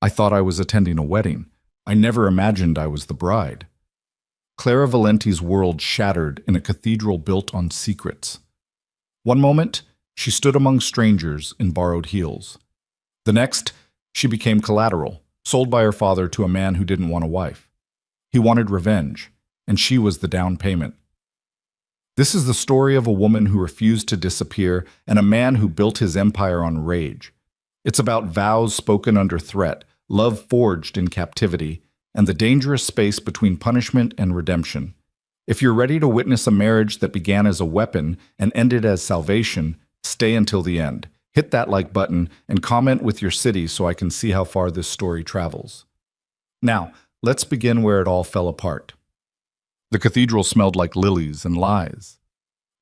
I thought I was attending a wedding. I never imagined I was the bride. Clara Valenti's world shattered in a cathedral built on secrets. One moment, she stood among strangers in borrowed heels. The next, she became collateral, sold by her father to a man who didn't want a wife. He wanted revenge, and she was the down payment. This is the story of a woman who refused to disappear and a man who built his empire on rage. It's about vows spoken under threat, love forged in captivity, and the dangerous space between punishment and redemption. If you're ready to witness a marriage that began as a weapon and ended as salvation, stay until the end. Hit that like button and comment with your city so I can see how far this story travels. Now, let's begin where it all fell apart. The cathedral smelled like lilies and lies.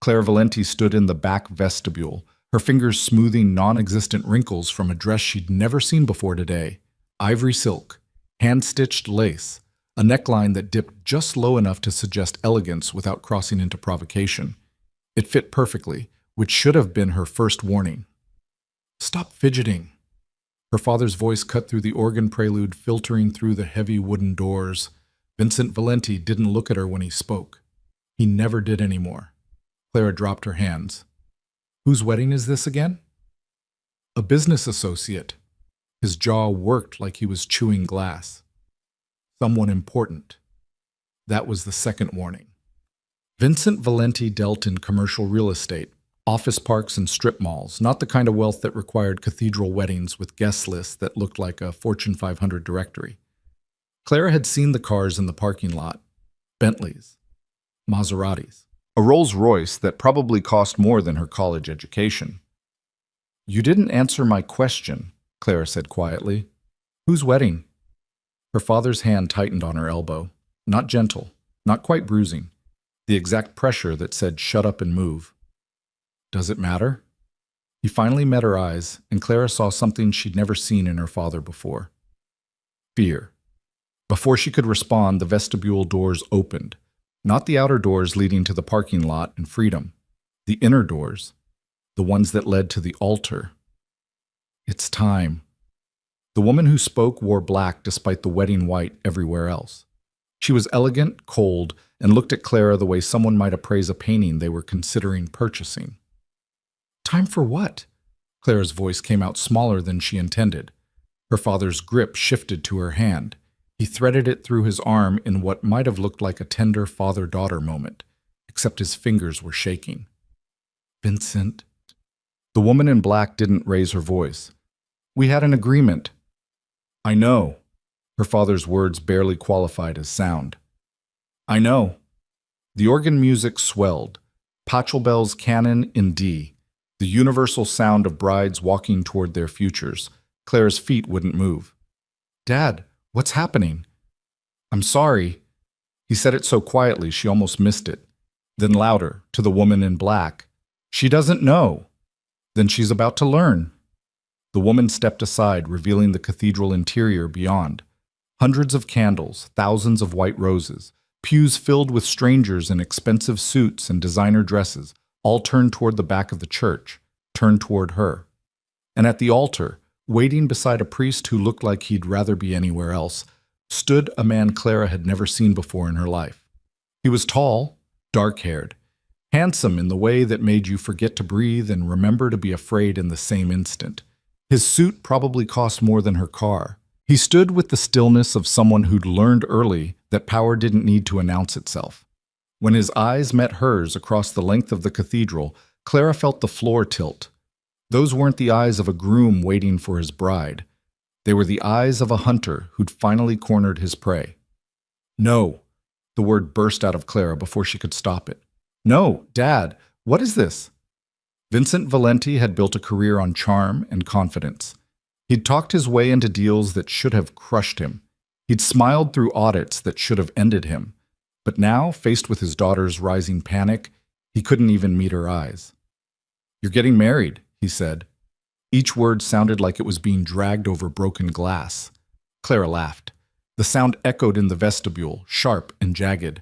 Claire Valenti stood in the back vestibule, her fingers smoothing non-existent wrinkles from a dress she'd never seen before today. Ivory silk, hand-stitched lace, a neckline that dipped just low enough to suggest elegance without crossing into provocation. It fit perfectly, which should have been her first warning. "Stop fidgeting." Her father's voice cut through the organ prelude filtering through the heavy wooden doors. Vincent Valenti didn't look at her when he spoke. He never did anymore. Clara dropped her hands. "Whose wedding is this again?" "A business associate." His jaw worked like he was chewing glass. "Someone important." That was the second warning. Vincent Valenti dealt in commercial real estate, office parks and strip malls, not the kind of wealth that required cathedral weddings with guest lists that looked like a Fortune 500 directory. Clara had seen the cars in the parking lot. Bentleys, Maseratis, a Rolls-Royce that probably cost more than her college education. "You didn't answer my question," Clara said quietly. "Whose wedding?" Her father's hand tightened on her elbow. Not gentle, not quite bruising. The exact pressure that said shut up and move. "Does it matter?" He finally met her eyes, and Clara saw something she'd never seen in her father before. Fear. Before she could respond, the vestibule doors opened. Not the outer doors leading to the parking lot and freedom. The inner doors. The ones that led to the altar. "It's time." The woman who spoke wore black despite the wedding white everywhere else. She was elegant, cold, and looked at Clara the way someone might appraise a painting they were considering purchasing. "Time for what?" Clara's voice came out smaller than she intended. Her father's grip shifted to her hand. He threaded it through his arm in what might have looked like a tender father-daughter moment, except his fingers were shaking. "Vincent." The woman in black didn't raise her voice. "We had an agreement." "I know." Her father's words barely qualified as sound. "I know." The organ music swelled. Pachelbel's canon in D. The universal sound of brides walking toward their futures. Clara's feet wouldn't move. "Dad, what's happening?" "I'm sorry." He said it so quietly she almost missed it. Then louder, to the woman in black. "She doesn't know." "Then she's about to learn." The woman stepped aside, revealing the cathedral interior beyond. Hundreds of candles, thousands of white roses, pews filled with strangers in expensive suits and designer dresses, all turned toward the back of the church, turned toward her. And at the altar, waiting beside a priest who looked like he'd rather be anywhere else, stood a man Clara had never seen before in her life. He was tall, dark-haired, handsome in the way that made you forget to breathe and remember to be afraid in the same instant. His suit probably cost more than her car. He stood with the stillness of someone who'd learned early that power didn't need to announce itself. When his eyes met hers across the length of the cathedral, Clara felt the floor tilt. Those weren't the eyes of a groom waiting for his bride. They were the eyes of a hunter who'd finally cornered his prey. "No!" The word burst out of Clara before she could stop it. "No, Dad, what is this?" Vincent Valenti had built a career on charm and confidence. He'd talked his way into deals that should have crushed him. He'd smiled through audits that should have ended him. But now, faced with his daughter's rising panic, he couldn't even meet her eyes. "You're getting married," he said. Each word sounded like it was being dragged over broken glass. Clara laughed. The sound echoed in the vestibule, sharp and jagged.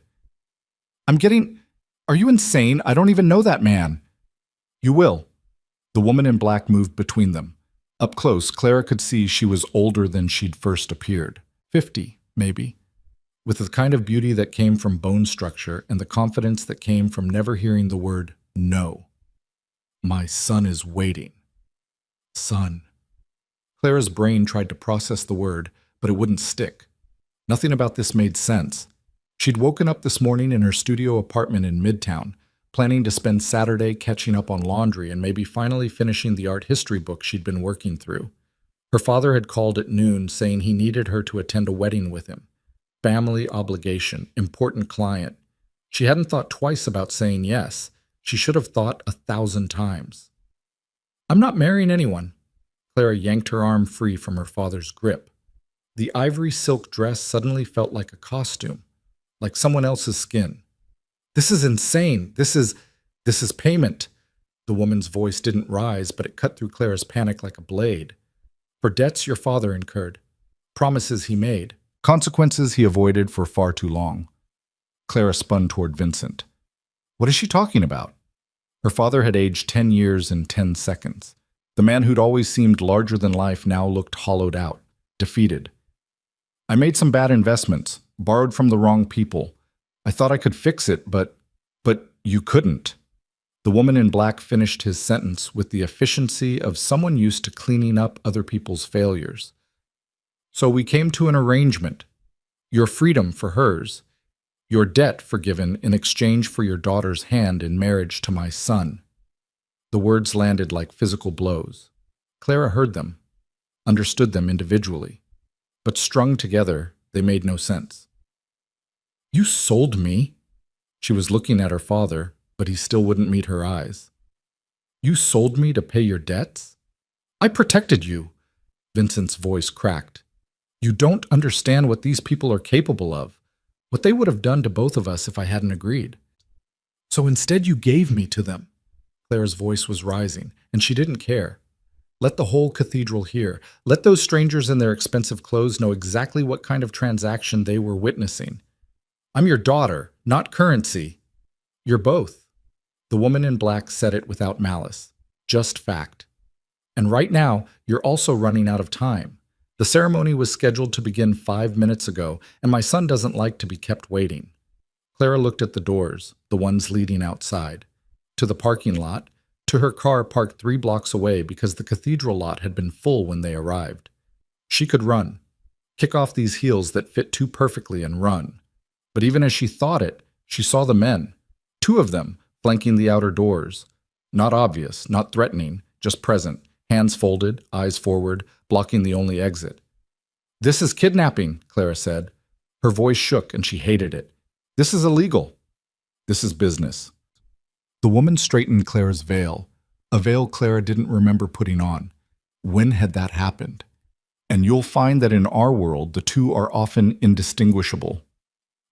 Are you insane? I don't even know that man." "You will." The woman in black moved between them. Up close, Clara could see she was older than she'd first appeared. 50, maybe. With the kind of beauty that came from bone structure and the confidence that came from never hearing the word no. My son is waiting. Son. Clara's brain tried to process the word, but it wouldn't stick. Nothing about this made sense. She'd woken up this morning in her studio apartment in Midtown, planning to spend Saturday catching up on laundry and maybe finally finishing the art history book she'd been working through. Her father had called at noon saying he needed her to attend a wedding with him. Family obligation, important client. She hadn't thought twice about saying yes. She should have thought 1,000 times. I'm not marrying anyone. Clara yanked her arm free from her father's grip. The ivory silk dress suddenly felt like a costume, like someone else's skin. This is insane. This is payment. The woman's voice didn't rise, but it cut through Clara's panic like a blade. For debts your father incurred, promises he made, consequences he avoided for far too long. Clara spun toward Vincent. What is she talking about? Her father had aged 10 years in 10 seconds. The man who'd always seemed larger than life now looked hollowed out, defeated. I made some bad investments, borrowed from the wrong people. I thought I could fix it, but you couldn't. The woman in black finished his sentence with the efficiency of someone used to cleaning up other people's failures. So we came to an arrangement. Your freedom for hers. Your debt forgiven in exchange for your daughter's hand in marriage to my son. The words landed like physical blows. Clara heard them, understood them individually, but strung together, they made no sense. You sold me? She was looking at her father, but he still wouldn't meet her eyes. You sold me to pay your debts? I protected you. Vincent's voice cracked. You don't understand what these people are capable of, what they would have done to both of us if I hadn't agreed. So instead you gave me to them. Clara's voice was rising, and she didn't care. Let the whole cathedral hear. Let those strangers in their expensive clothes know exactly what kind of transaction they were witnessing. I'm your daughter, not currency. You're both. The woman in black said it without malice, just fact. And right now, you're also running out of time. The ceremony was scheduled to begin 5 minutes ago, and my son doesn't like to be kept waiting. Clara looked at the doors, the ones leading outside, to the parking lot, to her car parked 3 blocks away because the cathedral lot had been full when they arrived. She could run, kick off these heels that fit too perfectly and run. But even as she thought it, she saw the men, 2 of them, flanking the outer doors. Not obvious, not threatening, just present, hands folded, eyes forward, blocking the only exit. This is kidnapping, Clara said. Her voice shook and she hated it. This is illegal. This is business. The woman straightened Clara's veil, a veil Clara didn't remember putting on. When had that happened? And you'll find that in our world, the two are often indistinguishable.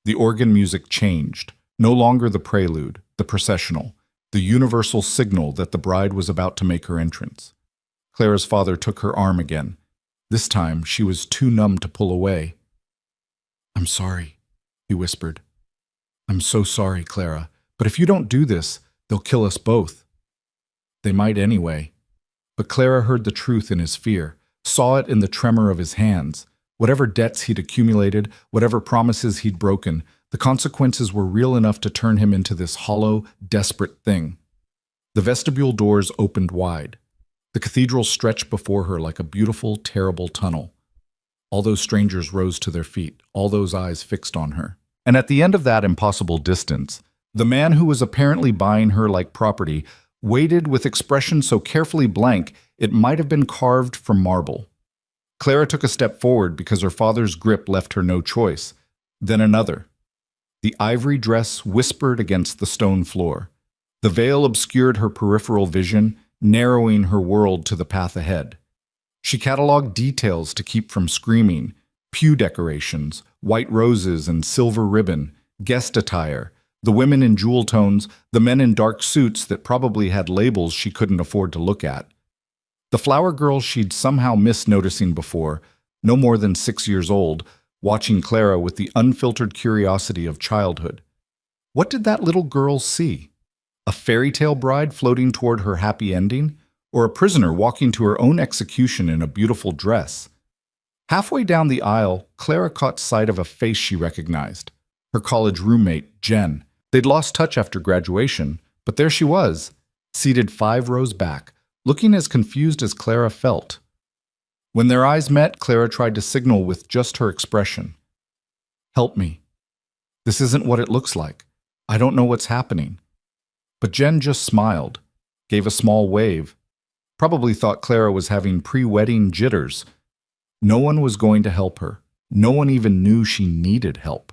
The organ music changed, no longer the prelude, the processional, the universal signal that the bride was about to make her entrance. Clara's father took her arm again. This time, she was too numb to pull away. I'm sorry, he whispered. I'm so sorry, Clara, but if you don't do this, they'll kill us both. They might anyway. But Clara heard the truth in his fear, saw it in the tremor of his hands. Whatever debts he'd accumulated, whatever promises he'd broken, the consequences were real enough to turn him into this hollow, desperate thing. The vestibule doors opened wide. The cathedral stretched before her like a beautiful, terrible tunnel. All those strangers rose to their feet, all those eyes fixed on her. And at the end of that impossible distance, the man who was apparently buying her like property waited with expression so carefully blank it might have been carved from marble. Clara took a step forward because her father's grip left her no choice. Then another. The ivory dress whispered against the stone floor. The veil obscured her peripheral vision, narrowing her world to the path ahead. She cataloged details to keep from screaming: pew decorations, white roses and silver ribbon, guest attire, the women in jewel tones, the men in dark suits that probably had labels she couldn't afford to look at. The flower girl she'd somehow missed noticing before, no more than 6 years old, watching Clara with the unfiltered curiosity of childhood. What did that little girl see? A fairy tale bride floating toward her happy ending? or a prisoner walking to her own execution in a beautiful dress. Halfway down the aisle, Clara caught sight of a face she recognized. Her college roommate, Jen. They'd lost touch after graduation, but there she was, seated 5 rows back, looking as confused as Clara felt. When their eyes met, Clara tried to signal with just her expression. "Help me. This isn't what it looks like. I don't know what's happening." But Jen just smiled, gave a small wave, probably thought Clara was having pre-wedding jitters. No one was going to help her. No one even knew she needed help.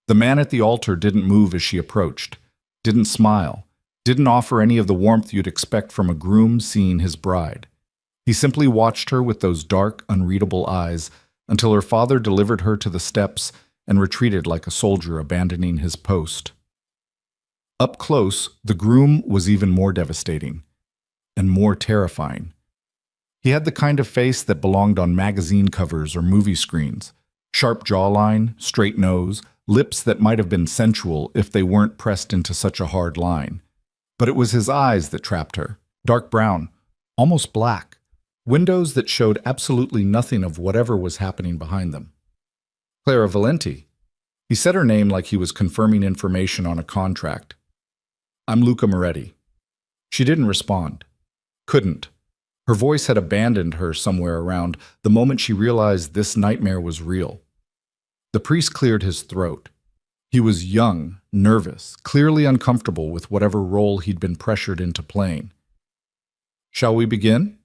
The man at the altar didn't move as she approached, didn't smile, didn't offer any of the warmth you'd expect from a groom seeing his bride. He simply watched her with those dark, unreadable eyes until her father delivered her to the steps and retreated like a soldier abandoning his post. Up close, the groom was even more devastating and more terrifying. He had the kind of face that belonged on magazine covers or movie screens. Sharp jawline, straight nose, lips that might have been sensual if they weren't pressed into such a hard line. But it was his eyes that trapped her, dark brown, almost black, windows that showed absolutely nothing of whatever was happening behind them. "Clara Valenti." He said her name like he was confirming information on a contract. "I'm Luca Moretti." She didn't respond. Couldn't. Her voice had abandoned her somewhere around the moment she realized this nightmare was real. The priest cleared his throat. He was young, nervous, clearly uncomfortable with whatever role he'd been pressured into playing. "Shall we begin?"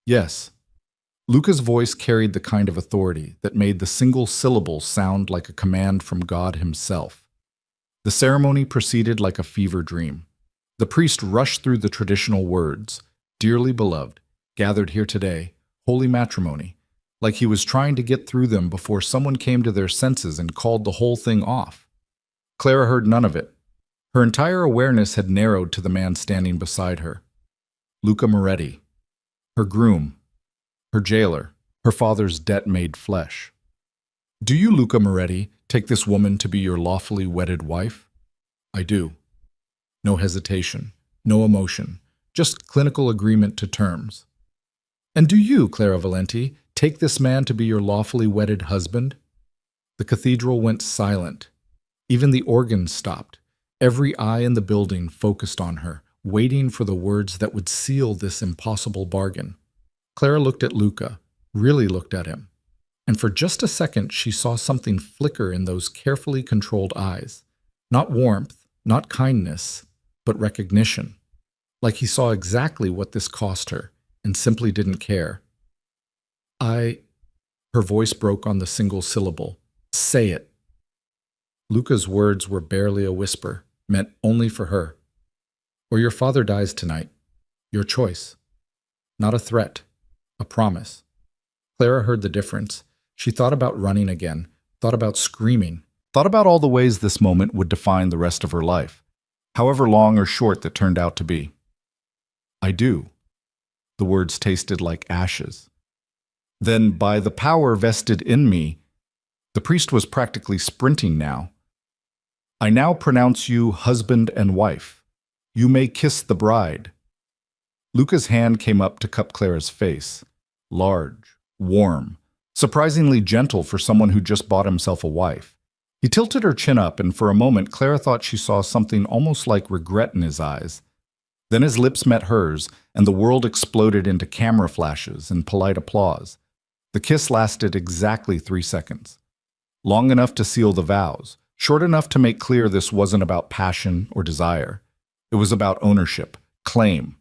"Yes." Luca's voice carried the kind of authority that made the single syllable sound like a command from God himself. The ceremony proceeded like a fever dream. The priest rushed through the traditional words, "Dearly beloved, gathered here today, holy matrimony," like he was trying to get through them before someone came to their senses and called the whole thing off. Clara heard none of it. Her entire awareness had narrowed to the man standing beside her. Luca Moretti. Her groom. Her jailer. Her father's debt made flesh. "Do you, Luca Moretti, take this woman to be your lawfully wedded wife?" "I do." No hesitation. No emotion. Just clinical agreement to terms. "And do you, Clara Valenti, take this man to be your lawfully wedded husband?" The cathedral went silent. Even the organ stopped. Every eye in the building focused on her, waiting for the words that would seal this impossible bargain. Clara looked at Luca, really looked at him. And for just a second, she saw something flicker in those carefully controlled eyes. Not warmth, not kindness, but recognition. Like he saw exactly what this cost her, and simply didn't care. Her voice broke on the single syllable. "Say it." Luca's words were barely a whisper, meant only for her. "Or your father dies tonight. Your choice." Not a threat, a promise. Clara heard the difference. She thought about running again, thought about screaming, thought about all the ways this moment would define the rest of her life, however long or short that turned out to be. "I do." The words tasted like ashes. "Then, by the power vested in me," the priest was practically sprinting now, "I now pronounce you husband and wife. You may kiss the bride." Luca's hand came up to cup Clara's face. Large, warm, surprisingly gentle for someone who just bought himself a wife. He tilted her chin up, and for a moment Clara thought she saw something almost like regret in his eyes. Then his lips met hers, and the world exploded into camera flashes and polite applause. The kiss lasted exactly 3 seconds. Long enough to seal the vows, short enough to make clear this wasn't about passion or desire. It was about ownership, claim,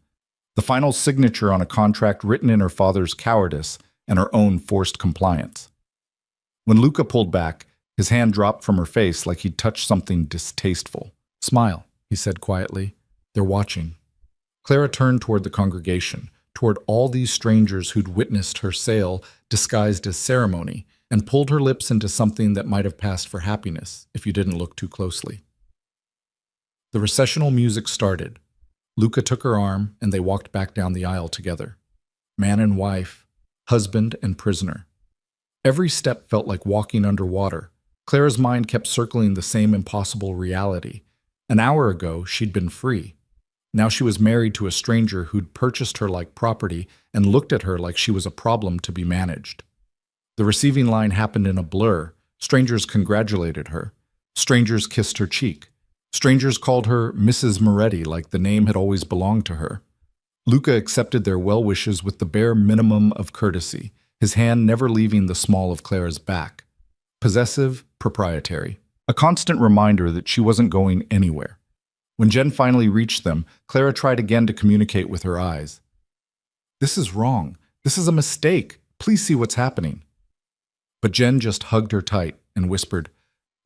the final signature on a contract written in her father's cowardice and her own forced compliance. When Luca pulled back, his hand dropped from her face like he'd touched something distasteful. "Smile," he said quietly. "They're watching." Clara turned toward the congregation, toward all these strangers who'd witnessed her sale disguised as ceremony, and pulled her lips into something that might have passed for happiness if you didn't look too closely. The recessional music started. Luca took her arm, and they walked back down the aisle together. Man and wife, husband and prisoner. Every step felt like walking underwater. Clara's mind kept circling the same impossible reality. An hour ago, she'd been free. Now she was married to a stranger who'd purchased her like property and looked at her like she was a problem to be managed. The receiving line happened in a blur. Strangers congratulated her. Strangers kissed her cheek. Strangers called her Mrs. Moretti like the name had always belonged to her. Luca accepted their well wishes with the bare minimum of courtesy, his hand never leaving the small of Clara's back. Possessive, proprietary. A constant reminder that she wasn't going anywhere. When Jen finally reached them, Clara tried again to communicate with her eyes. "This is wrong. This is a mistake. Please see what's happening." But Jen just hugged her tight and whispered,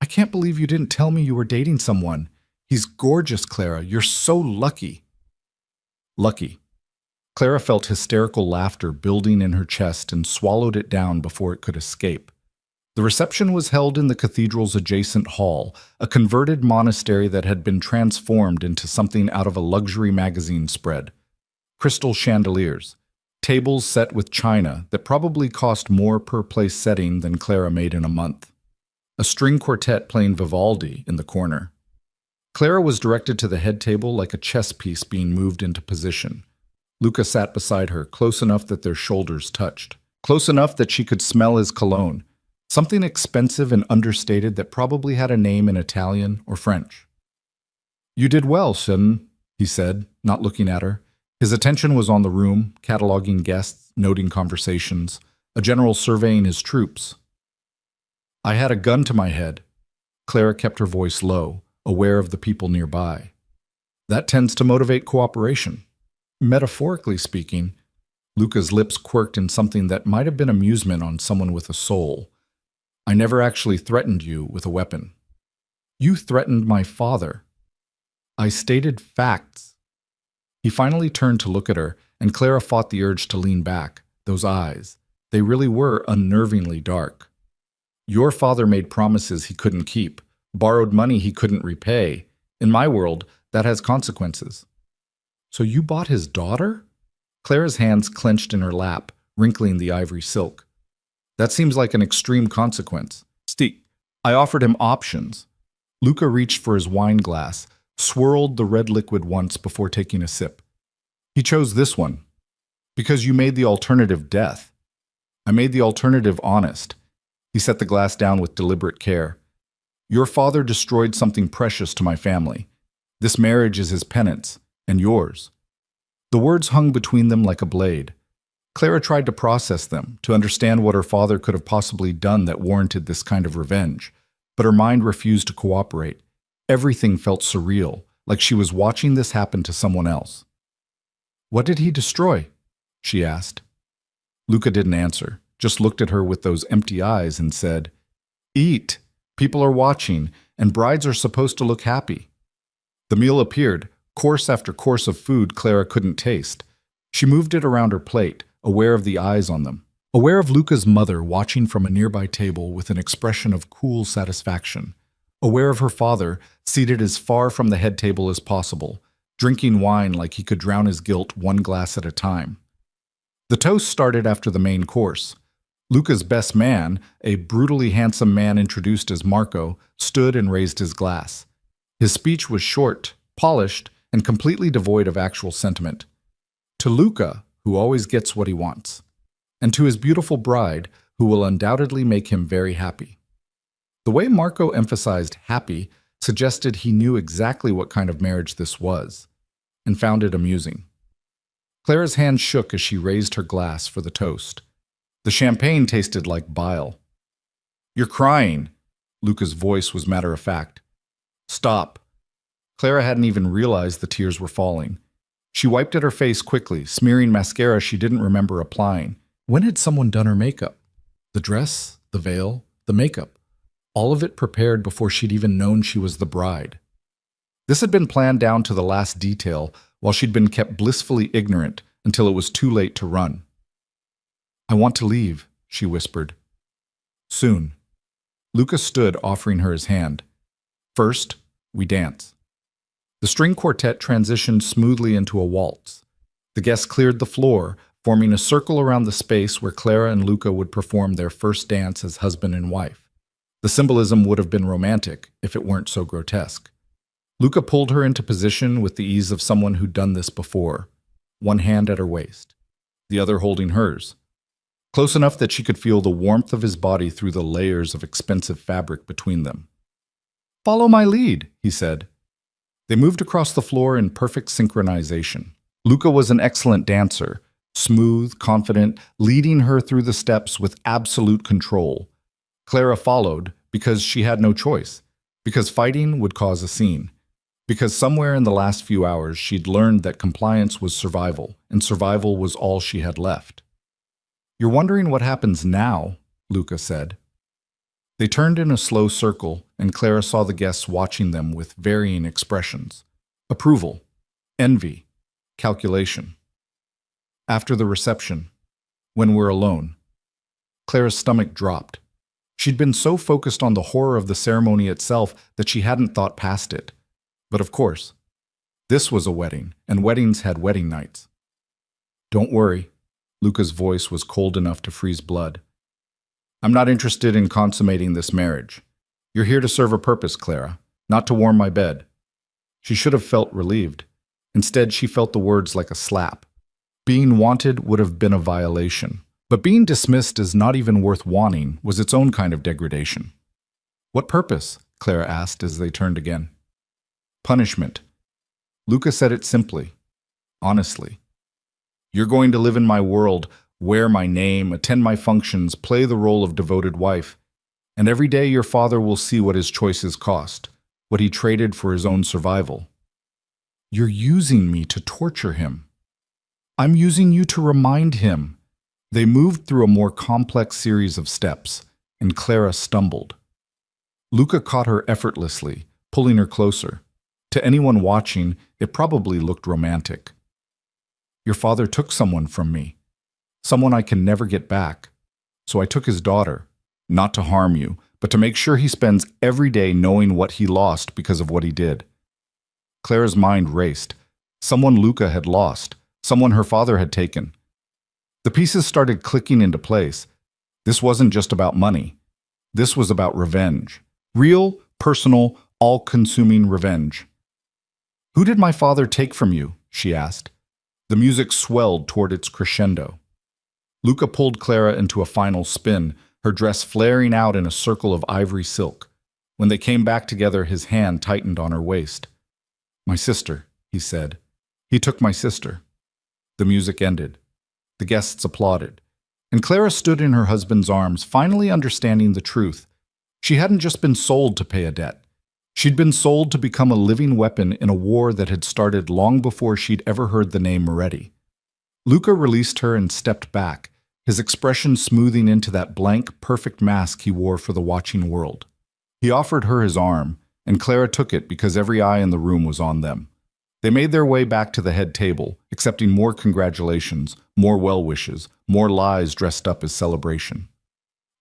"I can't believe you didn't tell me you were dating someone. He's gorgeous, Clara. You're so lucky." Lucky. Clara felt hysterical laughter building in her chest and swallowed it down before it could escape. The reception was held in the cathedral's adjacent hall, a converted monastery that had been transformed into something out of a luxury magazine spread. Crystal chandeliers, tables set with china that probably cost more per place setting than Clara made in a month. A string quartet playing Vivaldi in the corner. Clara was directed to the head table like a chess piece being moved into position. Luca sat beside her, close enough that their shoulders touched. Close enough that she could smell his cologne. Something expensive and understated that probably had a name in Italian or French. "You did well, son," he said, not looking at her. His attention was on the room, cataloging guests, noting conversations, a general surveying his troops. "I had a gun to my head." Clara kept her voice low, aware of the people nearby. "That tends to motivate cooperation." Metaphorically speaking, Luca's lips quirked in something that might have been amusement on someone with a soul. "I never actually threatened you with a weapon." "You threatened my father." "I stated facts." He finally turned to look at her, and Clara fought the urge to lean back. Those eyes, they really were unnervingly dark. "Your father made promises he couldn't keep, borrowed money he couldn't repay. In my world, that has consequences." "So you bought his daughter?" Clara's hands clenched in her lap, wrinkling the ivory silk. "That seems like an extreme consequence." I offered him options." Luca reached for his wine glass, swirled the red liquid once before taking a sip. "He chose this one. Because you made the alternative death. I made the alternative honest." He set the glass down with deliberate care. "Your father destroyed something precious to my family. This marriage is his penance, and yours." The words hung between them like a blade. Clara tried to process them, to understand what her father could have possibly done that warranted this kind of revenge, but her mind refused to cooperate. Everything felt surreal, like she was watching this happen to someone else. "What did he destroy?" she asked. Luca didn't answer, just looked at her with those empty eyes and said, "Eat. People are watching, and brides are supposed to look happy." The meal appeared, course after course of food Clara couldn't taste. She moved it around her plate, aware of the eyes on them, aware of Luca's mother watching from a nearby table with an expression of cool satisfaction, aware of her father seated as far from the head table as possible, drinking wine like he could drown his guilt one glass at a time. The toast started after the main course. Luca's best man, a brutally handsome man introduced as Marco, stood and raised his glass. His speech was short, polished, and completely devoid of actual sentiment. To Luca, who always gets what he wants, and to his beautiful bride, who will undoubtedly make him very happy. The way Marco emphasized happy suggested he knew exactly what kind of marriage this was, and found it amusing. Clara's hand shook as she raised her glass for the toast. The champagne tasted like bile. "You're crying." Luca's voice was matter-of-fact. "Stop." Clara hadn't even realized the tears were falling. She wiped at her face quickly, smearing mascara she didn't remember applying. When had someone done her makeup? The dress, the veil, the makeup. All of it prepared before she'd even known she was the bride. This had been planned down to the last detail, while she'd been kept blissfully ignorant until it was too late to run. "I want to leave," she whispered. "Soon." Luca stood, offering her his hand. "First, we dance." The string quartet transitioned smoothly into a waltz. The guests cleared the floor, forming a circle around the space where Clara and Luca would perform their first dance as husband and wife. The symbolism would have been romantic if it weren't so grotesque. Luca pulled her into position with the ease of someone who'd done this before, one hand at her waist, the other holding hers, close enough that she could feel the warmth of his body through the layers of expensive fabric between them. "Follow my lead," he said. They moved across the floor in perfect synchronization. Luca was an excellent dancer, smooth, confident, leading her through the steps with absolute control. Clara followed because she had no choice, because fighting would cause a scene, because somewhere in the last few hours she'd learned that compliance was survival, and survival was all she had left. "You're wondering what happens now," Luca said. They turned in a slow circle, and Clara saw the guests watching them with varying expressions: approval, envy, calculation. After the reception, when we're alone, Clara's stomach dropped. She'd been so focused on the horror of the ceremony itself that she hadn't thought past it. But of course, this was a wedding, and weddings had wedding nights. "Don't worry," Luca's voice was cold enough to freeze blood. "I'm not interested in consummating this marriage. You're here to serve a purpose, Clara, not to warm my bed." She should have felt relieved. Instead, she felt the words like a slap. Being wanted would have been a violation, but being dismissed as not even worth wanting was its own kind of degradation. "What purpose?" Clara asked as they turned again. "Punishment." Luca said it simply, honestly. "You're going to live in my world, wear my name, attend my functions, play the role of devoted wife, and every day your father will see what his choices cost, what he traded for his own survival." "You're using me to torture him." "I'm using you to remind him." They moved through a more complex series of steps, and Clara stumbled. Luca caught her effortlessly, pulling her closer. To anyone watching, it probably looked romantic. "Your father took someone from me, someone I can never get back. So I took his daughter, not to harm you, but to make sure he spends every day knowing what he lost because of what he did." Clara's mind raced. Someone Luca had lost, someone her father had taken. The pieces started clicking into place. This wasn't just about money. This was about revenge. Real, personal, all-consuming revenge. "Who did my father take from you?" she asked. The music swelled toward its crescendo. Luca pulled Clara into a final spin, her dress flaring out in a circle of ivory silk. When they came back together, his hand tightened on her waist. "My sister," he said. "He took my sister." The music ended. The guests applauded. And Clara stood in her husband's arms, finally understanding the truth. She hadn't just been sold to pay a debt. She'd been sold to become a living weapon in a war that had started long before she'd ever heard the name Moretti. Luca released her and stepped back, his expression smoothing into that blank, perfect mask he wore for the watching world. He offered her his arm, and Clara took it because every eye in the room was on them. They made their way back to the head table, accepting more congratulations, more well wishes, more lies dressed up as celebration.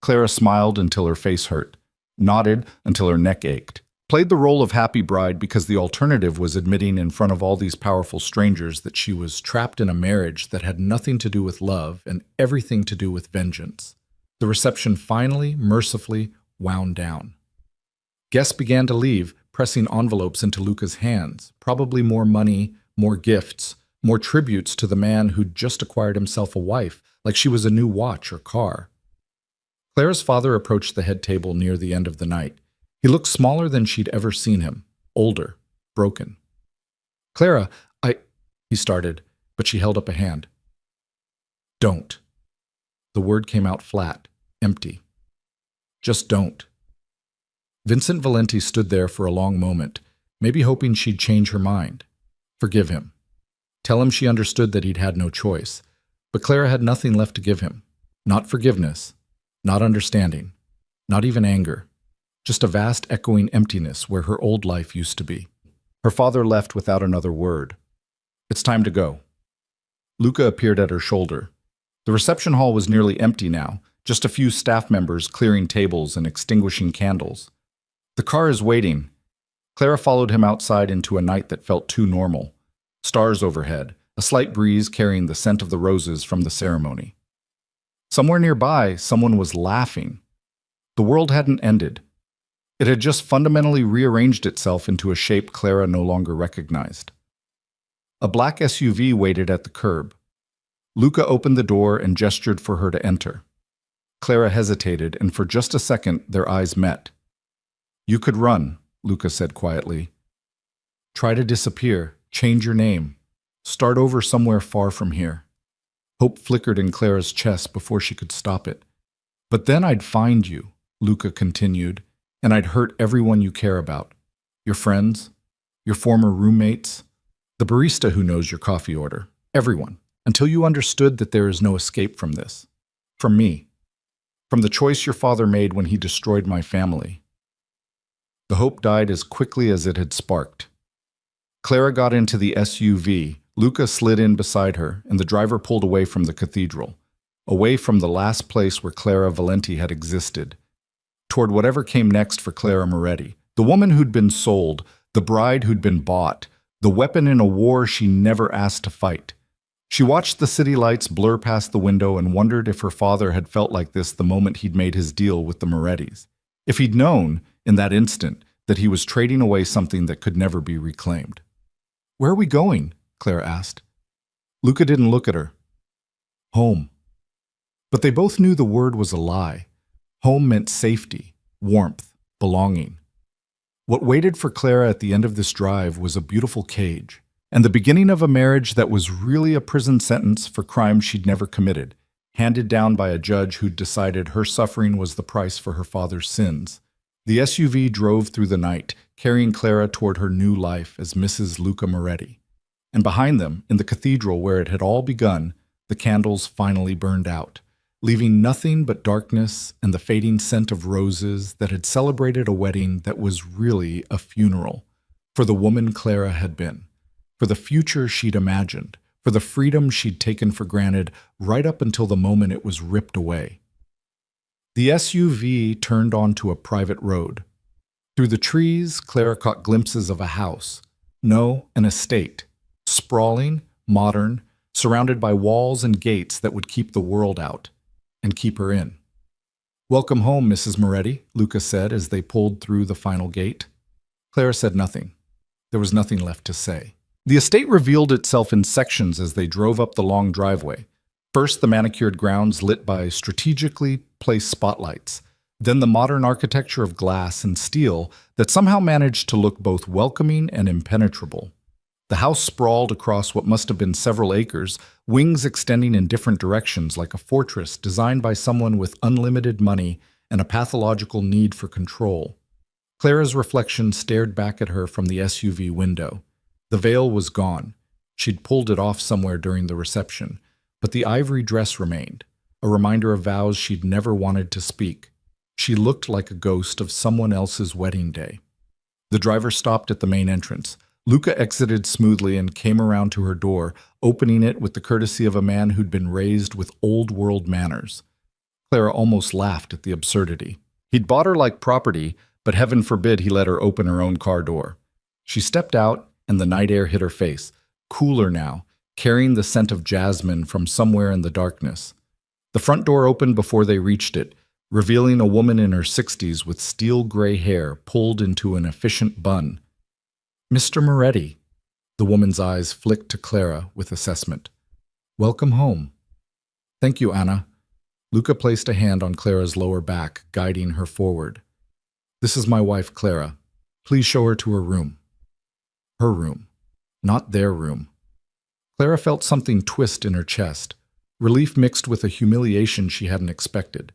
Clara smiled until her face hurt, nodded until her neck ached, played the role of happy bride because the alternative was admitting in front of all these powerful strangers that she was trapped in a marriage that had nothing to do with love and everything to do with vengeance. The reception finally, mercifully, wound down. Guests began to leave, pressing envelopes into Luca's hands, probably more money, more gifts, more tributes to the man who'd just acquired himself a wife, like she was a new watch or car. Clara's father approached the head table near the end of the night. He looked smaller than she'd ever seen him, older, broken. "Clara, he started, but she held up a hand. "Don't." The word came out flat, empty. "Just don't." Vincent Valenti stood there for a long moment, maybe hoping she'd change her mind. Forgive him. Tell him she understood that he'd had no choice. But Clara had nothing left to give him. Not forgiveness, not understanding, not even anger. Just a vast echoing emptiness where her old life used to be. Her father left without another word. "It's time to go." Luca appeared at her shoulder. The reception hall was nearly empty now, just a few staff members clearing tables and extinguishing candles. "The car is waiting." Clara followed him outside into a night that felt too normal. Stars overhead, a slight breeze carrying the scent of the roses from the ceremony. Somewhere nearby, someone was laughing. The world hadn't ended. It had just fundamentally rearranged itself into a shape Clara no longer recognized. A black SUV waited at the curb. Luca opened the door and gestured for her to enter. Clara hesitated, and for just a second their eyes met. "You could run," Luca said quietly. "Try to disappear, change your name, start over somewhere far from here." Hope flickered in Clara's chest before she could stop it. "But then I'd find you," Luca continued, "and I'd hurt everyone you care about. Your friends, your former roommates, the barista who knows your coffee order, everyone, until you understood that there is no escape from this. From me. From the choice your father made when he destroyed my family." The hope died as quickly as it had sparked. Clara got into the SUV, Luca slid in beside her, and the driver pulled away from the cathedral, away from the last place where Clara Valenti had existed, toward whatever came next for Clara Moretti, the woman who'd been sold, the bride who'd been bought, the weapon in a war she never asked to fight. She watched the city lights blur past the window and wondered if her father had felt like this the moment he'd made his deal with the Morettis. If he'd known, in that instant, that he was trading away something that could never be reclaimed. "Where are we going?" Clara asked. Luca didn't look at her. "Home." But they both knew the word was a lie. Home meant safety, warmth, belonging. What waited for Clara at the end of this drive was a beautiful cage, and the beginning of a marriage that was really a prison sentence for crimes she'd never committed, handed down by a judge who'd decided her suffering was the price for her father's sins. The SUV drove through the night, carrying Clara toward her new life as Mrs. Luca Moretti. And behind them, in the cathedral where it had all begun, the candles finally burned out, leaving nothing but darkness and the fading scent of roses that had celebrated a wedding that was really a funeral for the woman Clara had been, for the future she'd imagined, for the freedom she'd taken for granted right up until the moment it was ripped away. The SUV turned onto a private road. Through the trees, Clara caught glimpses of a house. No, an estate. Sprawling, modern, surrounded by walls and gates that would keep the world out and keep her in. "Welcome home, Mrs. Moretti," Luca said as they pulled through the final gate. Clara said nothing. There was nothing left to say. The estate revealed itself in sections as they drove up the long driveway. First, the manicured grounds lit by strategically placed spotlights. Then the modern architecture of glass and steel that somehow managed to look both welcoming and impenetrable. The house sprawled across what must have been several acres, wings extending in different directions like a fortress designed by someone with unlimited money and a pathological need for control. Clara's reflection stared back at her from the SUV window. The veil was gone. She'd pulled it off somewhere during the reception, but the ivory dress remained, a reminder of vows she'd never wanted to speak. She looked like a ghost of someone else's wedding day. The driver stopped at the main entrance. Luca exited smoothly and came around to her door, opening it with the courtesy of a man who'd been raised with old-world manners. Clara almost laughed at the absurdity. He'd bought her like property, but heaven forbid he let her open her own car door. She stepped out, and the night air hit her face, cooler now, carrying the scent of jasmine from somewhere in the darkness. The front door opened before they reached it, revealing a woman in her 60s with steel gray hair pulled into an efficient bun. "Mr. Moretti," the woman's eyes flicked to Clara with assessment. "Welcome home." "Thank you, Anna." Luca placed a hand on Clara's lower back, guiding her forward. "This is my wife, Clara. Please show her to her room." Her room, not their room. Clara felt something twist in her chest, relief mixed with a humiliation she hadn't expected.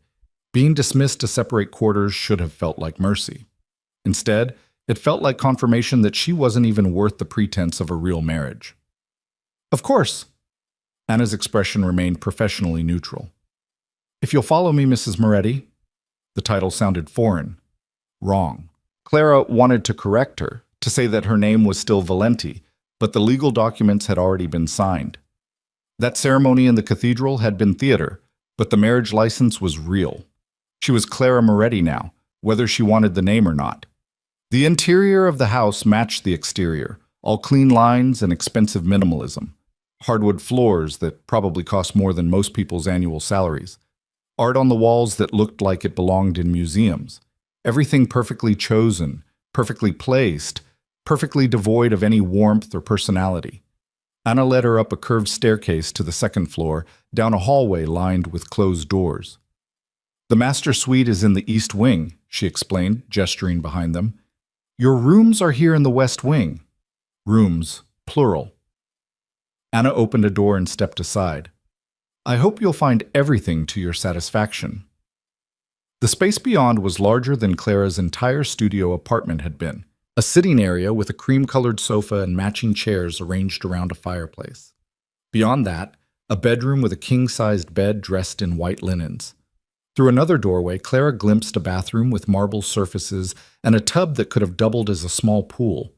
Being dismissed to separate quarters should have felt like mercy. Instead, it felt like confirmation that she wasn't even worth the pretense of a real marriage. "Of course." Anna's expression remained professionally neutral. "If you'll follow me, Mrs. Moretti." The title sounded foreign. Wrong. Clara wanted to correct her, to say that her name was still Valenti, but the legal documents had already been signed. That ceremony in the cathedral had been theater, but the marriage license was real. She was Clara Moretti now, whether she wanted the name or not. The interior of the house matched the exterior, all clean lines and expensive minimalism. Hardwood floors that probably cost more than most people's annual salaries. Art on the walls that looked like it belonged in museums. Everything perfectly chosen, perfectly placed, perfectly devoid of any warmth or personality. Anna led her up a curved staircase to the second floor, down a hallway lined with closed doors. The master suite is in the east wing, she explained, gesturing behind them. Your rooms are here in the west wing. Rooms, plural. Anna opened a door and stepped aside. I hope you'll find everything to your satisfaction. The space beyond was larger than Clara's entire studio apartment had been, a sitting area with a cream-colored sofa and matching chairs arranged around a fireplace. Beyond that, a bedroom with a king-sized bed dressed in white linens. Through another doorway, Clara glimpsed a bathroom with marble surfaces and a tub that could have doubled as a small pool.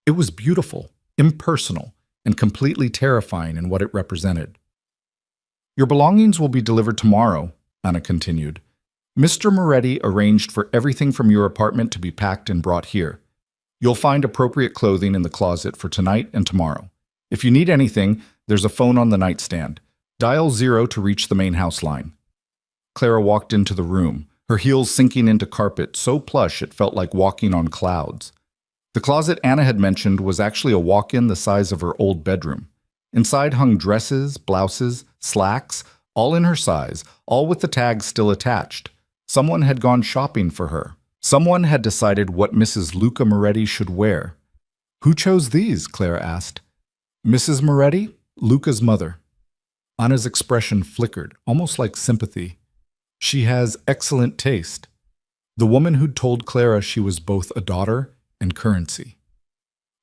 It was beautiful, impersonal, and completely terrifying in what it represented. Your belongings will be delivered tomorrow, Anna continued. Mr. Moretti arranged for everything from your apartment to be packed and brought here. You'll find appropriate clothing in the closet for tonight and tomorrow. If you need anything, there's a phone on the nightstand. Dial 0 to reach the main house line. Clara walked into the room, her heels sinking into carpet so plush it felt like walking on clouds. The closet Anna had mentioned was actually a walk-in the size of her old bedroom. Inside hung dresses, blouses, slacks, all in her size, all with the tags still attached. Someone had gone shopping for her. Someone had decided what Mrs. Luca Moretti should wear. Who chose these? Clara asked. Mrs. Moretti, Luca's mother. Anna's expression flickered, almost like sympathy. She has excellent taste. The woman who'd told Clara she was both a daughter and currency.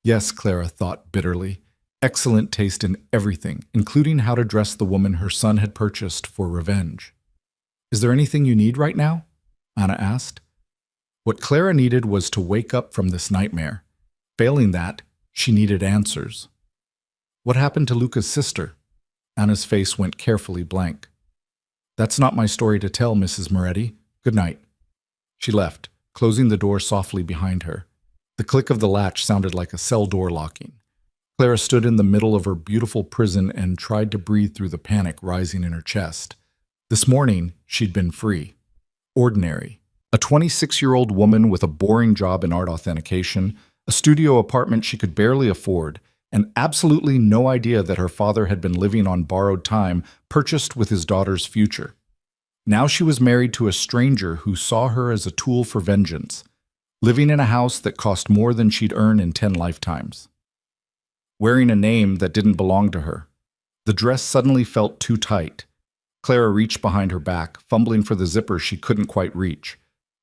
Yes, Clara thought bitterly. Excellent taste in everything, including how to dress the woman her son had purchased for revenge. Is there anything you need right now? Anna asked. What Clara needed was to wake up from this nightmare. Failing that, she needed answers. What happened to Luca's sister? Anna's face went carefully blank. That's not my story to tell, Mrs. Moretti. Good night. She left, closing the door softly behind her. The click of the latch sounded like a cell door locking. Clara stood in the middle of her beautiful prison and tried to breathe through the panic rising in her chest. This morning, she'd been free. Ordinary. A 26-year-old woman with a boring job in art authentication, a studio apartment she could barely afford, and absolutely no idea that her father had been living on borrowed time purchased with his daughter's future. Now she was married to a stranger who saw her as a tool for vengeance, living in a house that cost more than she'd earn in 10 lifetimes. Wearing a name that didn't belong to her. The dress suddenly felt too tight. Clara reached behind her back, fumbling for the zipper she couldn't quite reach.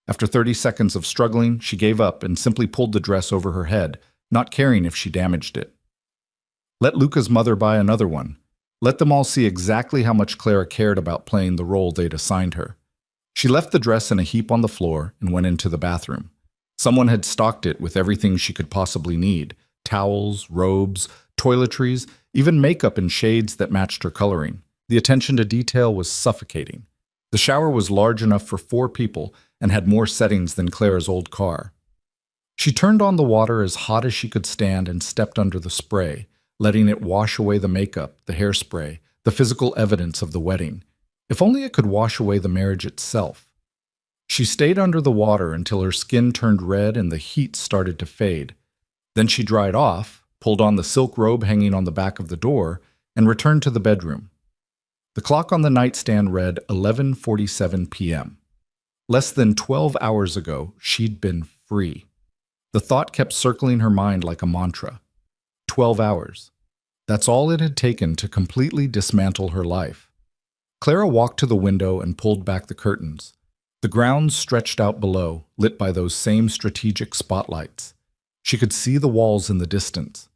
After 30 seconds of struggling, she gave up and simply pulled the dress over her head, not caring if she damaged it. Let Luca's mother buy another one. Let them all see exactly how much Clara cared about playing the role they'd assigned her. She left the dress in a heap on the floor and went into the bathroom. Someone had stocked it with everything she could possibly need: towels, robes, toiletries, even makeup in shades that matched her coloring. The attention to detail was suffocating. The shower was large enough for 4 people and had more settings than Clara's old car. She turned on the water as hot as she could stand and stepped under the spray, letting it wash away the makeup, the hairspray, the physical evidence of the wedding. If only it could wash away the marriage itself. She stayed under the water until her skin turned red and the heat started to fade. Then she dried off, pulled on the silk robe hanging on the back of the door, and returned to the bedroom. The clock on the nightstand read 11:47 p.m. Less than 12 hours ago, she'd been free. The thought kept circling her mind like a mantra. 12 hours. That's all it had taken to completely dismantle her life. Clara walked to the window and pulled back the curtains. The grounds stretched out below, lit by those same strategic spotlights. She could see the walls in the distance.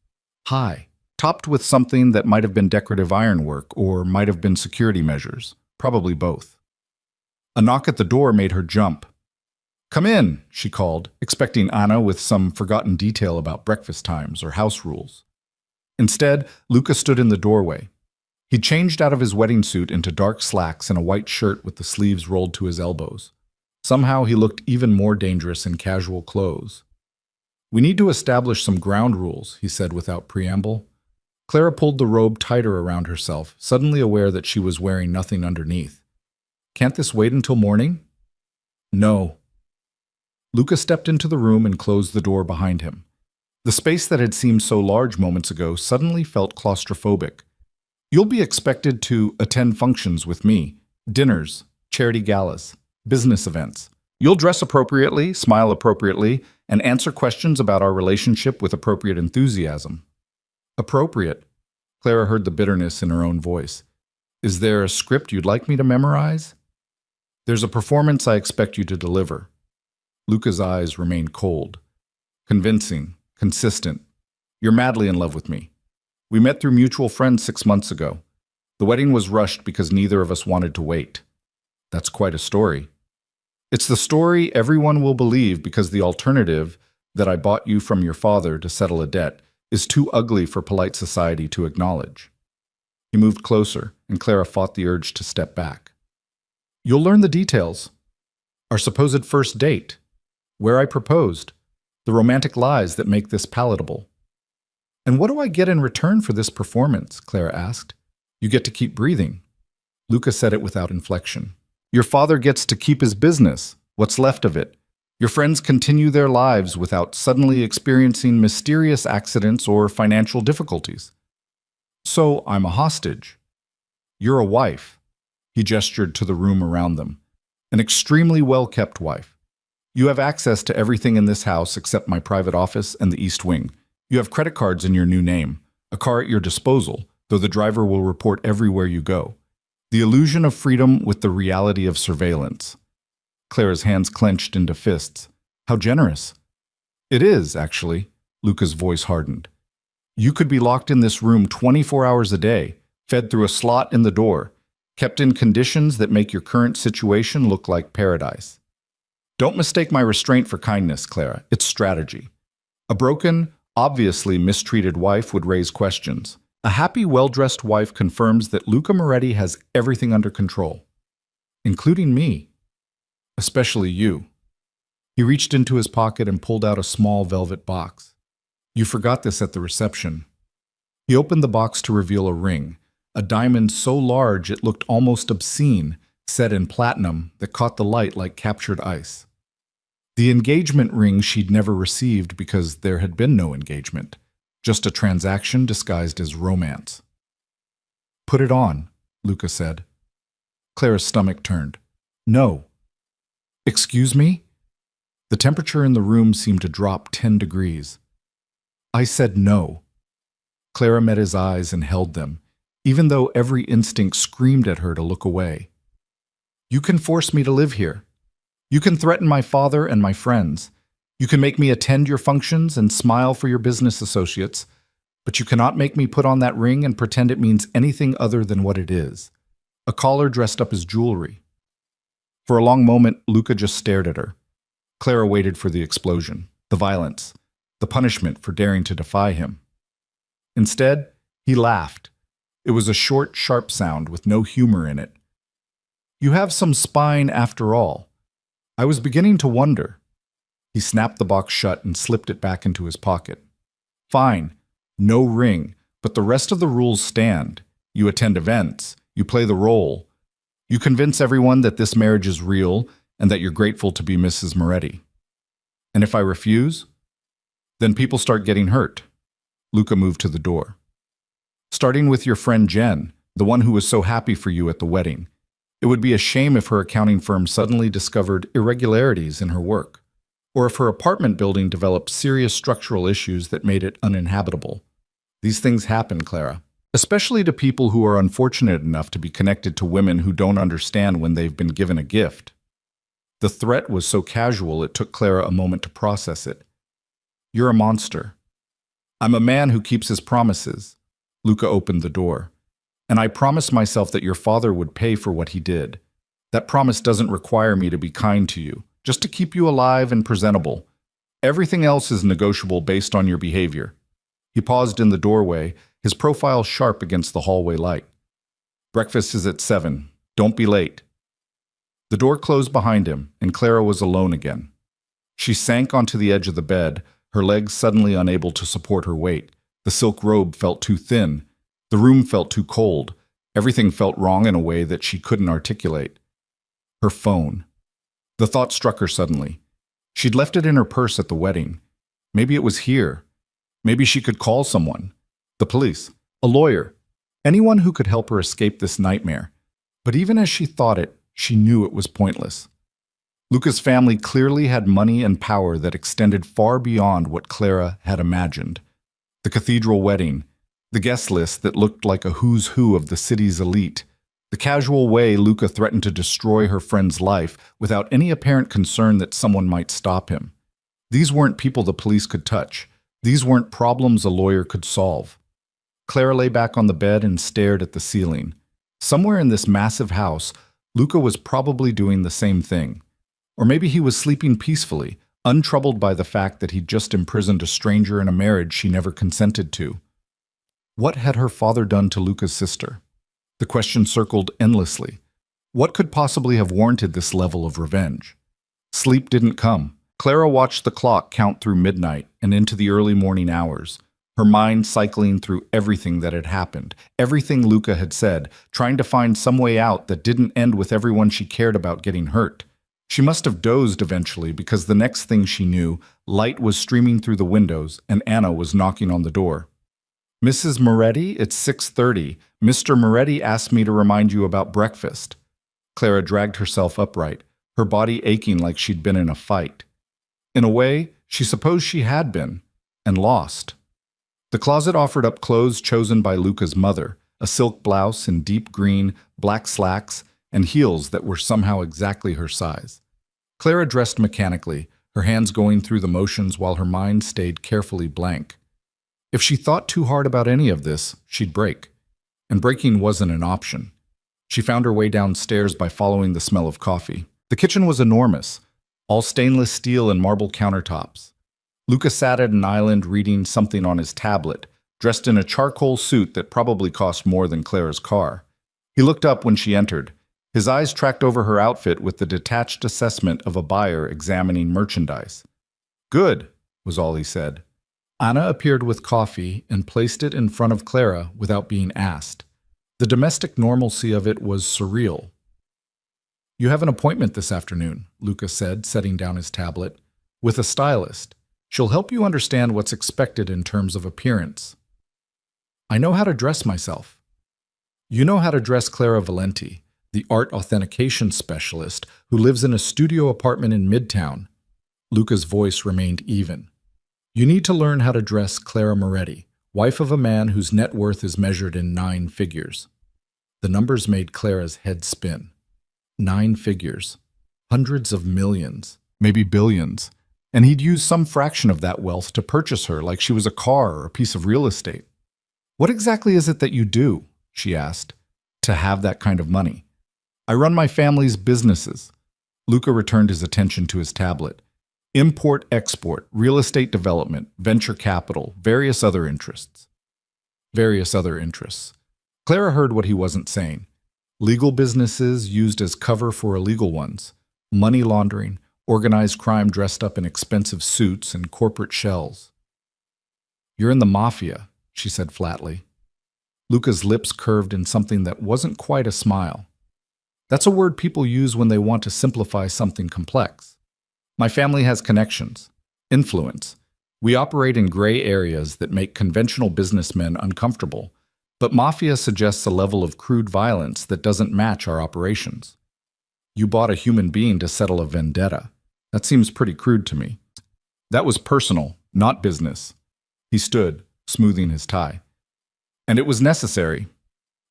High, topped with something that might have been decorative ironwork or might have been security measures, probably both. A knock at the door made her jump. "Come in," she called, expecting Anna with some forgotten detail about breakfast times or house rules. Instead, Luca stood in the doorway. He changed out of his wedding suit into dark slacks and a white shirt with the sleeves rolled to his elbows. Somehow he looked even more dangerous in casual clothes. "We need to establish some ground rules," he said without preamble. Clara pulled the robe tighter around herself, suddenly aware that she was wearing nothing underneath. "Can't this wait until morning?" "No." Luca stepped into the room and closed the door behind him. The space that had seemed so large moments ago suddenly felt claustrophobic. You'll be expected to attend functions with me, dinners, charity galas, business events. You'll dress appropriately, smile appropriately, and answer questions about our relationship with appropriate enthusiasm. Appropriate. Clara heard the bitterness in her own voice. Is there a script you'd like me to memorize? There's a performance I expect you to deliver. Luca's eyes remained cold. Convincing, consistent. You're madly in love with me. We met through mutual friends 6 months ago. The wedding was rushed because neither of us wanted to wait. That's quite a story. It's the story everyone will believe because the alternative, that I bought you from your father to settle a debt, is too ugly for polite society to acknowledge. He moved closer, and Clara fought the urge to step back. You'll learn the details. Our supposed first date, where I proposed, the romantic lies that make this palatable. And what do I get in return for this performance? Clara asked. You get to keep breathing. Luca said it without inflection. Your father gets to keep his business, what's left of it. Your friends continue their lives without suddenly experiencing mysterious accidents or financial difficulties. So I'm a hostage. You're a wife. He gestured to the room around them. An extremely well-kept wife. You have access to everything in this house except my private office and the East Wing. You have credit cards in your new name, a car at your disposal, though the driver will report everywhere you go. The illusion of freedom with the reality of surveillance. Clara's hands clenched into fists. How generous. It is, actually. Luca's voice hardened. You could be locked in this room 24 hours a day, fed through a slot in the door, kept in conditions that make your current situation look like paradise. Don't mistake my restraint for kindness, Clara. It's strategy. A broken, obviously mistreated wife would raise questions. A happy, well-dressed wife confirms that Luca Moretti has everything under control, including me, especially you. He reached into his pocket and pulled out a small velvet box. You forgot this at the reception. He opened the box to reveal a ring, a diamond so large it looked almost obscene, set in platinum that caught the light like captured ice. The engagement ring she'd never received because there had been no engagement. Just a transaction disguised as romance. Put it on, Luca said. Clara's stomach turned. No. Excuse me? The temperature in the room seemed to drop 10 degrees. I said no. Clara met his eyes and held them, even though every instinct screamed at her to look away. You can force me to live here. You can threaten my father and my friends. You can make me attend your functions and smile for your business associates, but you cannot make me put on that ring and pretend it means anything other than what it is. A collar dressed up as jewelry. For a long moment, Luca just stared at her. Clara waited for the explosion, the violence, the punishment for daring to defy him. Instead, he laughed. It was a short, sharp sound with no humor in it. You have some spine after all. I was beginning to wonder. He snapped the box shut and slipped it back into his pocket. Fine, no ring, but the rest of the rules stand. You attend events, you play the role. You convince everyone that this marriage is real and that you're grateful to be Mrs. Moretti. And if I refuse, then people start getting hurt. Luca moved to the door. Starting with your friend Jen, the one who was so happy for you at the wedding. It would be a shame if her accounting firm suddenly discovered irregularities in her work, or if her apartment building developed serious structural issues that made it uninhabitable. These things happen, Clara, especially to people who are unfortunate enough to be connected to women who don't understand when they've been given a gift. The threat was so casual it took Clara a moment to process it. You're a monster. I'm a man who keeps his promises. Luca opened the door. And I promised myself that your father would pay for what he did. That promise doesn't require me to be kind to you, just to keep you alive and presentable. Everything else is negotiable based on your behavior. He paused in the doorway, his profile sharp against the hallway light. Breakfast is at 7. Don't be late. The door closed behind him, and Clara was alone again. She sank onto the edge of the bed, her legs suddenly unable to support her weight. The silk robe felt too thin. The room felt too cold. Everything felt wrong in a way that she couldn't articulate. Her phone. The thought struck her suddenly. She'd left it in her purse at the wedding. Maybe it was here. Maybe she could call someone. The police. A lawyer. Anyone who could help her escape this nightmare. But even as she thought it, she knew it was pointless. Luca's family clearly had money and power that extended far beyond what Clara had imagined. The cathedral wedding, the guest list that looked like a who's who of the city's elite, the casual way Luca threatened to destroy her friend's life without any apparent concern that someone might stop him. These weren't people the police could touch. These weren't problems a lawyer could solve. Clara lay back on the bed and stared at the ceiling. Somewhere in this massive house, Luca was probably doing the same thing. Or maybe he was sleeping peacefully, untroubled by the fact that he'd just imprisoned a stranger in a marriage she never consented to. What had her father done to Luca's sister? The question circled endlessly. What could possibly have warranted this level of revenge? Sleep didn't come. Clara watched the clock count through midnight and into the early morning hours, her mind cycling through everything that had happened, everything Luca had said, trying to find some way out that didn't end with everyone she cared about getting hurt. She must have dozed eventually because the next thing she knew, light was streaming through the windows and Anna was knocking on the door. "Mrs. Moretti, it's 6:30. Mr. Moretti asked me to remind you about breakfast." Clara dragged herself upright, her body aching like she'd been in a fight. In a way, she supposed she had been, and lost. The closet offered up clothes chosen by Luca's mother, a silk blouse in deep green, black slacks, and heels that were somehow exactly her size. Clara dressed mechanically, her hands going through the motions while her mind stayed carefully blank. If she thought too hard about any of this, she'd break. And breaking wasn't an option. She found her way downstairs by following the smell of coffee. The kitchen was enormous, all stainless steel and marble countertops. Luca sat at an island reading something on his tablet, dressed in a charcoal suit that probably cost more than Clara's car. He looked up when she entered. His eyes tracked over her outfit with the detached assessment of a buyer examining merchandise. "Good," was all he said. Anna appeared with coffee and placed it in front of Clara without being asked. The domestic normalcy of it was surreal. "You have an appointment this afternoon," Luca said, setting down his tablet, "with a stylist. She'll help you understand what's expected in terms of appearance." "I know how to dress myself." "You know how to dress Clara Valenti, the art authentication specialist who lives in a studio apartment in Midtown." Luca's voice remained even. "You need to learn how to dress Clara Moretti, wife of a man whose net worth is measured in 9 figures. The numbers made Clara's head spin. 9 figures. Hundreds of millions, maybe billions. And he'd use some fraction of that wealth to purchase her like she was a car or a piece of real estate. "What exactly is it that you do?" she asked, "to have that kind of money?" "I run my family's businesses." Luca returned his attention to his tablet. "Import-export, real estate development, venture capital, various other interests." Various other interests. Clara heard what he wasn't saying. Legal businesses used as cover for illegal ones. Money laundering, organized crime dressed up in expensive suits and corporate shells. "You're in the Mafia," she said flatly. Luca's lips curved in something that wasn't quite a smile. "That's a word people use when they want to simplify something complex. My family has connections, influence. We operate in gray areas that make conventional businessmen uncomfortable, but Mafia suggests a level of crude violence that doesn't match our operations. You bought a human being to settle a vendetta. That seems pretty crude to me." "That was personal, not business." He stood, smoothing his tie. "And it was necessary.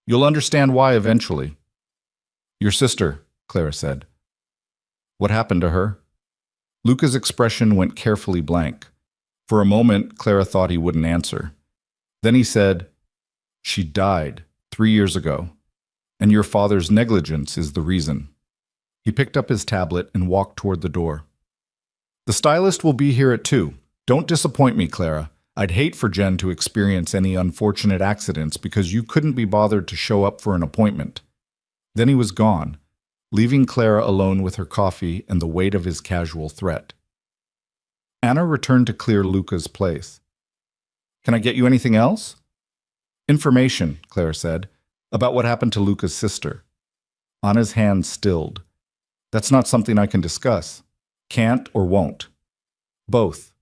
You'll understand why eventually." "Your sister," Clara said. "What happened to her?" Luca's expression went carefully blank. For a moment, Clara thought he wouldn't answer. Then he said, "She died 3 years ago, and your father's negligence is the reason." He picked up his tablet and walked toward the door. "The stylist will be here at 2. Don't disappoint me, Clara. I'd hate for Jen to experience any unfortunate accidents because you couldn't be bothered to show up for an appointment." Then he was gone, leaving Clara alone with her coffee and the weight of his casual threat. Anna returned to clear Luca's place. "Can I get you anything else?" "Information," Clara said, "about what happened to Luca's sister." Anna's hand stilled. "That's not something I can discuss. Can't or won't." Both.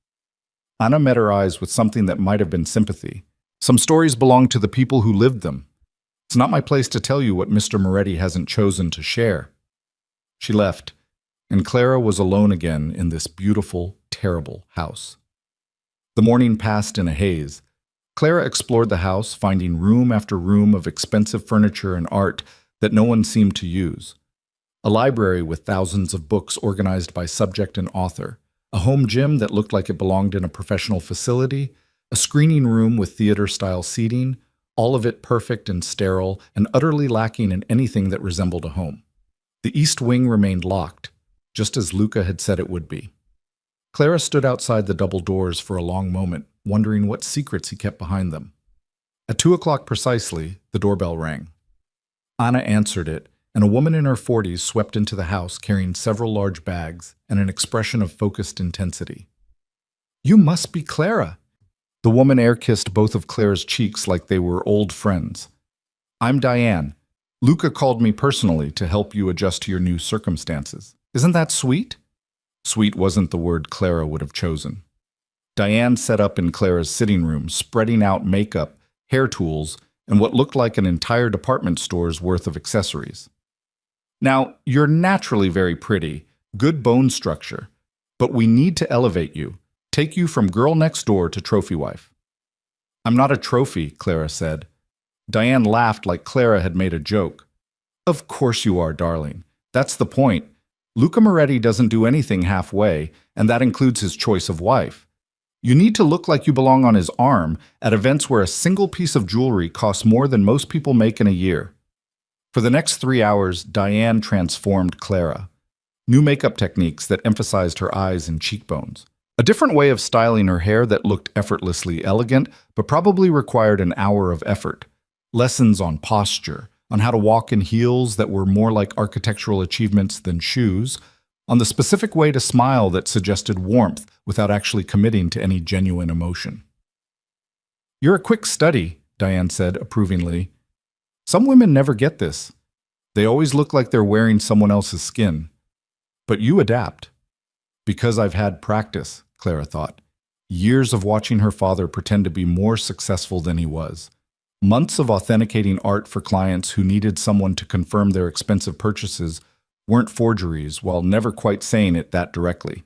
Anna met her eyes with something that might have been sympathy. Some stories belong to the people who lived them. It's not my place to tell you what Mr. Moretti hasn't chosen to share. She left, and Clara was alone again in this beautiful, terrible house. The morning passed in a haze. Clara explored the house, finding room after room of expensive furniture and art that no one seemed to use. A library with thousands of books organized by subject and author. A home gym that looked like it belonged in a professional facility. A screening room with theater-style seating, all of it perfect and sterile and utterly lacking in anything that resembled a home. The east wing remained locked, just as Luca had said it would be. Clara stood outside the double doors for a long moment, wondering what secrets he kept behind them. At 2 o'clock precisely, the doorbell rang. Anna answered it, and a woman in her 40s swept into the house carrying several large bags and an expression of focused intensity. "You must be Clara." The woman air-kissed both of Clara's cheeks like they were old friends. "I'm Diane. Luca called me personally to help you adjust to your new circumstances. Isn't that sweet?" Sweet wasn't the word Clara would have chosen. Diane sat up in Clara's sitting room, spreading out makeup, hair tools, and what looked like an entire department store's worth of accessories. "Now, you're naturally very pretty, good bone structure, but we need to elevate you. Take you from girl next door to trophy wife." "I'm not a trophy," Clara said. Diane laughed like Clara had made a joke. "Of course you are, darling. That's the point. Luca Moretti doesn't do anything halfway, and that includes his choice of wife. You need to look like you belong on his arm at events where a single piece of jewelry costs more than most people make in a year." For the next 3 hours, Diane transformed Clara. New makeup techniques that emphasized her eyes and cheekbones. A different way of styling her hair that looked effortlessly elegant, but probably required an hour of effort. Lessons on posture, on how to walk in heels that were more like architectural achievements than shoes, on the specific way to smile that suggested warmth without actually committing to any genuine emotion. "You're a quick study," Diane said approvingly. "Some women never get this. They always look like they're wearing someone else's skin. But you adapt." "Because I've had practice," Clara thought. Years of watching her father pretend to be more successful than he was. Months of authenticating art for clients who needed someone to confirm their expensive purchases weren't forgeries, while never quite saying it that directly.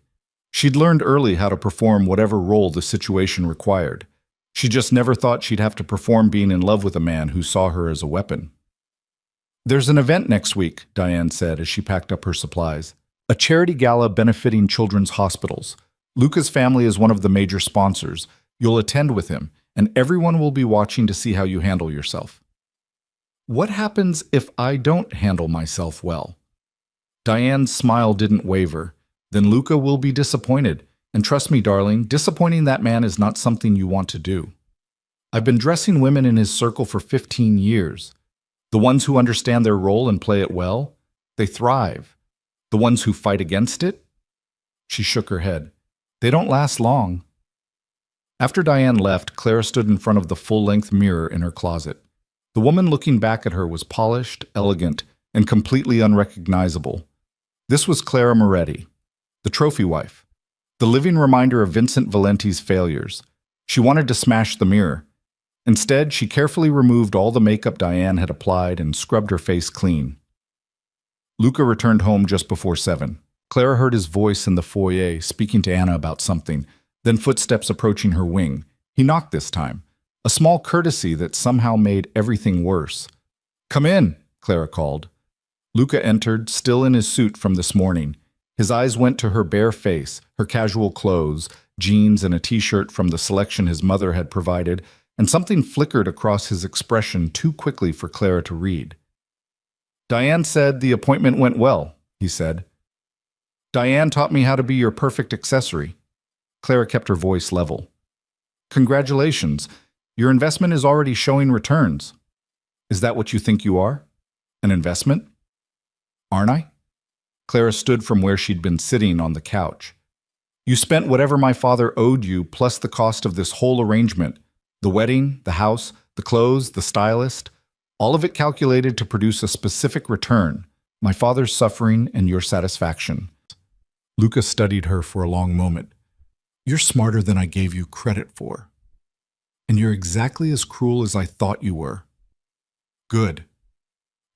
She'd learned early how to perform whatever role the situation required. She just never thought she'd have to perform being in love with a man who saw her as a weapon. "There's an event next week," Diane said as she packed up her supplies. "A charity gala benefiting children's hospitals. Luca's family is one of the major sponsors. You'll attend with him, and everyone will be watching to see how you handle yourself." "What happens if I don't handle myself well?" Diane's smile didn't waver. "Then Luca will be disappointed. And trust me, darling, disappointing that man is not something you want to do. I've been dressing women in his circle for 15 years. The ones who understand their role and play it well, they thrive. The ones who fight against it?" She shook her head. "They don't last long." After Diane left, Clara stood in front of the full-length mirror in her closet. The woman looking back at her was polished, elegant, and completely unrecognizable. This was Clara Moretti, the trophy wife, the living reminder of Vincent Valenti's failures. She wanted to smash the mirror. Instead, she carefully removed all the makeup Diane had applied and scrubbed her face clean. Luca returned home just before 7. Clara heard his voice in the foyer, speaking to Anna about something, then footsteps approaching her wing. He knocked this time, a small courtesy that somehow made everything worse. "Come in," Clara called. Luca entered, still in his suit from this morning. His eyes went to her bare face, her casual clothes, jeans and a t-shirt from the selection his mother had provided, and something flickered across his expression too quickly for Clara to read. "Diane said the appointment went well," he said. "Diane taught me how to be your perfect accessory." Clara kept her voice level. "Congratulations. Your investment is already showing returns." "Is that what you think you are? An investment?" "Aren't I?" Clara stood from where she'd been sitting on the couch. "You spent whatever my father owed you plus the cost of this whole arrangement. The wedding, the house, the clothes, the stylist. All of it calculated to produce a specific return. My father's suffering and your satisfaction." Luca studied her for a long moment. You're smarter than I gave you credit for. And you're exactly as cruel as I thought you were. Good.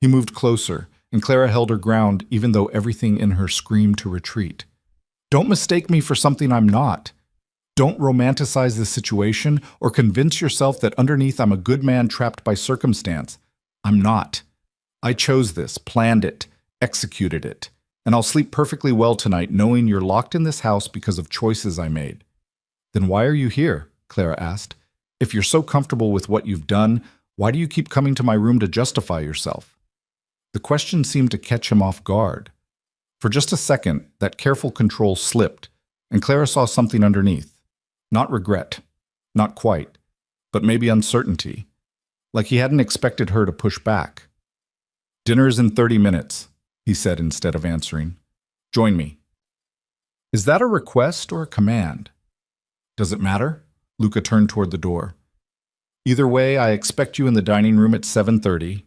He moved closer, and Clara held her ground even though everything in her screamed to retreat. Don't mistake me for something I'm not. Don't romanticize this situation or convince yourself that underneath I'm a good man trapped by circumstance. I'm not. I chose this, planned it, executed it, and I'll sleep perfectly well tonight knowing you're locked in this house because of choices I made. Then why are you here? Clara asked. If you're so comfortable with what you've done, why do you keep coming to my room to justify yourself? The question seemed to catch him off guard. For just a second, that careful control slipped, and Clara saw something underneath. Not regret, not quite, but maybe uncertainty, like he hadn't expected her to push back. Dinner's in 30 minutes, he said instead of answering. Join me. Is that a request or a command? Does it matter? Luca turned toward the door. Either way, I expect you in the dining room at 7:30.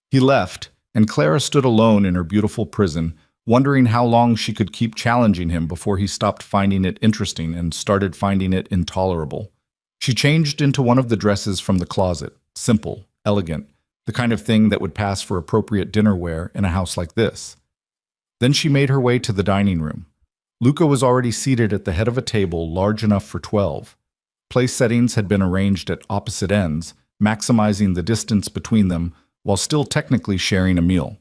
He left, and Clara stood alone in her beautiful prison, wondering how long she could keep challenging him before he stopped finding it interesting and started finding it intolerable. She changed into one of the dresses from the closet, simple, elegant, the kind of thing that would pass for appropriate dinner wear in a house like this. Then she made her way to the dining room. Luca was already seated at the head of a table large enough for 12. Place settings had been arranged at opposite ends, maximizing the distance between them while still technically sharing a meal.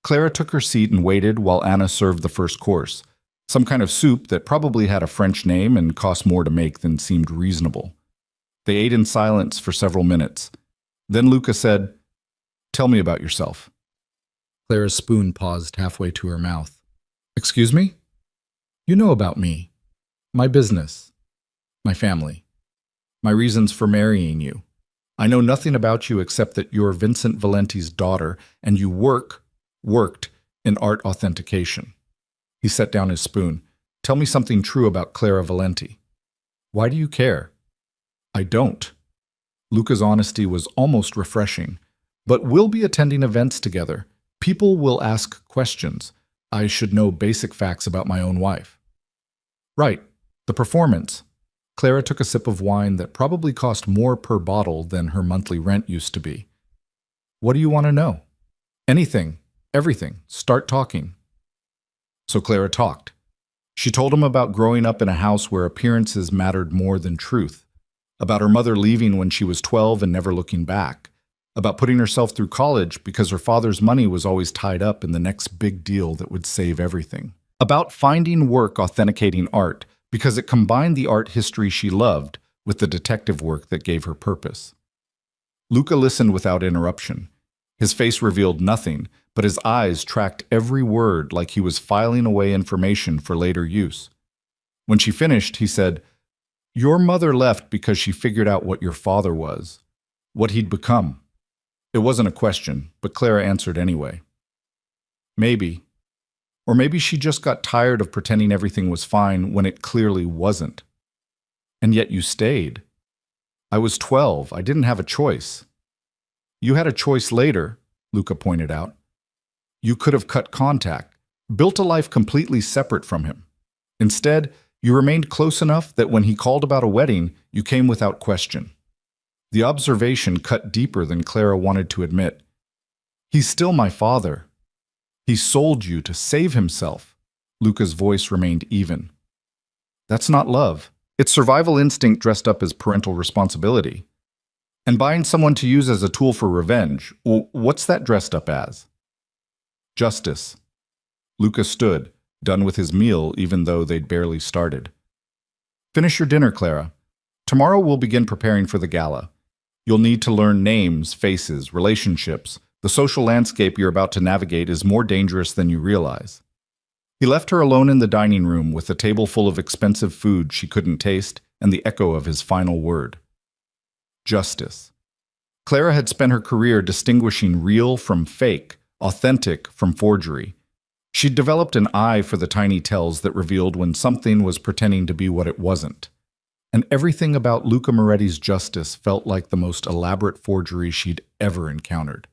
Clara took her seat and waited while Anna served the first course, some kind of soup that probably had a French name and cost more to make than seemed reasonable. They ate in silence for several minutes. Then Luca said, "Tell me about yourself." Clara's spoon paused halfway to her mouth. "Excuse me? You know about me, my business, my family, my reasons for marrying you. I know nothing about you except that you're Vincent Valenti's daughter and you worked in art authentication." He set down his spoon. "Tell me something true about Clara Valenti." "Why do you care?" "I don't." Luca's honesty was almost refreshing. "But we'll be attending events together. People will ask questions. I should know basic facts about my own wife." "Right. The performance." Clara took a sip of wine that probably cost more per bottle than her monthly rent used to be. "What do you want to know?" "Anything. Everything. Start talking." So Clara talked. She told him about growing up in a house where appearances mattered more than truth, about her mother leaving when she was 12 and never looking back, about putting herself through college because her father's money was always tied up in the next big deal that would save everything, about finding work authenticating art because it combined the art history she loved with the detective work that gave her purpose. Luca listened without interruption. His face revealed nothing, but his eyes tracked every word like he was filing away information for later use. When she finished, he said, "Your mother left because she figured out what your father was, what he'd become." It wasn't a question, but Clara answered anyway. "Maybe. Or maybe she just got tired of pretending everything was fine when it clearly wasn't. And yet you stayed." "I was 12. I didn't have a choice." "You had a choice later," Luca pointed out. "You could have cut contact, built a life completely separate from him. Instead, you remained close enough that when he called about a wedding, you came without question." The observation cut deeper than Clara wanted to admit. "He's still my father. He sold you to save himself." Luca's voice remained even. "That's not love. It's survival instinct dressed up as parental responsibility. And buying someone to use as a tool for revenge, well, what's that dressed up as?" "Justice." Luca stood, done with his meal even though they'd barely started. "Finish your dinner, Clara. Tomorrow we'll begin preparing for the gala. You'll need to learn names, faces, relationships. The social landscape you're about to navigate is more dangerous than you realize." He left her alone in the dining room with a table full of expensive food she couldn't taste and the echo of his final word. Justice. Clara had spent her career distinguishing real from fake, authentic from forgery. She'd developed an eye for the tiny tells that revealed when something was pretending to be what it wasn't. And everything about Luca Moretti's justice felt like the most elaborate forgery she'd ever encountered.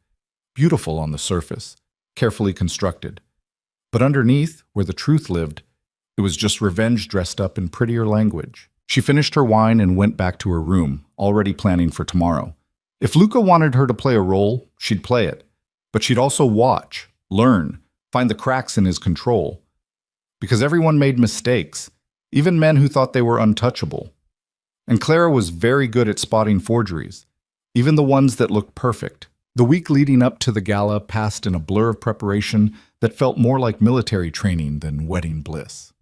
Beautiful on the surface, carefully constructed. But underneath, where the truth lived, It was just revenge dressed up in prettier language. She finished her wine and went back to her room, already planning for tomorrow. If Luca wanted her to play a role, she'd play it. But she'd also watch, learn, find the cracks in his control. Because everyone made mistakes, even men who thought they were untouchable. And Clara was very good at spotting forgeries, even the ones that looked perfect. The week leading up to the gala passed in a blur of preparation that felt more like military training than wedding bliss.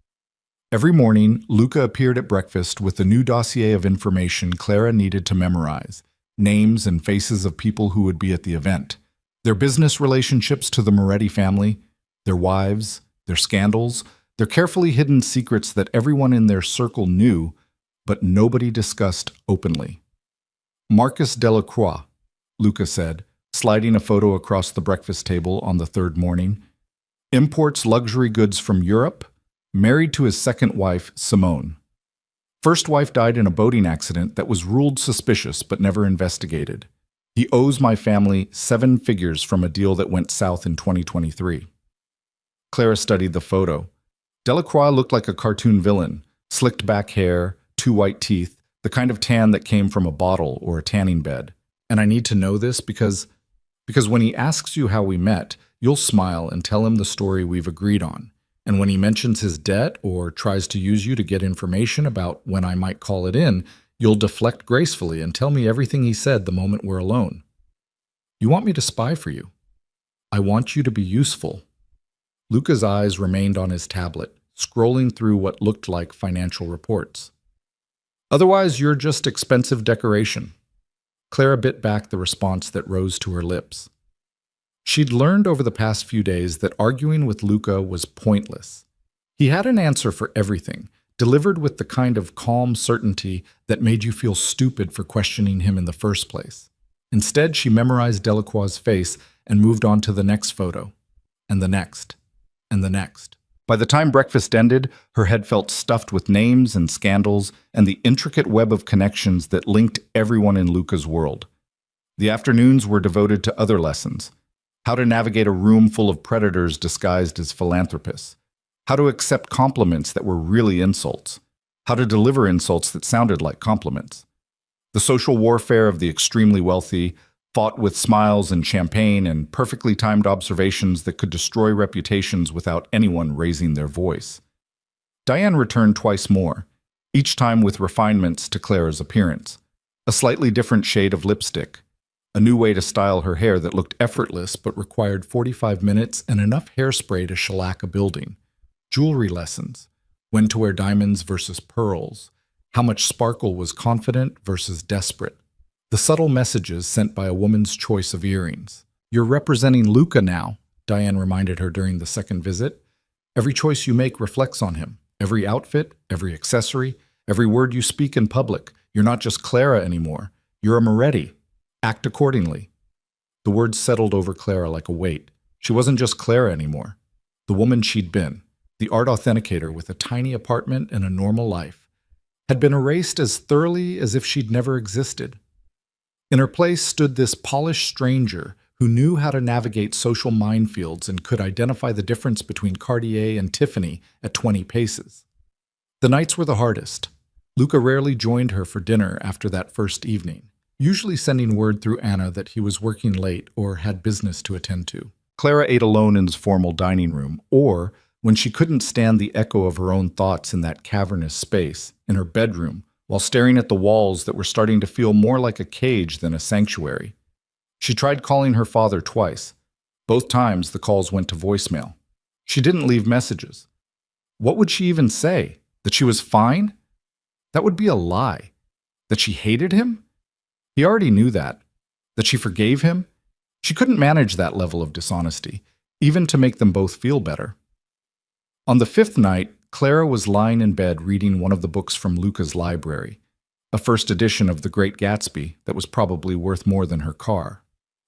Every morning, Luca appeared at breakfast with a new dossier of information Clara needed to memorize, names and faces of people who would be at the event, their business relationships to the Moretti family, their wives, their scandals, their carefully hidden secrets that everyone in their circle knew, but nobody discussed openly. Marcus Delacroix, Luca said, sliding a photo across the breakfast table on the third morning, imports luxury goods from Europe, married to his second wife, Simone. First wife died in a boating accident that was ruled suspicious but never investigated. He owes my family 7 figures from a deal that went south in 2023. Clara studied the photo. Delacroix looked like a cartoon villain, slicked back hair, 2 white teeth, the kind of tan that came from a bottle or a tanning bed. And I need to know this because when he asks you how we met, you'll smile and tell him the story we've agreed on. And when he mentions his debt or tries to use you to get information about when I might call it in, you'll deflect gracefully and tell me everything he said the moment we're alone. You want me to spy for you. I want you to be useful. Luca's eyes remained on his tablet, scrolling through what looked like financial reports. Otherwise, you're just expensive decoration. Clara bit back the response that rose to her lips. She'd learned over the past few days that arguing with Luca was pointless. He had an answer for everything, delivered with the kind of calm certainty that made you feel stupid for questioning him in the first place. Instead, she memorized Delacroix's face and moved on to the next photo, and the next, and the next. By the time breakfast ended, her head felt stuffed with names and scandals and the intricate web of connections that linked everyone in Luca's world. The afternoons were devoted to other lessons. How to navigate a room full of predators disguised as philanthropists. How to accept compliments that were really insults. How to deliver insults that sounded like compliments. The social warfare of the extremely wealthy, fought with smiles and champagne and perfectly timed observations that could destroy reputations without anyone raising their voice. Diane returned twice more, each time with refinements to Clara's appearance. A slightly different shade of lipstick. A new way to style her hair that looked effortless but required 45 minutes and enough hairspray to shellac a building. Jewelry lessons. When to wear diamonds versus pearls. How much sparkle was confident versus desperate. The subtle messages sent by a woman's choice of earrings. You're representing Luca now, Diane reminded her during the second visit. Every choice you make reflects on him. Every outfit, every accessory, every word you speak in public. You're not just Clara anymore. You're a Moretti. Act accordingly. The words settled over Clara like a weight. She wasn't just Clara anymore. The woman she'd been, the art authenticator with a tiny apartment and a normal life, had been erased as thoroughly as if she'd never existed. In her place stood this polished stranger who knew how to navigate social minefields and could identify the difference between Cartier and Tiffany at 20 paces. The nights were the hardest. Luca rarely joined her for dinner after that first evening, usually sending word through Anna that he was working late or had business to attend to. Clara ate alone in his formal dining room, or, when she couldn't stand the echo of her own thoughts in that cavernous space, in her bedroom, while staring at the walls that were starting to feel more like a cage than a sanctuary. She tried calling her father twice. Both times the calls went to voicemail. She didn't leave messages. What would she even say? That she was fine? That would be a lie. That she hated him? He already knew that. That she forgave him? She couldn't manage that level of dishonesty, even to make them both feel better. On the 5th night, Clara was lying in bed reading one of the books from Luca's library, a first edition of The Great Gatsby that was probably worth more than her car,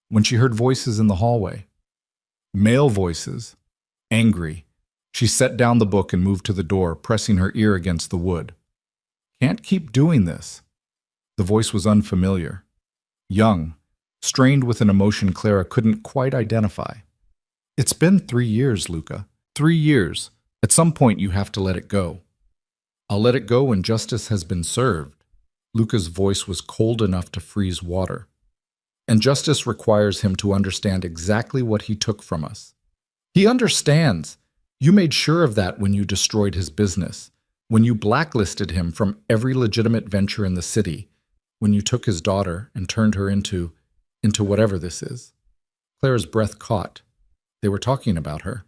when she heard voices in the hallway. Male voices. Angry. She set down the book and moved to the door, pressing her ear against the wood. Can't keep doing this. The voice was unfamiliar. Young, strained with an emotion Clara couldn't quite identify. It's been 3 years, Luca. 3 years. At some point, you have to let it go. I'll let it go when justice has been served. Luca's voice was cold enough to freeze water. And justice requires him to understand exactly what he took from us. He understands. You made sure of that when you destroyed his business, when you blacklisted him from every legitimate venture in the city, when you took his daughter and turned her into whatever this is. Clara's breath caught. They were talking about her.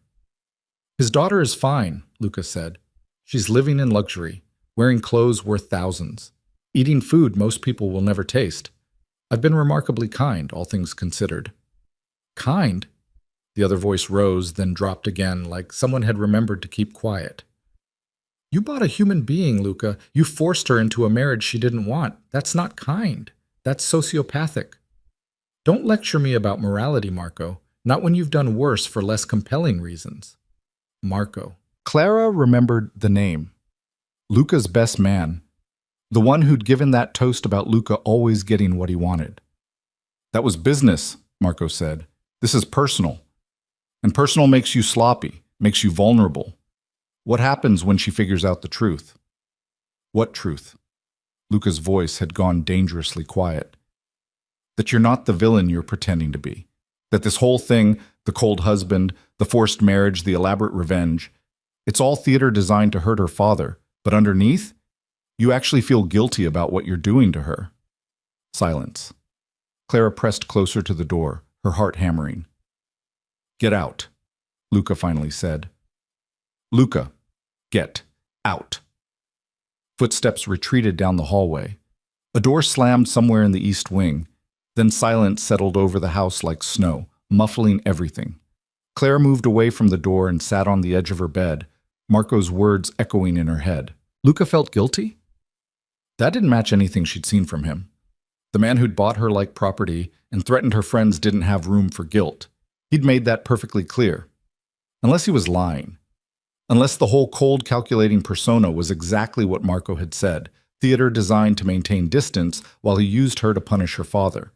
His daughter is fine, Luca said. She's living in luxury, wearing clothes worth thousands, eating food most people will never taste. I've been remarkably kind, all things considered. Kind? The other voice rose, then dropped again, like someone had remembered to keep quiet. You bought a human being, Luca. You forced her into a marriage she didn't want. That's not kind. That's sociopathic. Don't lecture me about morality, Marco. Not when you've done worse for less compelling reasons. Marco. Clara remembered the name. Luca's best man. The one who'd given that toast about Luca always getting what he wanted. That was business, Marco said. This is personal. And personal makes you sloppy, makes you vulnerable. What happens when she figures out the truth? What truth? Luca's voice had gone dangerously quiet. That you're not the villain you're pretending to be. That this whole thing, the cold husband, the forced marriage, the elaborate revenge, it's all theater designed to hurt her father, but underneath, you actually feel guilty about what you're doing to her. Silence. Clara pressed closer to the door, her heart hammering. Get out, Luca finally said. Luca, get out. Footsteps retreated down the hallway. A door slammed somewhere in the east wing. Then silence settled over the house like snow, muffling everything. Claire moved away from the door and sat on the edge of her bed, Marco's words echoing in her head. Luca felt guilty? That didn't match anything she'd seen from him. The man who'd bought her like property and threatened her friends didn't have room for guilt. He'd made that perfectly clear. Unless he was lying. Unless the whole cold, calculating persona was exactly what Marco had said, theater designed to maintain distance while he used her to punish her father.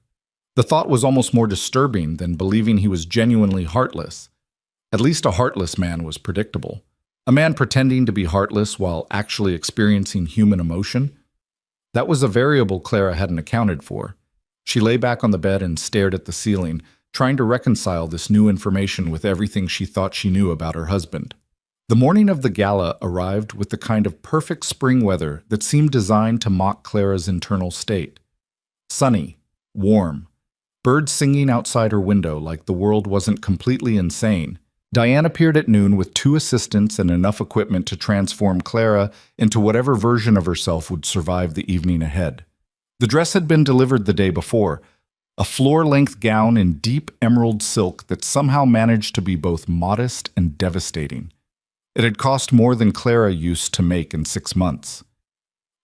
The thought was almost more disturbing than believing he was genuinely heartless. At least a heartless man was predictable. A man pretending to be heartless while actually experiencing human emotion? That was a variable Clara hadn't accounted for. She lay back on the bed and stared at the ceiling, trying to reconcile this new information with everything she thought she knew about her husband. The morning of the gala arrived with the kind of perfect spring weather that seemed designed to mock Clara's internal state. Sunny, warm, birds singing outside her window like the world wasn't completely insane. Diane appeared at noon with 2 assistants and enough equipment to transform Clara into whatever version of herself would survive the evening ahead. The dress had been delivered the day before, a floor-length gown in deep emerald silk that somehow managed to be both modest and devastating. It had cost more than Clara used to make in 6 months.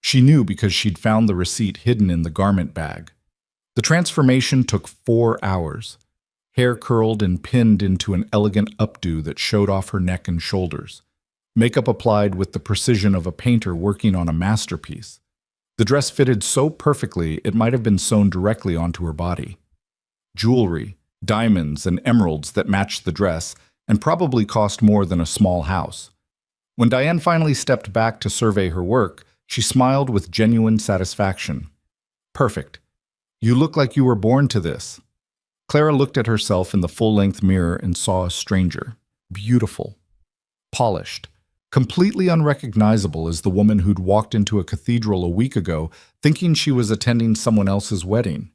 She knew because she'd found the receipt hidden in the garment bag. The transformation took 4 hours. Hair curled and pinned into an elegant updo that showed off her neck and shoulders. Makeup applied with the precision of a painter working on a masterpiece. The dress fitted so perfectly it might have been sewn directly onto her body. Jewelry, diamonds, and emeralds that matched the dress and probably cost more than a small house. When Diane finally stepped back to survey her work, she smiled with genuine satisfaction. Perfect. You look like you were born to this. Clara looked at herself in the full-length mirror and saw a stranger. Beautiful. Polished. Completely unrecognizable as the woman who'd walked into a cathedral a week ago thinking she was attending someone else's wedding.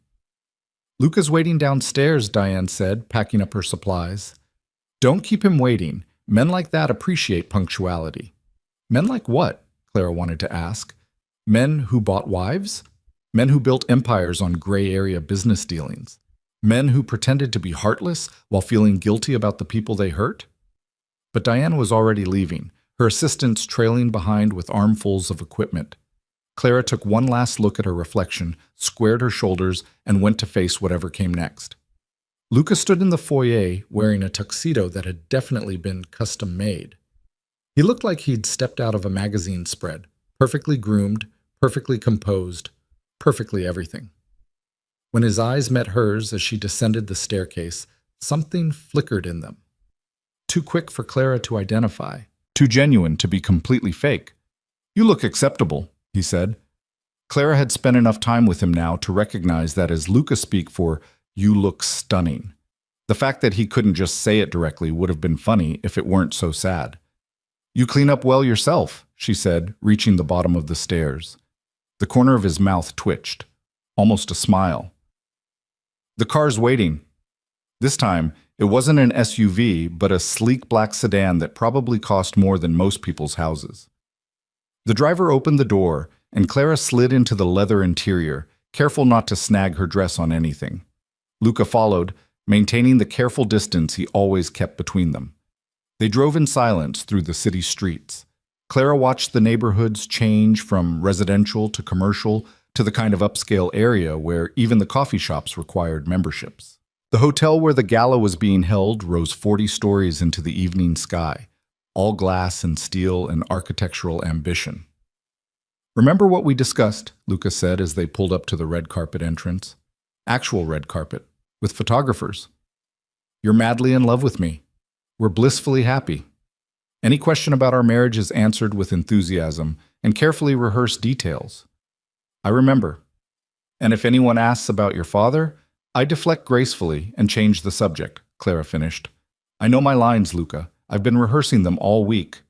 Luca's waiting downstairs, Diane said, packing up her supplies. Don't keep him waiting. Men like that appreciate punctuality. Men like what? Clara wanted to ask. Men who bought wives? Men who built empires on gray area business dealings? Men who pretended to be heartless while feeling guilty about the people they hurt? But Diane was already leaving, her assistants trailing behind with armfuls of equipment. Clara took one last look at her reflection, squared her shoulders, and went to face whatever came next. Luca stood in the foyer wearing a tuxedo that had definitely been custom-made. He looked like he'd stepped out of a magazine spread, perfectly groomed, perfectly composed, perfectly everything. When his eyes met hers as she descended the staircase, something flickered in them. Too quick for Clara to identify, too genuine to be completely fake. "You look acceptable," he said. Clara had spent enough time with him now to recognize that as Luca speak for "you look stunning." The fact that he couldn't just say it directly would have been funny if it weren't so sad. "You clean up well yourself," she said, reaching the bottom of the stairs. The corner of his mouth twitched, almost a smile. "The car's waiting." This time, it wasn't an SUV, but a sleek black sedan that probably cost more than most people's houses. The driver opened the door, and Clara slid into the leather interior, careful not to snag her dress on anything. Luca followed, maintaining the careful distance he always kept between them. They drove in silence through the city streets. Clara watched the neighborhoods change from residential to commercial to the kind of upscale area where even the coffee shops required memberships. The hotel where the gala was being held rose 40 stories into the evening sky, all glass and steel and architectural ambition. "Remember what we discussed," Luca said as they pulled up to the red carpet entrance. "Actual red carpet, with photographers. You're madly in love with me. We're blissfully happy. Any question about our marriage is answered with enthusiasm and carefully rehearsed details. I remember. And if anyone asks about your father, I deflect gracefully and change the subject," Clara finished. "I know my lines, Luca. I've been rehearsing them all week."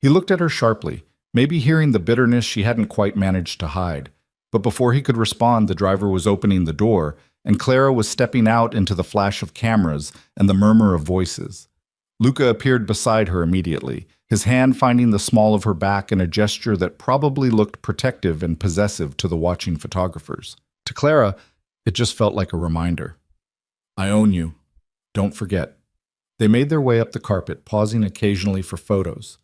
He looked at her sharply, maybe hearing the bitterness she hadn't quite managed to hide. But before he could respond, the driver was opening the door, and Clara was stepping out into the flash of cameras and the murmur of voices. Luca appeared beside her immediately, his hand finding the small of her back in a gesture that probably looked protective and possessive to the watching photographers. To Clara, it just felt like a reminder. "I own you. Don't forget." They made their way up the carpet, pausing occasionally for photos.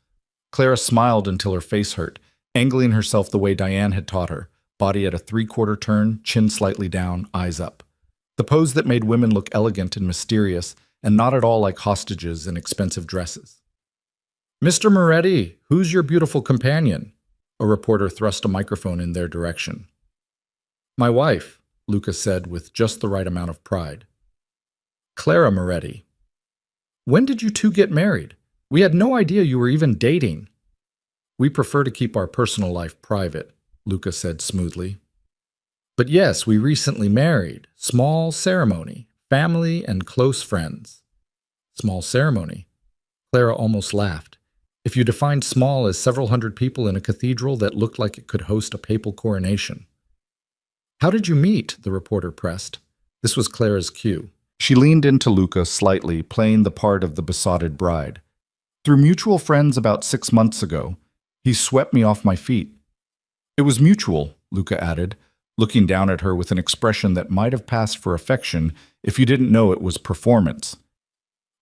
Clara smiled until her face hurt, angling herself the way Diane had taught her, body at a three-quarter turn, chin slightly down, eyes up. The pose that made women look elegant and mysterious, and not at all like hostages in expensive dresses. "Mr. Moretti, who's your beautiful companion?" A reporter thrust a microphone in their direction. "My wife," Luca said with just the right amount of pride. "Clara Moretti. When did you two get married? We had no idea you were even dating." "We prefer to keep our personal life private," Luca said smoothly. "But yes, we recently married. Small ceremony. Family and close friends." "Small ceremony?" Clara almost laughed. If you defined small as several hundred people in a cathedral that looked like it could host a papal coronation. "How did you meet?" the reporter pressed. This was Clara's cue. She leaned into Luca slightly, playing the part of the besotted bride. "Through mutual friends about 6 months ago. He swept me off my feet." "It was mutual," Luca added, looking down at her with an expression that might have passed for affection if you didn't know it was performance.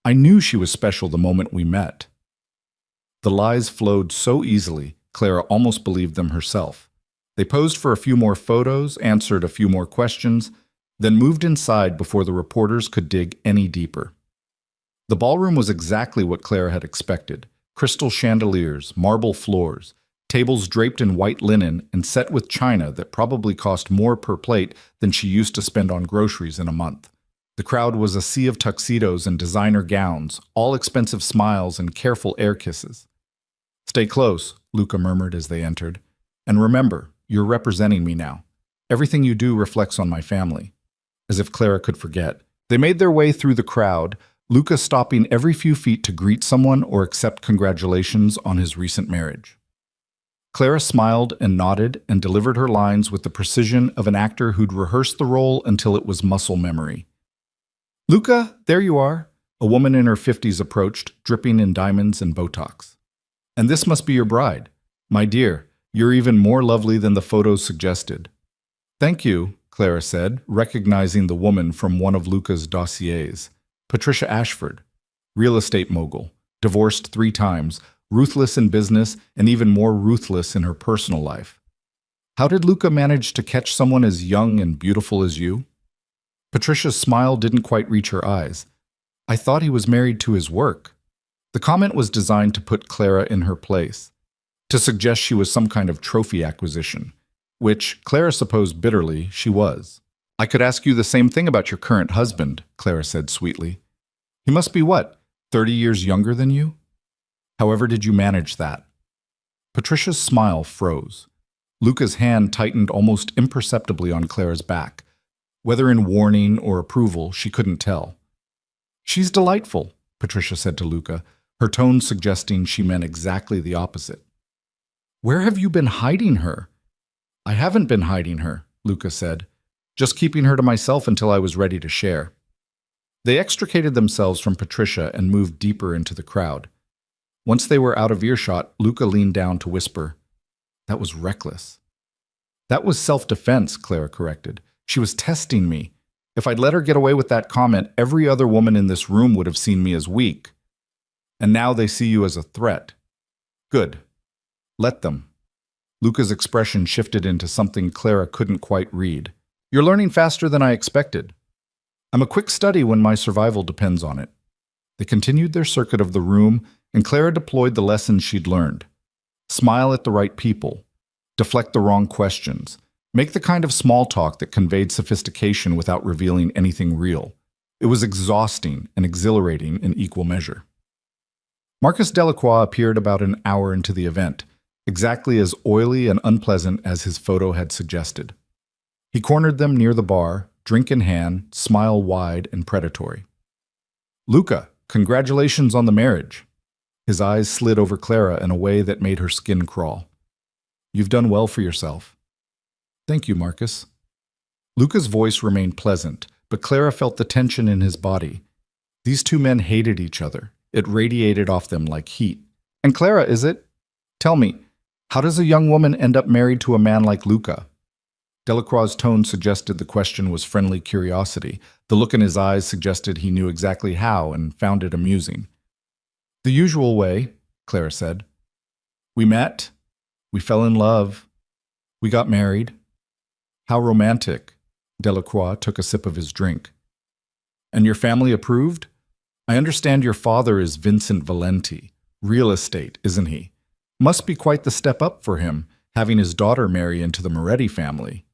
"I knew she was special the moment we met." The lies flowed so easily, Clara almost believed them herself. They posed for a few more photos, answered a few more questions, then moved inside before the reporters could dig any deeper. The ballroom was exactly what Clara had expected. Crystal chandeliers, marble floors, tables draped in white linen and set with china that probably cost more per plate than she used to spend on groceries in a month. The crowd was a sea of tuxedos and designer gowns, all expensive smiles and careful air kisses. "Stay close," Luca murmured as they entered. "And remember, you're representing me now. Everything you do reflects on my family." As if Clara could forget. They made their way through the crowd, Luca stopping every few feet to greet someone or accept congratulations on his recent marriage. Clara smiled and nodded and delivered her lines with the precision of an actor who'd rehearsed the role until it was muscle memory. "Luca, there you are." A woman in her 50s approached, dripping in diamonds and Botox. "And this must be your bride. My dear, you're even more lovely than the photos suggested." "Thank you," Clara said, recognizing the woman from one of Luca's dossiers. Patricia Ashford, real estate mogul, divorced 3 times, ruthless in business and even more ruthless in her personal life. "How did Luca manage to catch someone as young and beautiful as you?" Patricia's smile didn't quite reach her eyes. "I thought he was married to his work." The comment was designed to put Clara in her place, to suggest she was some kind of trophy acquisition, which Clara supposed bitterly she was. "I could ask you the same thing about your current husband," Clara said sweetly. "He must be what, 30 years younger than you?" However did you manage that? Patricia's smile froze. Luca's hand tightened almost imperceptibly on Clara's back. Whether in warning or approval, she couldn't tell. She's delightful, Patricia said to Luca, her tone suggesting she meant exactly the opposite. Where have you been hiding her? I haven't been hiding her, Luca said, just keeping her to myself until I was ready to share. They extricated themselves from Patricia and moved deeper into the crowd. Once they were out of earshot, Luca leaned down to whisper, "That was reckless." "That was self-defense," Clara corrected. "She was testing me. If I'd let her get away with that comment, every other woman in this room would have seen me as weak. And now they see you as a threat. Good. Let them." Luca's expression shifted into something Clara couldn't quite read. "You're learning faster than I expected. I'm a quick study when my survival depends on it." They continued their circuit of the room, and Clara deployed the lessons she'd learned. Smile at the right people. Deflect the wrong questions. Make the kind of small talk that conveyed sophistication without revealing anything real. It was exhausting and exhilarating in equal measure. Marcus Delacroix appeared about an hour into the event, exactly as oily and unpleasant as his photo had suggested. He cornered them near the bar, drink in hand, smile wide and predatory. "Luca, congratulations on the marriage." His eyes slid over Clara in a way that made her skin crawl. "You've done well for yourself." "Thank you, Marcus." Luca's voice remained pleasant, but Clara felt the tension in his body. These two men hated each other. It radiated off them like heat. "And Clara, is it? Tell me, how does a young woman end up married to a man like Luca?" Delacroix's tone suggested the question was friendly curiosity. The look in his eyes suggested he knew exactly how and found it amusing. "The usual way," Clara said. "We met. We fell in love. We got married." "How romantic." Delacroix took a sip of his drink. "And your family approved? I understand your father is Vincent Valenti. Real estate, isn't he? Must be quite the step up for him, having his daughter marry into the Moretti family."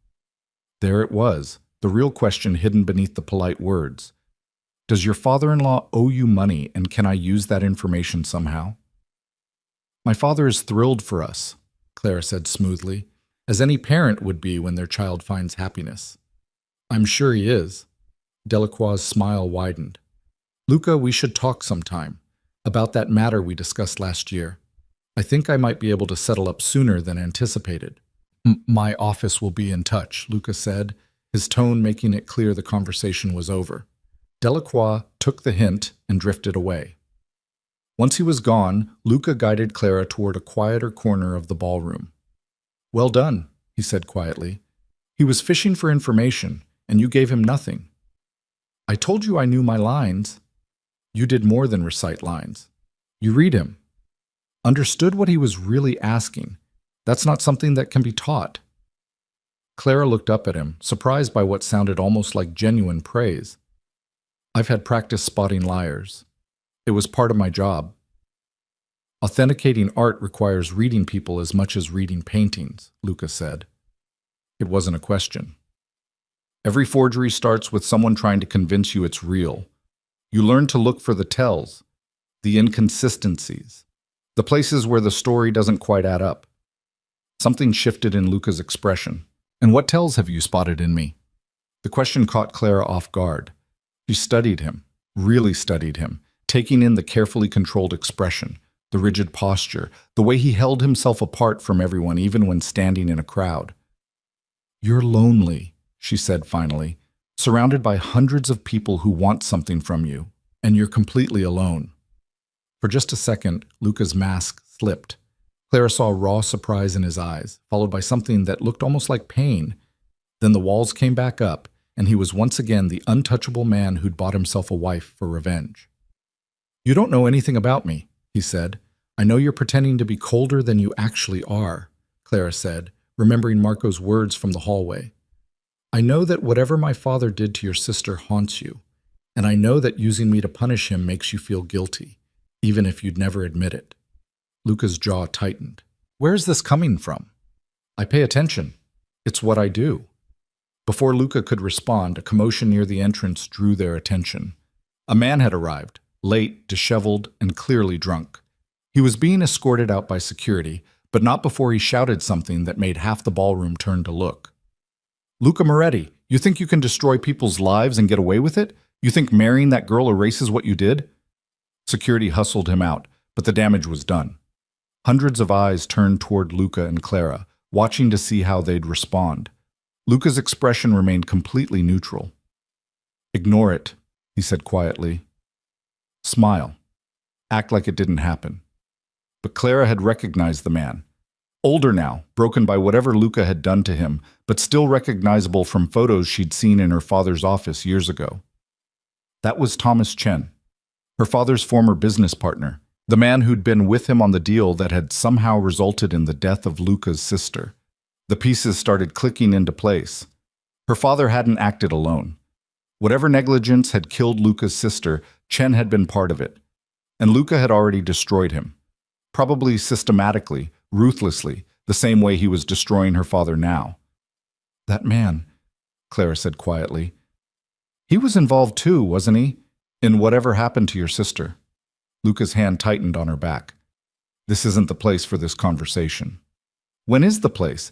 There it was, the real question hidden beneath the polite words. "Does your father-in-law owe you money, and can I use that information somehow?" "My father is thrilled for us," Clara said smoothly, as any parent would be when their child finds happiness. "I'm sure he is." Delacroix's smile widened. "Luca, we should talk sometime, about that matter we discussed last year. I think I might be able to settle up sooner than anticipated." "My office will be in touch," Luca said, his tone making it clear the conversation was over. Delacroix took the hint and drifted away. Once he was gone, Luca guided Clara toward a quieter corner of the ballroom. "Well done," he said quietly. "He was fishing for information, and you gave him nothing." "I told you I knew my lines." "You did more than recite lines. You read him. Understood what he was really asking. That's not something that can be taught." Clara looked up at him, surprised by what sounded almost like genuine praise. "I've had practice spotting liars. It was part of my job." "Authenticating art requires reading people as much as reading paintings," Luca said. It wasn't a question. "Every forgery starts with someone trying to convince you it's real. You learn to look for the tells, the inconsistencies, the places where the story doesn't quite add up." Something shifted in Luca's expression. "And what tells have you spotted in me?" The question caught Clara off guard. She studied him, really studied him, taking in the carefully controlled expression, the rigid posture, the way he held himself apart from everyone even when standing in a crowd. "You're lonely," she said finally, "surrounded by hundreds of people who want something from you, and you're completely alone." For just a second, Luca's mask slipped. Clara saw raw surprise in his eyes, followed by something that looked almost like pain. Then the walls came back up, and he was once again the untouchable man who'd bought himself a wife for revenge. "You don't know anything about me," he said. "I know you're pretending to be colder than you actually are," Clara said, remembering Marco's words from the hallway. "I know that whatever my father did to your sister haunts you, and I know that using me to punish him makes you feel guilty, even if you'd never admit it." Luca's jaw tightened. "Where is this coming from?" "I pay attention. It's what I do." Before Luca could respond, a commotion near the entrance drew their attention. A man had arrived, late, disheveled, and clearly drunk. He was being escorted out by security, but not before he shouted something that made half the ballroom turn to look. "Luca Moretti, you think you can destroy people's lives and get away with it? You think marrying that girl erases what you did?" Security hustled him out, but the damage was done. Hundreds of eyes turned toward Luca and Clara, watching to see how they'd respond. Luca's expression remained completely neutral. "Ignore it," he said quietly. "Smile. Act like it didn't happen." But Clara had recognized the man. Older now, broken by whatever Luca had done to him, but still recognizable from photos she'd seen in her father's office years ago. That was Thomas Chen, her father's former business partner, the man who'd been with him on the deal that had somehow resulted in the death of Luca's sister. The pieces started clicking into place. Her father hadn't acted alone. Whatever negligence had killed Luca's sister, Chen had been part of it. And Luca had already destroyed him. Probably systematically, ruthlessly, the same way he was destroying her father now. "That man," Clara said quietly. "He was involved too, wasn't he? In whatever happened to your sister." Luca's hand tightened on her back. "This isn't the place for this conversation." "When is the place?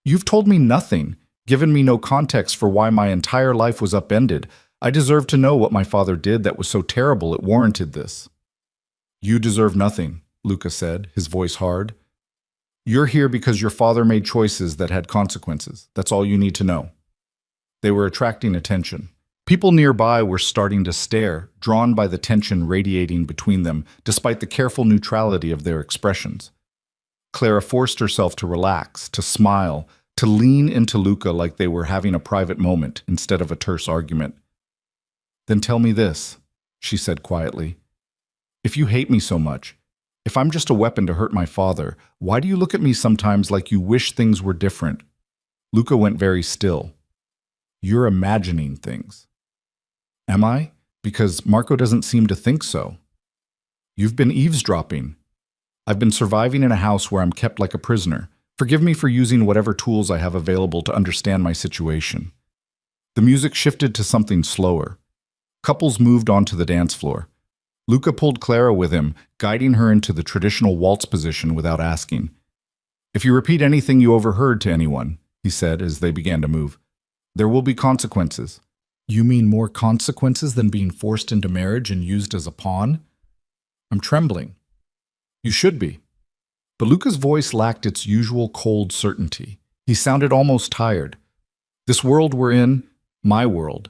You've told me nothing, given me no context for why my entire life was upended. I deserve to know what my father did that was so terrible it warranted this." "You deserve nothing," Luca said, his voice hard. "You're here because your father made choices that had consequences. That's all you need to know." They were attracting attention. People nearby were starting to stare, drawn by the tension radiating between them, despite the careful neutrality of their expressions. Clara forced herself to relax, to smile, to lean into Luca like they were having a private moment instead of a terse argument. "Then tell me this," she said quietly. "If you hate me so much, if I'm just a weapon to hurt my father, why do you look at me sometimes like you wish things were different?" Luca went very still. "You're imagining things." "Am I? Because Marco doesn't seem to think so." "You've been eavesdropping. I've been surviving in a house where I'm kept like a prisoner. Forgive me for using whatever tools I have available to understand my situation." The music shifted to something slower. Couples moved onto the dance floor. Luca pulled Clara with him, guiding her into the traditional waltz position without asking. "If you repeat anything you overheard to anyone," he said as they began to move, "there will be consequences." "You mean more consequences than being forced into marriage and used as a pawn?" I'm trembling. "You should be." But Luca's voice lacked its usual cold certainty. He sounded almost tired. "This world we're in, my world,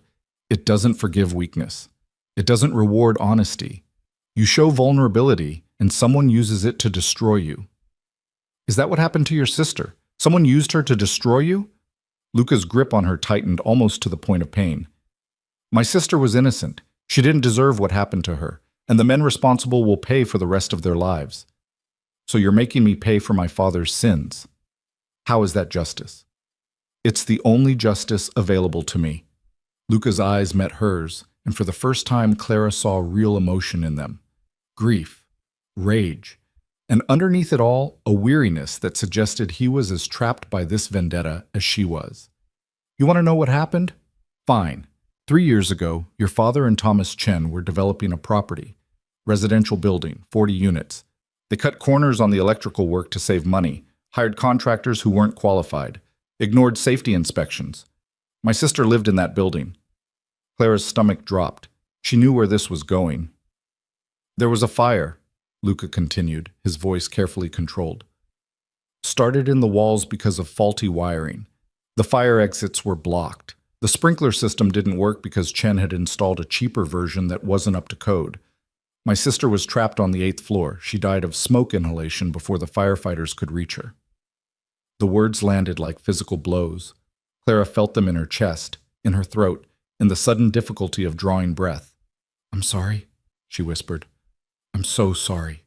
it doesn't forgive weakness. It doesn't reward honesty. You show vulnerability, and someone uses it to destroy you." "Is that what happened to your sister? Someone used her to destroy you?" Luca's grip on her tightened almost to the point of pain. "My sister was innocent. She didn't deserve what happened to her, and the men responsible will pay for the rest of their lives. So you're making me pay for my father's sins. How is that justice?" "It's the only justice available to me." Luca's eyes met hers, and for the first time Clara saw real emotion in them. Grief, rage, and underneath it all, a weariness that suggested he was as trapped by this vendetta as she was. "You want to know what happened? Fine. 3 years ago, your father and Thomas Chen were developing a property, residential building, 40 units. They cut corners on the electrical work to save money, hired contractors who weren't qualified, ignored safety inspections. My sister lived in that building." Clara's stomach dropped. She knew where this was going. "There was a fire," Luca continued, his voice carefully controlled. "Started in the walls because of faulty wiring. The fire exits were blocked. The sprinkler system didn't work because Chen had installed a cheaper version that wasn't up to code. My sister was trapped on the 8th floor. She died of smoke inhalation before the firefighters could reach her." The words landed like physical blows. Clara felt them in her chest, in her throat, in the sudden difficulty of drawing breath. "I'm sorry," she whispered. "I'm so sorry."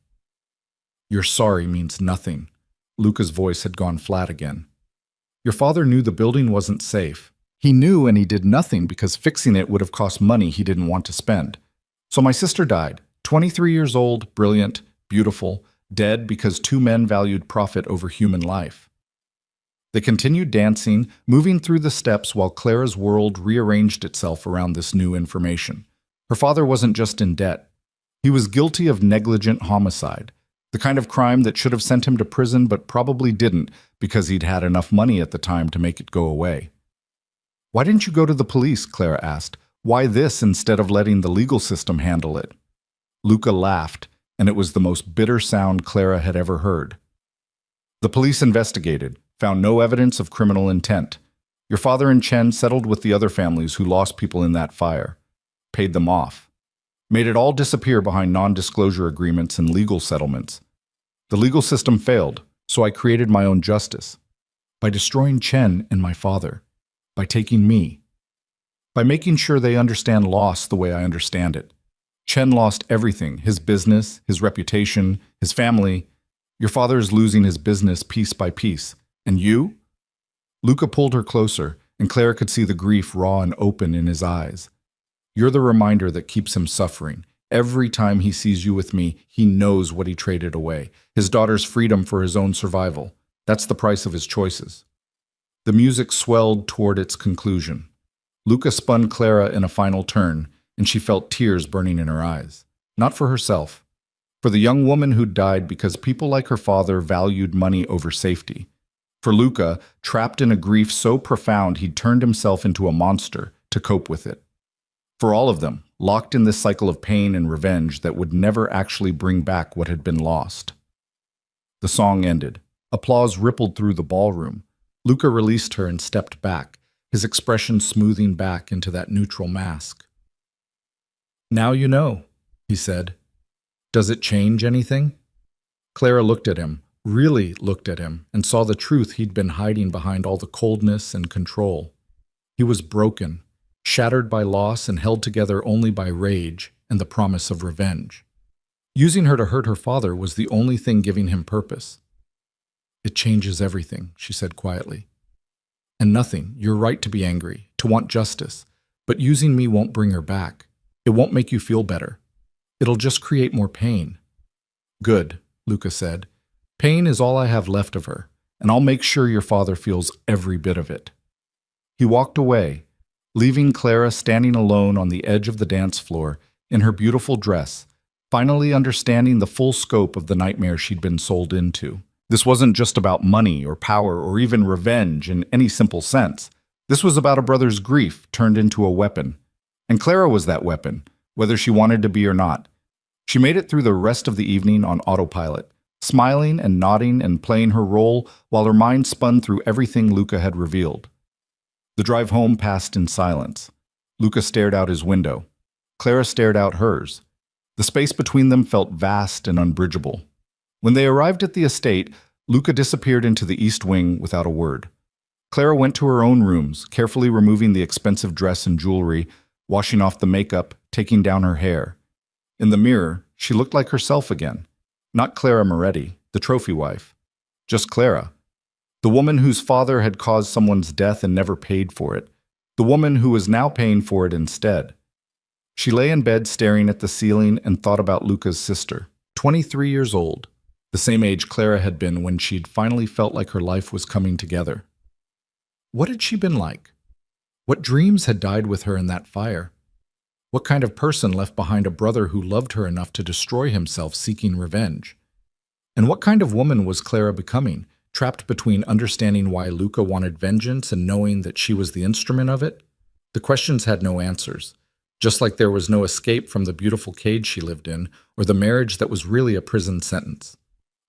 "Your sorry means nothing." Luca's voice had gone flat again. "Your father knew the building wasn't safe. He knew, and he did nothing because fixing it would have cost money he didn't want to spend. So my sister died, 23 years old, brilliant, beautiful, dead because 2 men valued profit over human life." They continued dancing, moving through the steps while Clara's world rearranged itself around this new information. Her father wasn't just in debt. He was guilty of negligent homicide, The kind of crime that should have sent him to prison but probably didn't because he'd had enough money at the time to make it go away. "Why didn't you go to the police?" Clara asked. "Why this instead of letting the legal system handle it?" Luca laughed, and it was the most bitter sound Clara had ever heard. "The police investigated, found no evidence of criminal intent. Your father and Chen settled with the other families who lost people in that fire, paid them off, made it all disappear behind non-disclosure agreements and legal settlements. The legal system failed, so I created my own justice. By destroying Chen and my father. By taking me. By making sure they understand loss the way I understand it. Chen lost everything, his business, his reputation, his family. Your father is losing his business piece by piece. And you?" Luca pulled her closer, and Clara could see the grief raw and open in his eyes. "You're the reminder that keeps him suffering. Every time he sees you with me, he knows what he traded away. His daughter's freedom for his own survival. That's the price of his choices." The music swelled toward its conclusion. Luca spun Clara in a final turn, and she felt tears burning in her eyes. Not for herself. For the young woman who'd died because people like her father valued money over safety. For Luca, trapped in a grief so profound he'd turned himself into a monster to cope with it. For all of them, locked in this cycle of pain and revenge that would never actually bring back what had been lost. The song ended. Applause rippled through the ballroom. Luca released her and stepped back, his expression smoothing back into that neutral mask. "Now you know," he said. "Does it change anything?" Clara looked at him, really looked at him, and saw the truth he'd been hiding behind all the coldness and control. He was broken, shattered by loss and held together only by rage and the promise of revenge. Using her to hurt her father was the only thing giving him purpose. "It changes everything," she said quietly. "And nothing, you're right to be angry, to want justice, but using me won't bring her back. It won't make you feel better. It'll just create more pain." "Good," Luca said. "Pain is all I have left of her, and I'll make sure your father feels every bit of it." He walked away, leaving Clara standing alone on the edge of the dance floor in her beautiful dress, finally understanding the full scope of the nightmare she'd been sold into. This wasn't just about money or power or even revenge in any simple sense. This was about a brother's grief turned into a weapon. And Clara was that weapon, whether she wanted to be or not. She made it through the rest of the evening on autopilot, smiling and nodding and playing her role while her mind spun through everything Luca had revealed. The drive home passed in silence. Luca stared out his window. Clara stared out hers. The space between them felt vast and unbridgeable. When they arrived at the estate, Luca disappeared into the east wing without a word. Clara went to her own rooms, carefully removing the expensive dress and jewelry, washing off the makeup, taking down her hair. In the mirror, she looked like herself again. Not Clara Moretti, the trophy wife. Just Clara. The woman whose father had caused someone's death and never paid for it. The woman who was now paying for it instead. She lay in bed staring at the ceiling and thought about Luca's sister, 23 years old. The same age Clara had been when she'd finally felt like her life was coming together. What had she been like? What dreams had died with her in that fire? What kind of person left behind a brother who loved her enough to destroy himself seeking revenge? And what kind of woman was Clara becoming, trapped between understanding why Luca wanted vengeance and knowing that she was the instrument of it? The questions had no answers, just like there was no escape from the beautiful cage she lived in or the marriage that was really a prison sentence.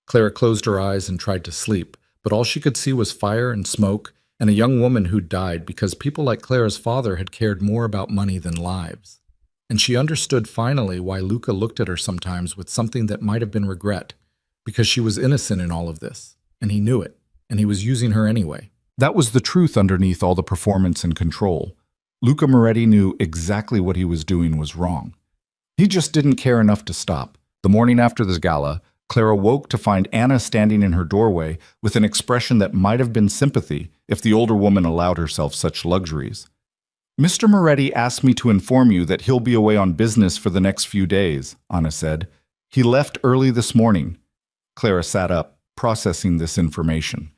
Clara closed her eyes and tried to sleep, but all she could see was fire and smoke and a young woman who died because people like Clara's father had cared more about money than lives. And she understood finally why Luca looked at her sometimes with something that might have been regret, because she was innocent in all of this, and he knew it, and he was using her anyway. That was the truth underneath all the performance and control. Luca Moretti knew exactly what he was doing was wrong. He just didn't care enough to stop. The morning after the gala, Clara woke to find Anna standing in her doorway with an expression that might have been sympathy if the older woman allowed herself such luxuries. "Mr. Moretti asked me to inform you that he'll be away on business for the next few days," Anna said. "He left early this morning." Clara sat up, processing this information.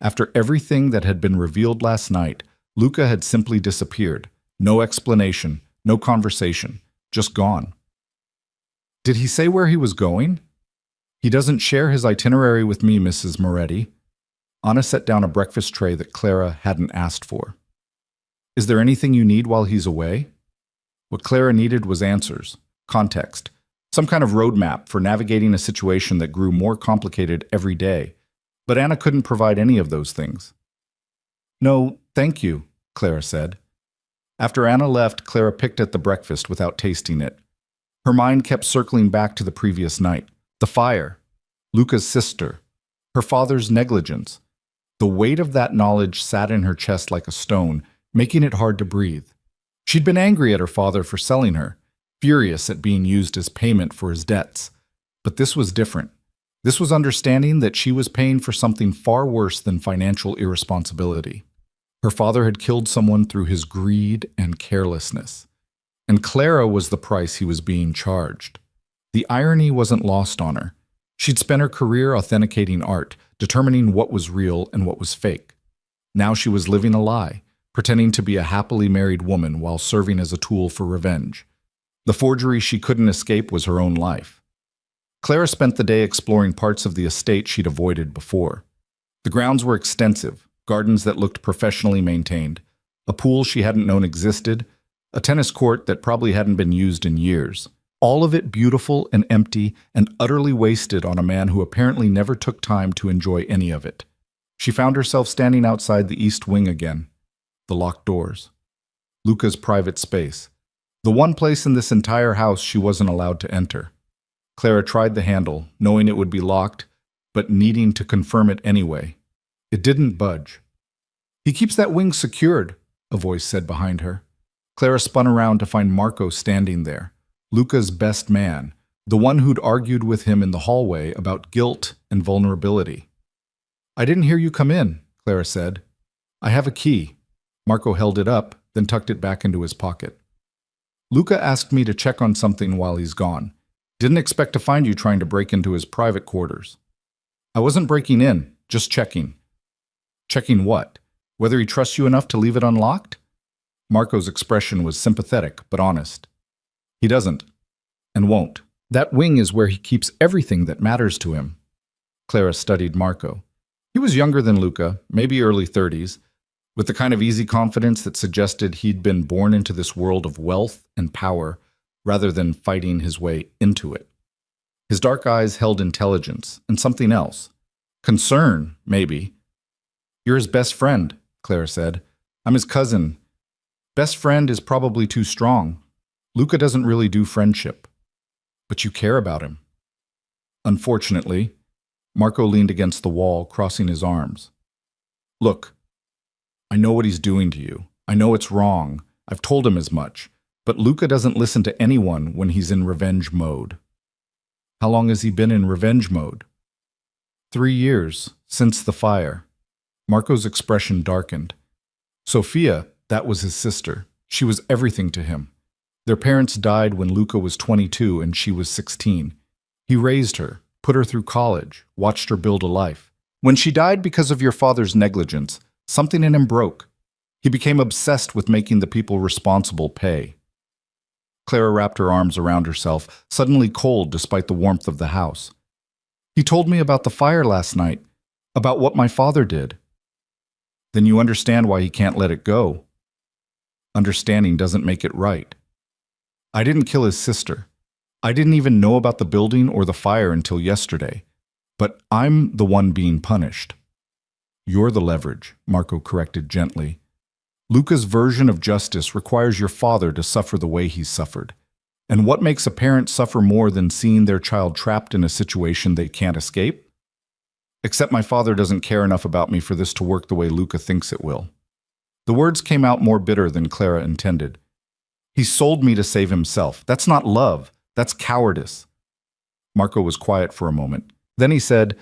After everything that had been revealed last night, Luca had simply disappeared. No explanation, no conversation, just gone. Did he say where he was going? He doesn't share his itinerary with me, Mrs. Moretti. Anna set down a breakfast tray that Clara hadn't asked for. Is there anything you need while he's away? What Clara needed was answers, context, some kind of roadmap for navigating a situation that grew more complicated every day. But Anna couldn't provide any of those things. No, thank you, Clara said. After Anna left, Clara picked at the breakfast without tasting it. Her mind kept circling back to the previous night. The fire, Luca's sister, her father's negligence. The weight of that knowledge sat in her chest like a stone, making it hard to breathe. She'd been angry at her father for selling her, furious at being used as payment for his debts. But this was different. This was understanding that she was paying for something far worse than financial irresponsibility. Her father had killed someone through his greed and carelessness. And Clara was the price he was being charged. The irony wasn't lost on her. She'd spent her career authenticating art, determining what was real and what was fake. Now she was living a lie, pretending to be a happily married woman while serving as a tool for revenge. The forgery she couldn't escape was her own life. Clara spent the day exploring parts of the estate she'd avoided before. The grounds were extensive, gardens that looked professionally maintained, a pool she hadn't known existed, a tennis court that probably hadn't been used in years. All of it beautiful and empty and utterly wasted on a man who apparently never took time to enjoy any of it. She found herself standing outside the east wing again, the locked doors. Luca's private space, the one place in this entire house she wasn't allowed to enter. Clara tried the handle, knowing it would be locked, but needing to confirm it anyway. It didn't budge. He keeps that wing secured, a voice said behind her. Clara spun around to find Marco standing there, Luca's best man, the one who'd argued with him in the hallway about guilt and vulnerability. I didn't hear you come in, Clara said. I have a key. Marco held it up, then tucked it back into his pocket. Luca asked me to check on something while he's gone. Didn't expect to find you trying to break into his private quarters. I wasn't breaking in, just checking. Checking what? Whether he trusts you enough to leave it unlocked? Marco's expression was sympathetic, but honest. He doesn't, and won't. That wing is where he keeps everything that matters to him. Clara studied Marco. He was younger than Luca, maybe early 30s, with the kind of easy confidence that suggested he'd been born into this world of wealth and power rather than fighting his way into it. His dark eyes held intelligence and something else. Concern, maybe. You're his best friend, Clara said. I'm his cousin. Best friend is probably too strong. Luca doesn't really do friendship. But you care about him. Unfortunately, Marco leaned against the wall, crossing his arms. Look, I know what he's doing to you. I know it's wrong. I've told him as much. But Luca doesn't listen to anyone when he's in revenge mode. How long has he been in revenge mode? 3 years, since the fire. Marco's expression darkened. Sophia, that was his sister. She was everything to him. Their parents died when Luca was 22 and she was 16. He raised her, put her through college, watched her build a life. When she died because of your father's negligence, something in him broke. He became obsessed with making the people responsible pay. Clara wrapped her arms around herself, suddenly cold despite the warmth of the house. He told me about the fire last night, about what my father did. Then you understand why he can't let it go. Understanding doesn't make it right. I didn't kill his sister. I didn't even know about the building or the fire until yesterday. But I'm the one being punished. You're the leverage, Marco corrected gently. Luca's version of justice requires your father to suffer the way he's suffered. And what makes a parent suffer more than seeing their child trapped in a situation they can't escape? Except my father doesn't care enough about me for this to work the way Luca thinks it will. The words came out more bitter than Clara intended. He sold me to save himself. That's not love. That's cowardice. Marco was quiet for a moment. Then he said,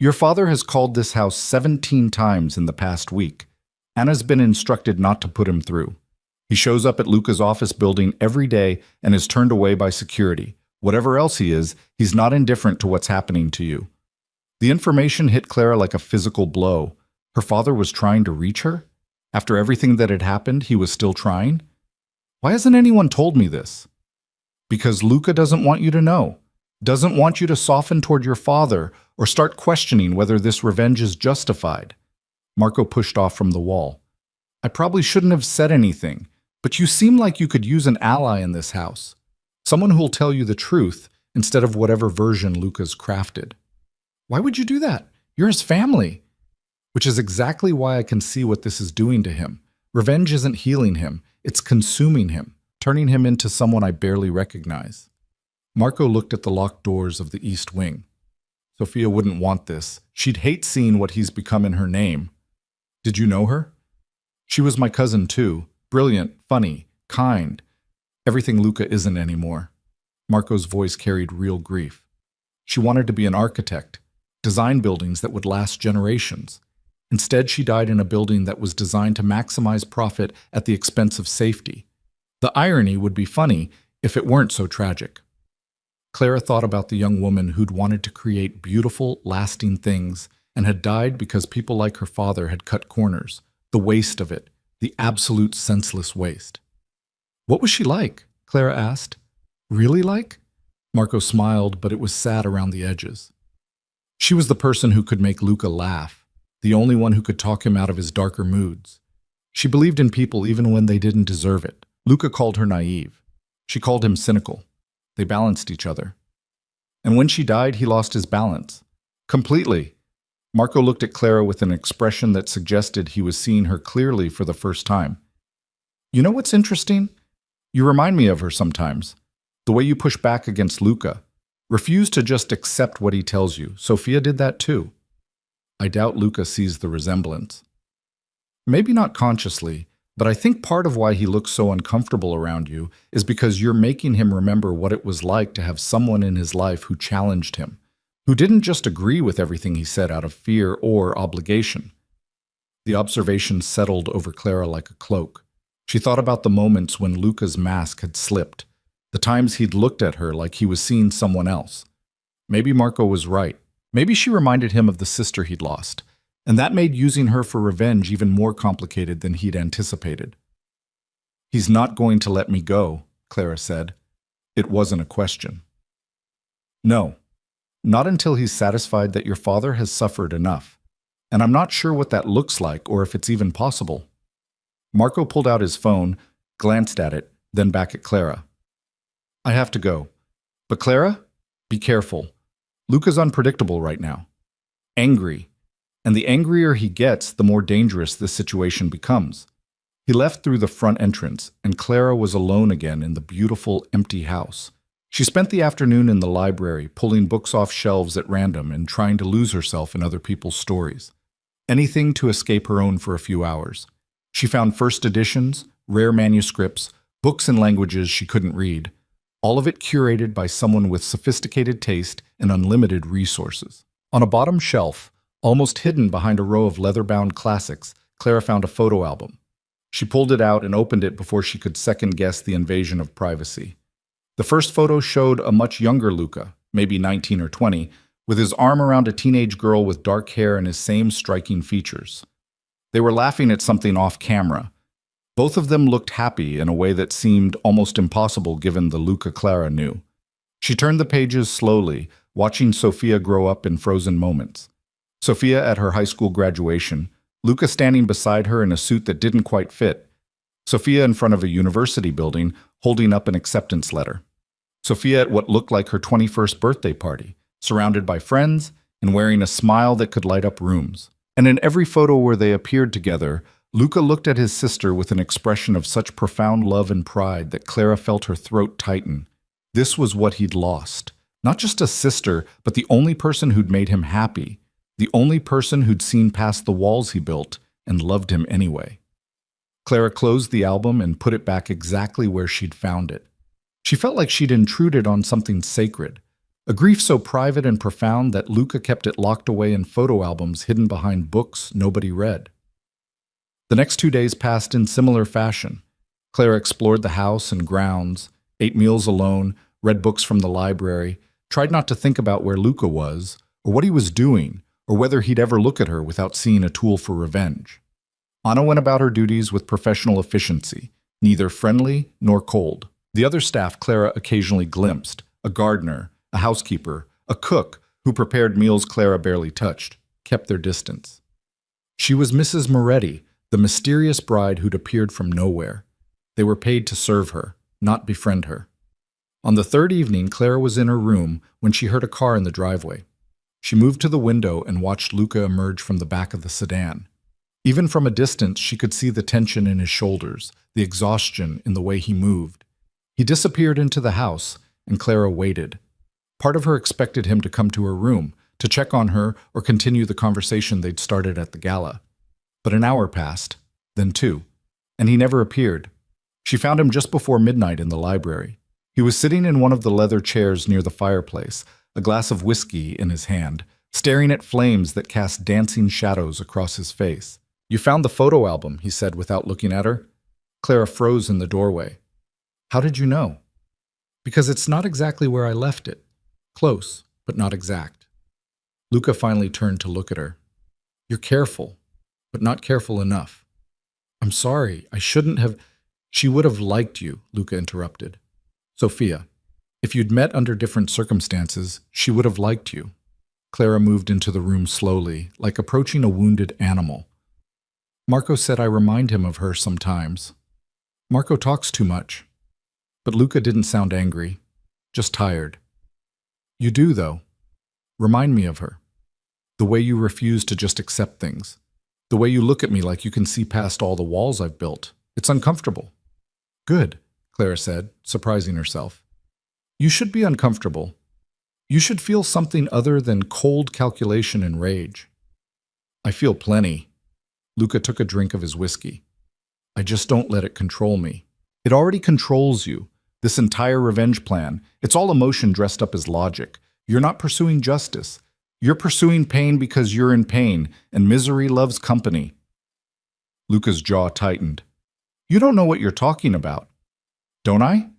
Your father has called this house 17 times in the past week. Anna's been instructed not to put him through. He shows up at Luca's office building every day and is turned away by security. Whatever else he is, he's not indifferent to what's happening to you. The information hit Clara like a physical blow. Her father was trying to reach her? After everything that had happened, he was still trying? Why hasn't anyone told me this? Because Luca doesn't want you to know. Doesn't want you to soften toward your father or start questioning whether this revenge is justified. Marco pushed off from the wall. I probably shouldn't have said anything, but you seem like you could use an ally in this house. Someone who'll tell you the truth instead of whatever version Luca's crafted. Why would you do that? You're his family. Which is exactly why I can see what this is doing to him. Revenge isn't healing him, it's consuming him, turning him into someone I barely recognize. Marco looked at the locked doors of the East Wing. Sophia wouldn't want this. She'd hate seeing what he's become in her name. Did you know her? She was my cousin too. Brilliant, funny, kind. Everything Luca isn't anymore. Marco's voice carried real grief. She wanted to be an architect, design buildings that would last generations. Instead, she died in a building that was designed to maximize profit at the expense of safety. The irony would be funny if it weren't so tragic. Clara thought about the young woman who'd wanted to create beautiful, lasting things and had died because people like her father had cut corners. The waste of it, the absolute senseless waste. What was she like? Clara asked. Really like? Marco smiled, but it was sad around the edges. She was the person who could make Luca laugh, the only one who could talk him out of his darker moods. She believed in people even when they didn't deserve it. Luca called her naive. She called him cynical. They balanced each other. And when she died, he lost his balance. Completely. Marco looked at Clara with an expression that suggested he was seeing her clearly for the first time. You know what's interesting? You remind me of her sometimes. The way you push back against Luca. Refuse to just accept what he tells you. Sophia did that too. I doubt Luca sees the resemblance. Maybe not consciously, but I think part of why he looks so uncomfortable around you is because you're making him remember what it was like to have someone in his life who challenged him, who didn't just agree with everything he said out of fear or obligation. The observation settled over Clara like a cloak. She thought about the moments when Luca's mask had slipped, the times he'd looked at her like he was seeing someone else. Maybe Marco was right. Maybe she reminded him of the sister he'd lost, and that made using her for revenge even more complicated than he'd anticipated. He's not going to let me go, Clara said. It wasn't a question. No, not until he's satisfied that your father has suffered enough. And I'm not sure what that looks like or if it's even possible. Marco pulled out his phone, glanced at it, then back at Clara. I have to go. But Clara, be careful. Luca's unpredictable right now. Angry. And the angrier he gets, the more dangerous this situation becomes. He left through the front entrance, and Clara was alone again in the beautiful, empty house. She spent the afternoon in the library, pulling books off shelves at random and trying to lose herself in other people's stories. Anything to escape her own for a few hours. She found first editions, rare manuscripts, books in languages she couldn't read, all of it curated by someone with sophisticated taste and unlimited resources. On a bottom shelf, almost hidden behind a row of leather-bound classics, Clara found a photo album. She pulled it out and opened it before she could second-guess the invasion of privacy. The first photo showed a much younger Luca, maybe 19 or 20, with his arm around a teenage girl with dark hair and his same striking features. They were laughing at something off camera. Both of them looked happy in a way that seemed almost impossible given the Luca Clara knew. She turned the pages slowly, watching Sophia grow up in frozen moments. Sophia at her high school graduation, Luca standing beside her in a suit that didn't quite fit. Sophia in front of a university building, holding up an acceptance letter. Sophia at what looked like her 21st birthday party, surrounded by friends and wearing a smile that could light up rooms. And in every photo where they appeared together, Luca looked at his sister with an expression of such profound love and pride that Clara felt her throat tighten. This was what he'd lost. Not just a sister, but the only person who'd made him happy. The only person who'd seen past the walls he built and loved him anyway. Clara closed the album and put it back exactly where she'd found it. She felt like she'd intruded on something sacred, a grief so private and profound that Luca kept it locked away in photo albums hidden behind books nobody read. The next 2 days passed in similar fashion. Clara explored the house and grounds, ate meals alone, read books from the library, tried not to think about where Luca was, or what he was doing, or whether he'd ever look at her without seeing a tool for revenge. Anna went about her duties with professional efficiency, neither friendly nor cold. The other staff Clara occasionally glimpsed, a gardener, a housekeeper, a cook who prepared meals Clara barely touched, kept their distance. She was Mrs. Moretti, the mysterious bride who'd appeared from nowhere. They were paid to serve her, not befriend her. On the third evening, Clara was in her room when she heard a car in the driveway. She moved to the window and watched Luca emerge from the back of the sedan. Even from a distance, she could see the tension in his shoulders, the exhaustion in the way he moved. He disappeared into the house, and Clara waited. Part of her expected him to come to her room, to check on her or continue the conversation they'd started at the gala. But an hour passed, then two, and he never appeared. She found him just before midnight in the library. He was sitting in one of the leather chairs near the fireplace, a glass of whiskey in his hand, staring at flames that cast dancing shadows across his face. "You found the photo album," he said without looking at her. Clara froze in the doorway. "How did you know?" "Because it's not exactly where I left it. Close, but not exact." Luca finally turned to look at her. "You're careful, but not careful enough." "I'm sorry, I shouldn't have—" "She would have liked you," Luca interrupted. "Sophia, if you'd met under different circumstances, she would have liked you." Clara moved into the room slowly, like approaching a wounded animal. "Marco said I remind him of her sometimes. Marco talks too much." But Luca didn't sound angry, just tired. "You do, though. Remind me of her. The way you refuse to just accept things. The way you look at me like you can see past all the walls I've built. It's uncomfortable." "Good," Clara said, surprising herself. "You should be uncomfortable. You should feel something other than cold calculation and rage." "I feel plenty." Luca took a drink of his whiskey. "I just don't let it control me. It already controls you. This entire revenge plan, it's all emotion dressed up as logic. You're not pursuing justice. You're pursuing pain because you're in pain, and misery loves company." Luca's jaw tightened. "You don't know what you're talking about." "Don't I?"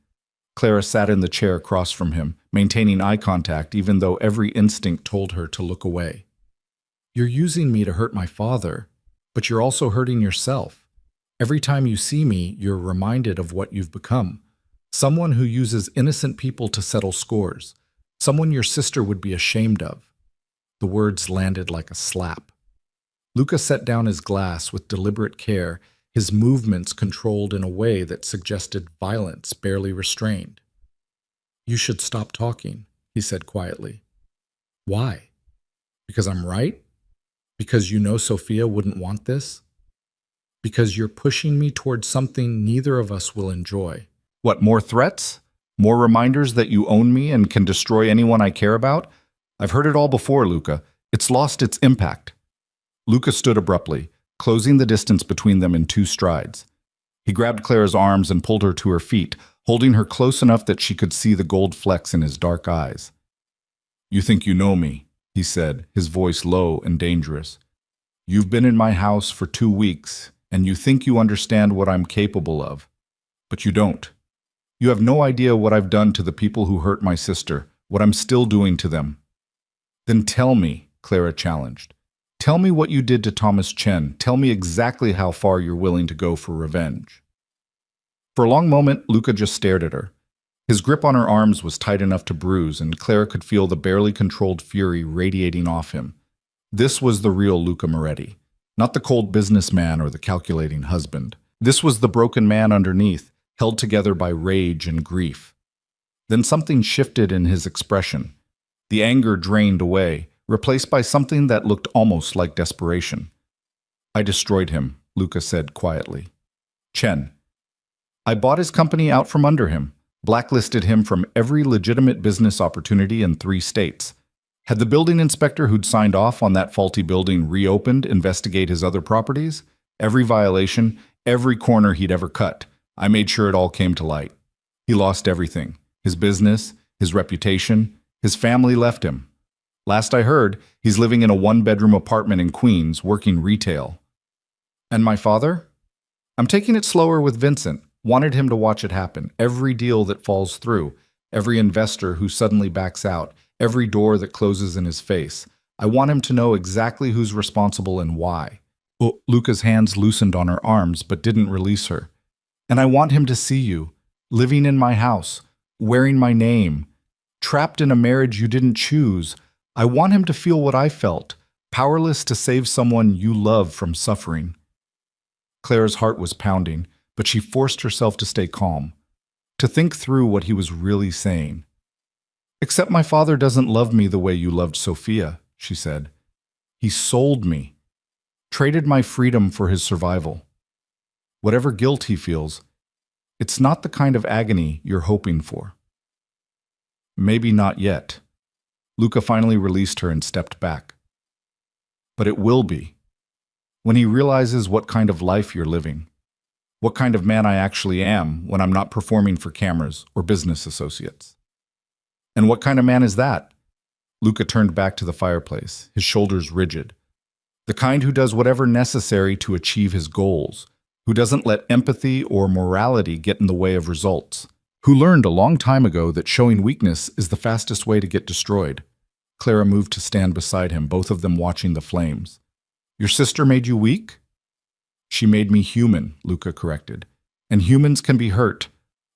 Clara sat in the chair across from him, maintaining eye contact even though every instinct told her to look away. "You're using me to hurt my father, but you're also hurting yourself. Every time you see me, you're reminded of what you've become. Someone who uses innocent people to settle scores. Someone your sister would be ashamed of." The words landed like a slap. Luca set down his glass with deliberate care, his movements controlled in a way that suggested violence barely restrained. "You should stop talking," he said quietly. "Why? Because I'm right? Because you know Sophia wouldn't want this? Because you're pushing me towards something neither of us will enjoy." "What, more threats? More reminders that you own me and can destroy anyone I care about? I've heard it all before, Luca. It's lost its impact." Luca stood abruptly, closing the distance between them in two strides. He grabbed Clara's arms and pulled her to her feet, holding her close enough that she could see the gold flecks in his dark eyes. "You think you know me," he said, his voice low and dangerous. "You've been in my house for 2 weeks, and you think you understand what I'm capable of. But you don't. You have no idea what I've done to the people who hurt my sister, what I'm still doing to them." "Then tell me," Clara challenged. "Tell me what you did to Thomas Chen. Tell me exactly how far you're willing to go for revenge." For a long moment, Luca just stared at her. His grip on her arms was tight enough to bruise, and Clara could feel the barely controlled fury radiating off him. This was the real Luca Moretti, not the cold businessman or the calculating husband. This was the broken man underneath, held together by rage and grief. Then something shifted in his expression. The anger drained away, replaced by something that looked almost like desperation. "I destroyed him," Luca said quietly. "Chen. I bought his company out from under him, blacklisted him from every legitimate business opportunity in 3 states. Had the building inspector who'd signed off on that faulty building reopened, investigate his other properties? Every violation, every corner he'd ever cut. I made sure it all came to light. He lost everything. His business, his reputation, his family left him. Last I heard, he's living in a 1-bedroom apartment in Queens, working retail." "And my father?" "I'm taking it slower with Vincent. Wanted him to watch it happen. Every deal that falls through, every investor who suddenly backs out, every door that closes in his face. I want him to know exactly who's responsible and why." Oh, Luca's hands loosened on her arms but didn't release her. "And I want him to see you, living in my house, wearing my name, trapped in a marriage you didn't choose. I want him to feel what I felt, powerless to save someone you love from suffering." Clara's heart was pounding, but she forced herself to stay calm, to think through what he was really saying. "Except my father doesn't love me the way you loved Sophia," she said. "He sold me, traded my freedom for his survival. Whatever guilt he feels, it's not the kind of agony you're hoping for." "Maybe not yet." Luca finally released her and stepped back. "But it will be. When he realizes what kind of life you're living, what kind of man I actually am when I'm not performing for cameras or business associates." "And what kind of man is that?" Luca turned back to the fireplace, his shoulders rigid. "The kind who does whatever necessary to achieve his goals, who doesn't let empathy or morality get in the way of results, who learned a long time ago that showing weakness is the fastest way to get destroyed." Clara moved to stand beside him, both of them watching the flames. "Your sister made you weak?" "She made me human," Luca corrected. "And humans can be hurt.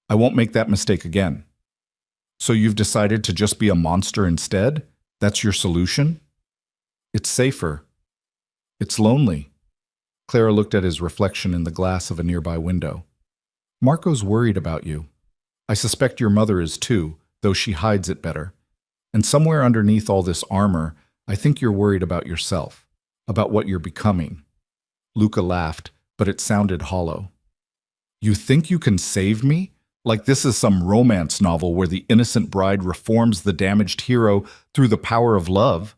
I won't make that mistake again." "So you've decided to just be a monster instead? That's your solution?" "It's safer. It's lonely." Clara looked at his reflection in the glass of a nearby window. "Marco's worried about you. I suspect your mother is too, though she hides it better. And somewhere underneath all this armor, I think you're worried about yourself, about what you're becoming." Luca laughed, but it sounded hollow. "You think you can save me? Like this is some romance novel where the innocent bride reforms the damaged hero through the power of love?"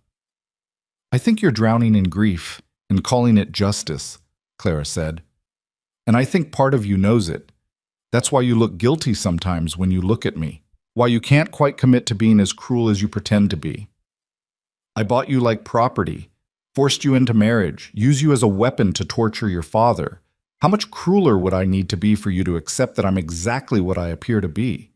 "I think you're drowning in grief and calling it justice," Clara said. "And I think part of you knows it. That's why you look guilty sometimes when you look at me, why you can't quite commit to being as cruel as you pretend to be. I bought you like property, forced you into marriage, used you as a weapon to torture your father. How much crueler would I need to be for you to accept that I'm exactly what I appear to be?"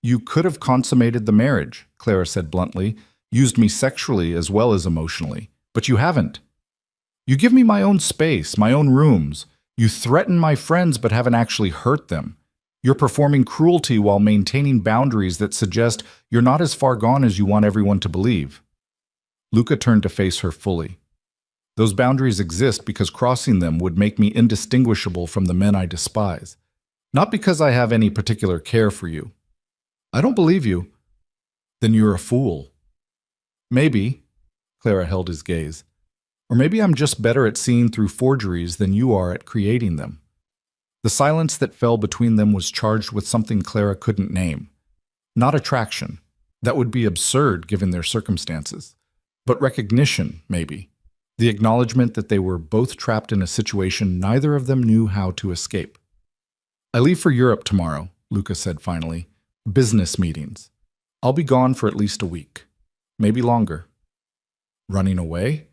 "You could have consummated the marriage," Clara said bluntly, "used me sexually as well as emotionally, but you haven't. You give me my own space, my own rooms. You threaten my friends but haven't actually hurt them. You're performing cruelty while maintaining boundaries that suggest you're not as far gone as you want everyone to believe." Luca turned to face her fully. "Those boundaries exist because crossing them would make me indistinguishable from the men I despise, not because I have any particular care for you." "I don't believe you." "Then you're a fool." "Maybe," Clara held his gaze. "Or maybe I'm just better at seeing through forgeries than you are at creating them." The silence that fell between them was charged with something Clara couldn't name. Not attraction. That would be absurd given their circumstances. But recognition, maybe. The acknowledgement that they were both trapped in a situation neither of them knew how to escape. "I leave for Europe tomorrow," Luca said finally. "Business meetings. I'll be gone for at least a week. Maybe longer." "Running away?"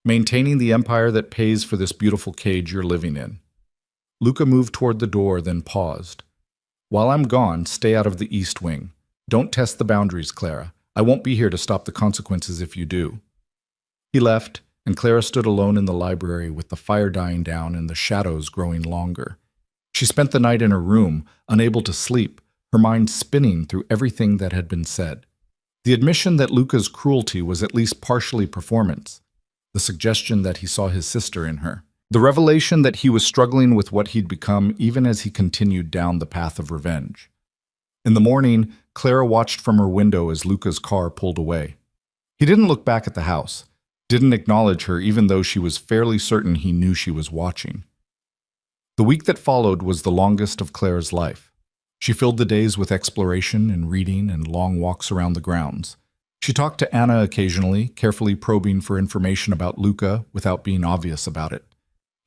"Maintaining the empire that pays for this beautiful cage you're living in." Luca moved toward the door, then paused. "While I'm gone, stay out of the East Wing. Don't test the boundaries, Clara. I won't be here to stop the consequences if you do." He left, and Clara stood alone in the library with the fire dying down and the shadows growing longer. She spent the night in her room, unable to sleep, her mind spinning through everything that had been said. The admission that Luca's cruelty was at least partially performance, the suggestion that he saw his sister in her, the revelation that he was struggling with what he'd become even as he continued down the path of revenge. In the morning, Clara watched from her window as Luca's car pulled away. He didn't look back at the house, didn't acknowledge her even though she was fairly certain he knew she was watching. The week that followed was the longest of Clara's life. She filled the days with exploration and reading and long walks around the grounds. She talked to Anna occasionally, carefully probing for information about Luca without being obvious about it.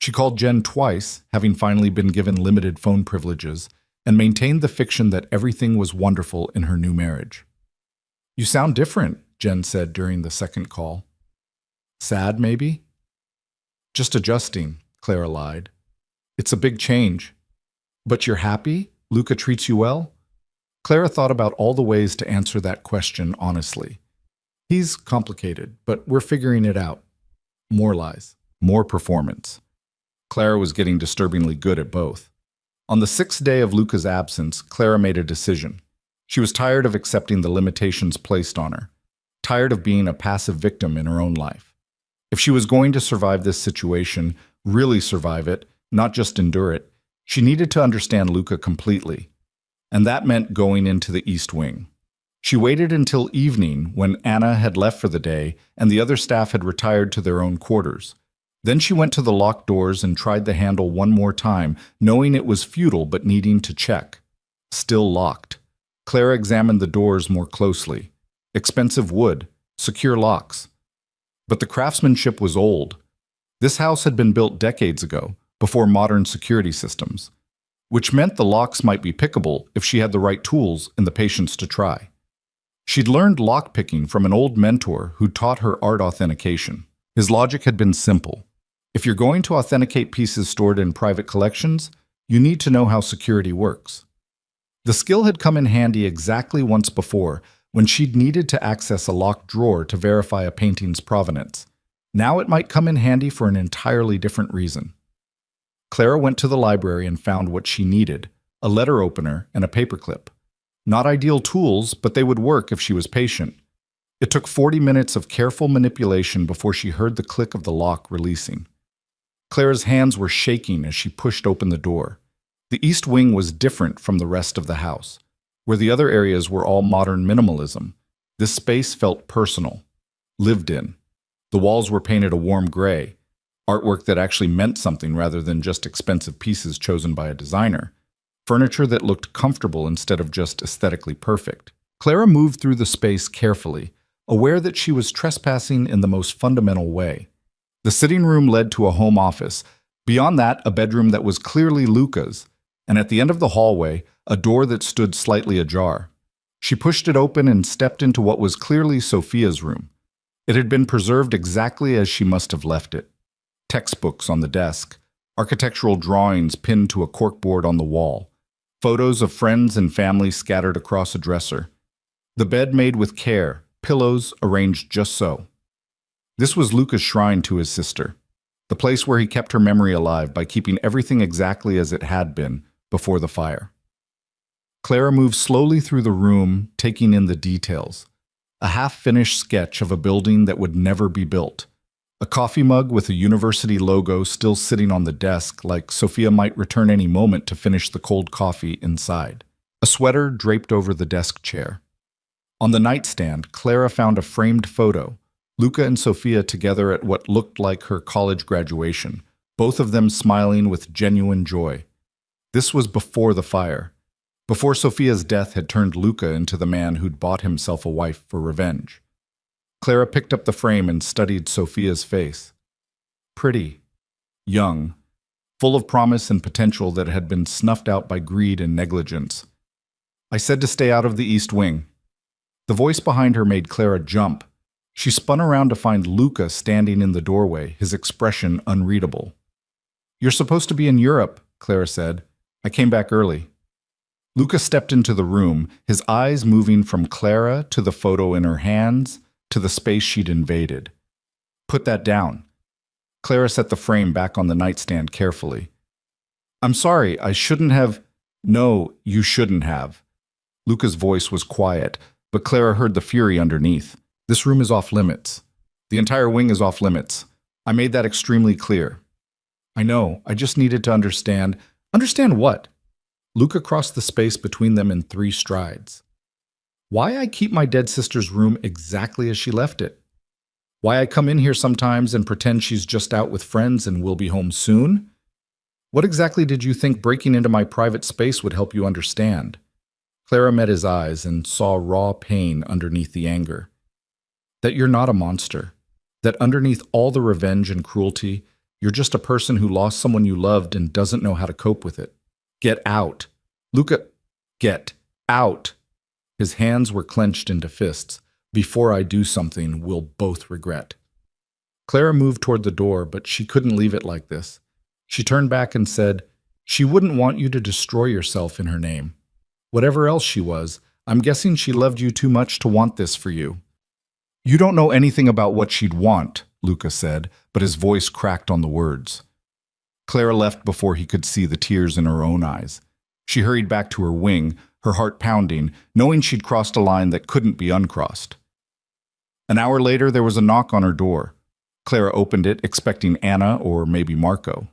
She called Jen twice, having finally been given limited phone privileges, and maintained the fiction that everything was wonderful in her new marriage. "You sound different," Jen said during the second call. "Sad, maybe?" "Just adjusting," Clara lied. "It's a big change." "But you're happy? Luca treats you well?" Clara thought about all the ways to answer that question honestly. "He's complicated, but we're figuring it out." More lies, more performance. Clara was getting disturbingly good at both. On the 6th day of Luca's absence, Clara made a decision. She was tired of accepting the limitations placed on her, tired of being a passive victim in her own life. If she was going to survive this situation, really survive it, not just endure it, she needed to understand Luca completely. And that meant going into the East Wing. She waited until evening when Anna had left for the day and the other staff had retired to their own quarters. Then she went to the locked doors and tried the handle one more time, knowing it was futile but needing to check. Still locked. Clara examined the doors more closely. Expensive wood, secure locks. But the craftsmanship was old. This house had been built decades ago, before modern security systems, which meant the locks might be pickable if she had the right tools and the patience to try. She'd learned lockpicking from an old mentor who taught her art authentication. His logic had been simple. If you're going to authenticate pieces stored in private collections, you need to know how security works. The skill had come in handy exactly once before, when she'd needed to access a locked drawer to verify a painting's provenance. Now it might come in handy for an entirely different reason. Clara went to the library and found what she needed, a letter opener and a paperclip. Not ideal tools, but they would work if she was patient. It took 40 minutes of careful manipulation before she heard the click of the lock releasing. Clara's hands were shaking as she pushed open the door. The East Wing was different from the rest of the house. Where the other areas were all modern minimalism, this space felt personal, lived in. The walls were painted a warm gray, artwork that actually meant something rather than just expensive pieces chosen by a designer, furniture that looked comfortable instead of just aesthetically perfect. Clara moved through the space carefully, aware that she was trespassing in the most fundamental way. The sitting room led to a home office, beyond that a bedroom that was clearly Luca's, and at the end of the hallway, a door that stood slightly ajar. She pushed it open and stepped into what was clearly Sophia's room. It had been preserved exactly as she must have left it. Textbooks on the desk, architectural drawings pinned to a corkboard on the wall, photos of friends and family scattered across a dresser. The bed made with care, pillows arranged just so. This was Luca's shrine to his sister, the place where he kept her memory alive by keeping everything exactly as it had been before the fire. Clara moved slowly through the room, taking in the details. A half-finished sketch of a building that would never be built. A coffee mug with a university logo still sitting on the desk, like Sophia might return any moment to finish the cold coffee inside. A sweater draped over the desk chair. On the nightstand, Clara found a framed photo, Luca and Sophia together at what looked like her college graduation, both of them smiling with genuine joy. This was before the fire. Before Sophia's death had turned Luca into the man who'd bought himself a wife for revenge. Clara picked up the frame and studied Sophia's face. Pretty, young, full of promise and potential that had been snuffed out by greed and negligence. I said to stay out of the East Wing. The voice behind her made Clara jump. She spun around to find Luca standing in the doorway, his expression unreadable. You're supposed to be in Europe, Clara said. I came back early. Luca stepped into the room, his eyes moving from Clara to the photo in her hands to the space she'd invaded. Put that down. Clara set the frame back on the nightstand carefully. I'm sorry, I shouldn't have. No, you shouldn't have. Luca's voice was quiet, but Clara heard the fury underneath. This room is off limits. The entire wing is off limits. I made that extremely clear. I know, I just needed to understand. Understand what? Luca crossed the space between them in 3 strides. Why I keep my dead sister's room exactly as she left it. Why I come in here sometimes and pretend she's just out with friends and will be home soon. What exactly did you think breaking into my private space would help you understand? Clara met his eyes and saw raw pain underneath the anger. That you're not a monster. That underneath all the revenge and cruelty, you're just a person who lost someone you loved and doesn't know how to cope with it. Get out. Luca, get out. His hands were clenched into fists. Before I do something we'll both regret. Clara moved toward the door, but she couldn't leave it like this. She turned back and said, she wouldn't want you to destroy yourself in her name. Whatever else she was, I'm guessing she loved you too much to want this for you. You don't know anything about what she'd want, Luca said, but his voice cracked on the words. Clara left before he could see the tears in her own eyes. She hurried back to her wing, her heart pounding, knowing she'd crossed a line that couldn't be uncrossed. An hour later, there was a knock on her door. Clara opened it, expecting Anna or maybe Marco.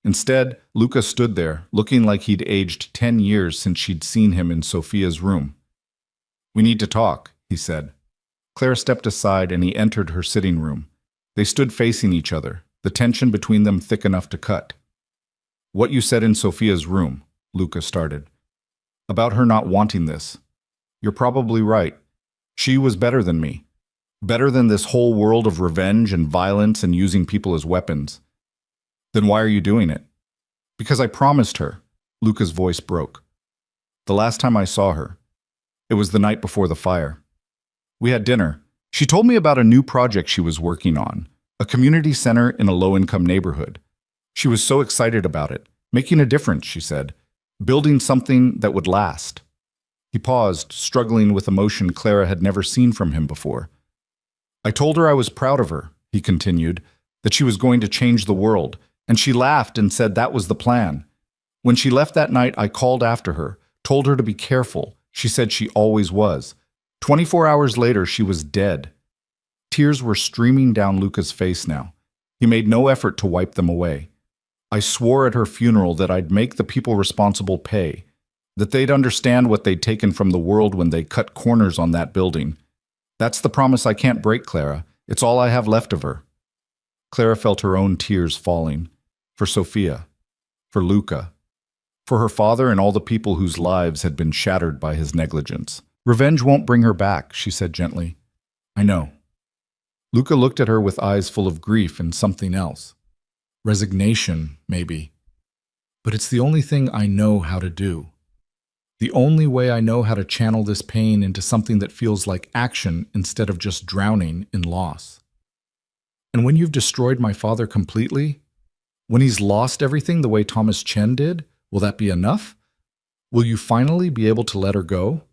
Instead, Luca stood there, looking like he'd aged 10 years since she'd seen him in Sophia's room. "We need to talk," he said. Clara stepped aside and he entered her sitting room. They stood facing each other, the tension between them thick enough to cut. "What you said in Sophia's room," Luca started. "About her not wanting this. You're probably right. She was better than me. Better than this whole world of revenge and violence and using people as weapons. Then why are you doing it?" "Because I promised her." Luca's voice broke. "The last time I saw her. It was the night before the fire. We had dinner. She told me about a new project she was working on, a community center in a low-income neighborhood. She was so excited about it. Making a difference, she said. Building something that would last." He paused, struggling with emotion Clara had never seen from him before. "I told her I was proud of her," he continued, "that she was going to change the world, and she laughed and said that was the plan. When she left that night, I called after her, told her to be careful. She said she always was. 24 hours later, she was dead." Tears were streaming down Luca's face now. He made no effort to wipe them away. "I swore at her funeral that I'd make the people responsible pay, that they'd understand what they'd taken from the world when they cut corners on that building. That's the promise I can't break, Clara. It's all I have left of her." Clara felt her own tears falling. For Sophia. For Luca. For her father and all the people whose lives had been shattered by his negligence. "Revenge won't bring her back," she said gently. "I know." Luca looked at her with eyes full of grief and something else. Resignation, maybe. "But it's the only thing I know how to do. The only way I know how to channel this pain into something that feels like action instead of just drowning in loss. And when you've destroyed my father completely, when he's lost everything the way Thomas Chen did, will that be enough? Will you finally be able to let her go?"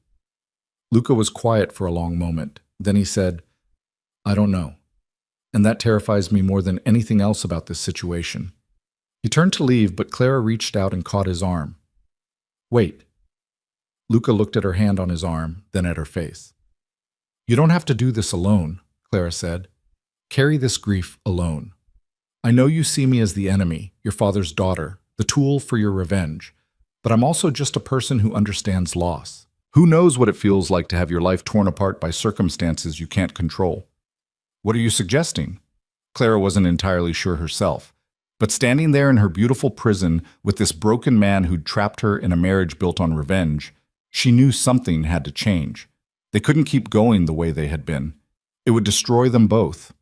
Luca was quiet for a long moment. Then he said, "I don't know. And that terrifies me more than anything else about this situation." He turned to leave, but Clara reached out and caught his arm. "Wait." Luca looked at her hand on his arm, then at her face. "You don't have to do this alone," Clara said. "Carry this grief alone. I know you see me as the enemy, your father's daughter, the tool for your revenge, but I'm also just a person who understands loss. Who knows what it feels like to have your life torn apart by circumstances you can't control?" "What are you suggesting?" Clara wasn't entirely sure herself, but standing there in her beautiful prison with this broken man who'd trapped her in a marriage built on revenge, she knew something had to change. They couldn't keep going the way they had been. It would destroy them both.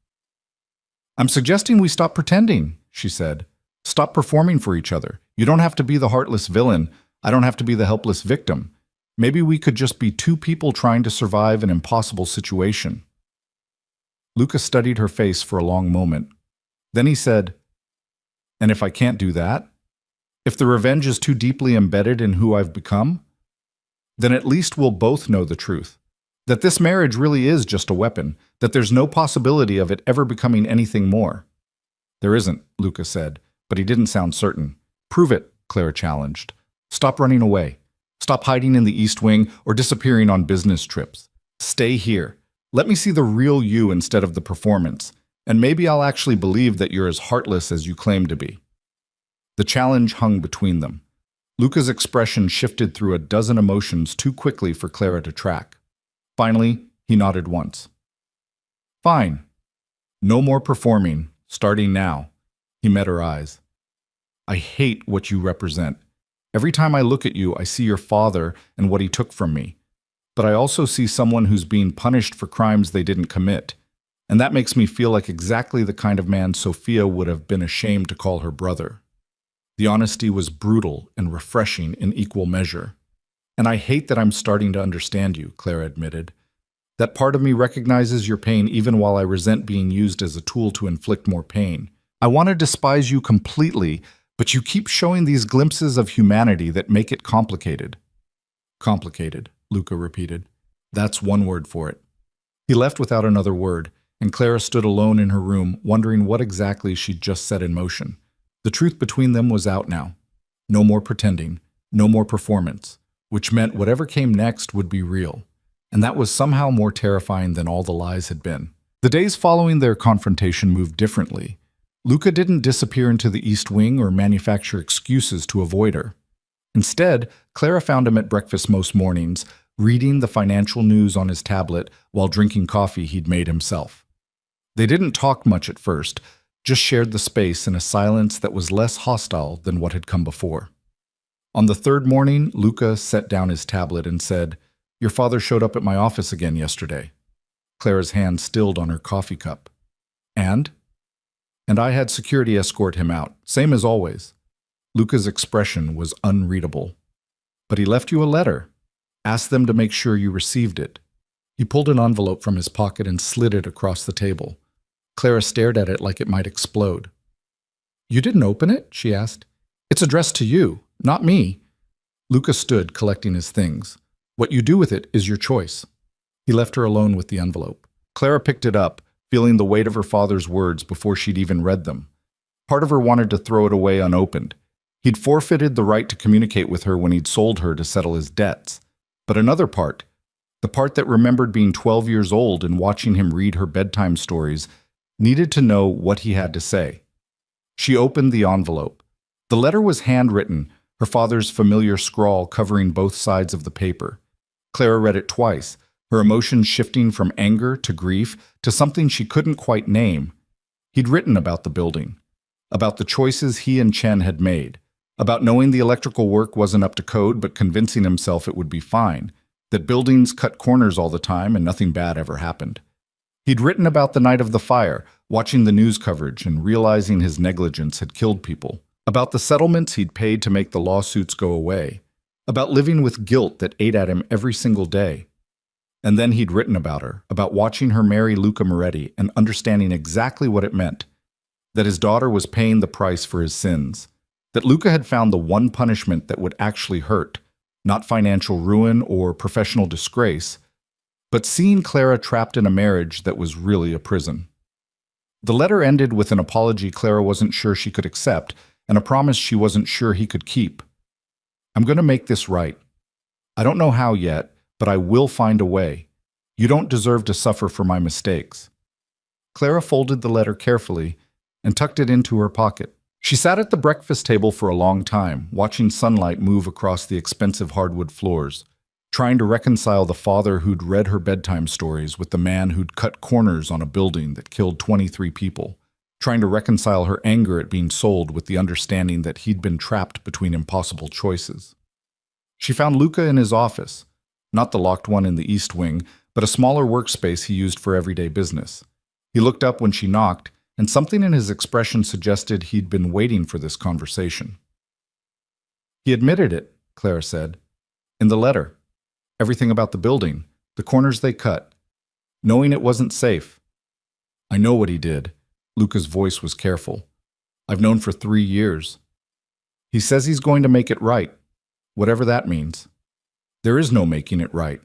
"I'm suggesting we stop pretending," she said. "Stop performing for each other. You don't have to be the heartless villain. I don't have to be the helpless victim. Maybe we could just be two people trying to survive an impossible situation." Luca studied her face for a long moment. Then he said, "And if I can't do that? If the revenge is too deeply embedded in who I've become? Then at least we'll both know the truth. That this marriage really is just a weapon, that there's no possibility of it ever becoming anything more." "There isn't," Luca said, but he didn't sound certain. "Prove it," Clara challenged. "Stop running away. Stop hiding in the East Wing or disappearing on business trips. Stay here. Let me see the real you instead of the performance, and maybe I'll actually believe that you're as heartless as you claim to be." The challenge hung between them. Luca's expression shifted through a dozen emotions too quickly for Clara to track. Finally, he nodded once. "Fine. No more performing, starting now." He met her eyes. "I hate what you represent. Every time I look at you, I see your father and what he took from me. But I also see someone who's being punished for crimes they didn't commit. And that makes me feel like exactly the kind of man Sophia would have been ashamed to call her brother." The honesty was brutal and refreshing in equal measure. "And I hate that I'm starting to understand you," Clara admitted. "That part of me recognizes your pain even while I resent being used as a tool to inflict more pain. I want to despise you completely, but you keep showing these glimpses of humanity that make it complicated." "Complicated," Luca repeated. "That's one word for it." He left without another word, and Clara stood alone in her room, wondering what exactly she'd just set in motion. The truth between them was out now. No more pretending, no more performance. which meant whatever came next would be real. And that was somehow more terrifying than all the lies had been. The days following their confrontation moved differently. Luca didn't disappear into the East Wing or manufacture excuses to avoid her. Instead, Clara found him at breakfast most mornings, reading the financial news on his tablet while drinking coffee he'd made himself. They didn't talk much at first, just shared the space in a silence that was less hostile than what had come before. On the third morning, Luca set down his tablet and said, "Your father showed up at my office again yesterday." Clara's hand stilled on her coffee cup. And I had security escort him out, same as always. Luca's expression was unreadable. "But he left you a letter. Asked them to make sure you received it." He pulled an envelope from his pocket and slid it across the table. Clara stared at it like it might explode. "You didn't open it?" she asked. "It's addressed to you, not me." Luca stood, collecting his things. "What you do with it is your choice." He left her alone with the envelope. Clara picked it up, feeling the weight of her father's words before she'd even read them. Part of her wanted to throw it away unopened. He'd forfeited the right to communicate with her when he'd sold her to settle his debts. But another part, the part that remembered being 12 years old and watching him read her bedtime stories, needed to know what he had to say. She opened the envelope. The letter was handwritten, her father's familiar scrawl covering both sides of the paper. Clara read it twice, her emotions shifting from anger to grief to something she couldn't quite name. He'd written about the building, about the choices he and Chen had made, about knowing the electrical work wasn't up to code but convincing himself it would be fine, that buildings cut corners all the time and nothing bad ever happened. He'd written about the night of the fire, watching the news coverage and realizing his negligence had killed people, about the settlements he'd paid to make the lawsuits go away, about living with guilt that ate at him every single day. And then he'd written about her, about watching her marry Luca Moretti and understanding exactly what it meant, that his daughter was paying the price for his sins, that Luca had found the one punishment that would actually hurt, not financial ruin or professional disgrace, but seeing Clara trapped in a marriage that was really a prison. The letter ended with an apology Clara wasn't sure she could accept and a promise she wasn't sure he could keep. "I'm going to make this right. I don't know how yet, but I will find a way. You don't deserve to suffer for my mistakes." Clara folded the letter carefully and tucked it into her pocket. She sat at the breakfast table for a long time, watching sunlight move across the expensive hardwood floors, trying to reconcile the father who'd read her bedtime stories with the man who'd cut corners on a building that killed 23 people, trying to reconcile her anger at being sold with the understanding that he'd been trapped between impossible choices. She found Luca in his office, not the locked one in the East Wing, but a smaller workspace he used for everyday business. He looked up when she knocked, and something in his expression suggested he'd been waiting for this conversation. "He admitted it," Clara said. "In the letter. Everything about the building, the corners they cut, knowing it wasn't safe." "I know what he did." Luca's voice was careful. "I've known for 3 years. He says he's going to make it right, whatever that means. There is no making it right.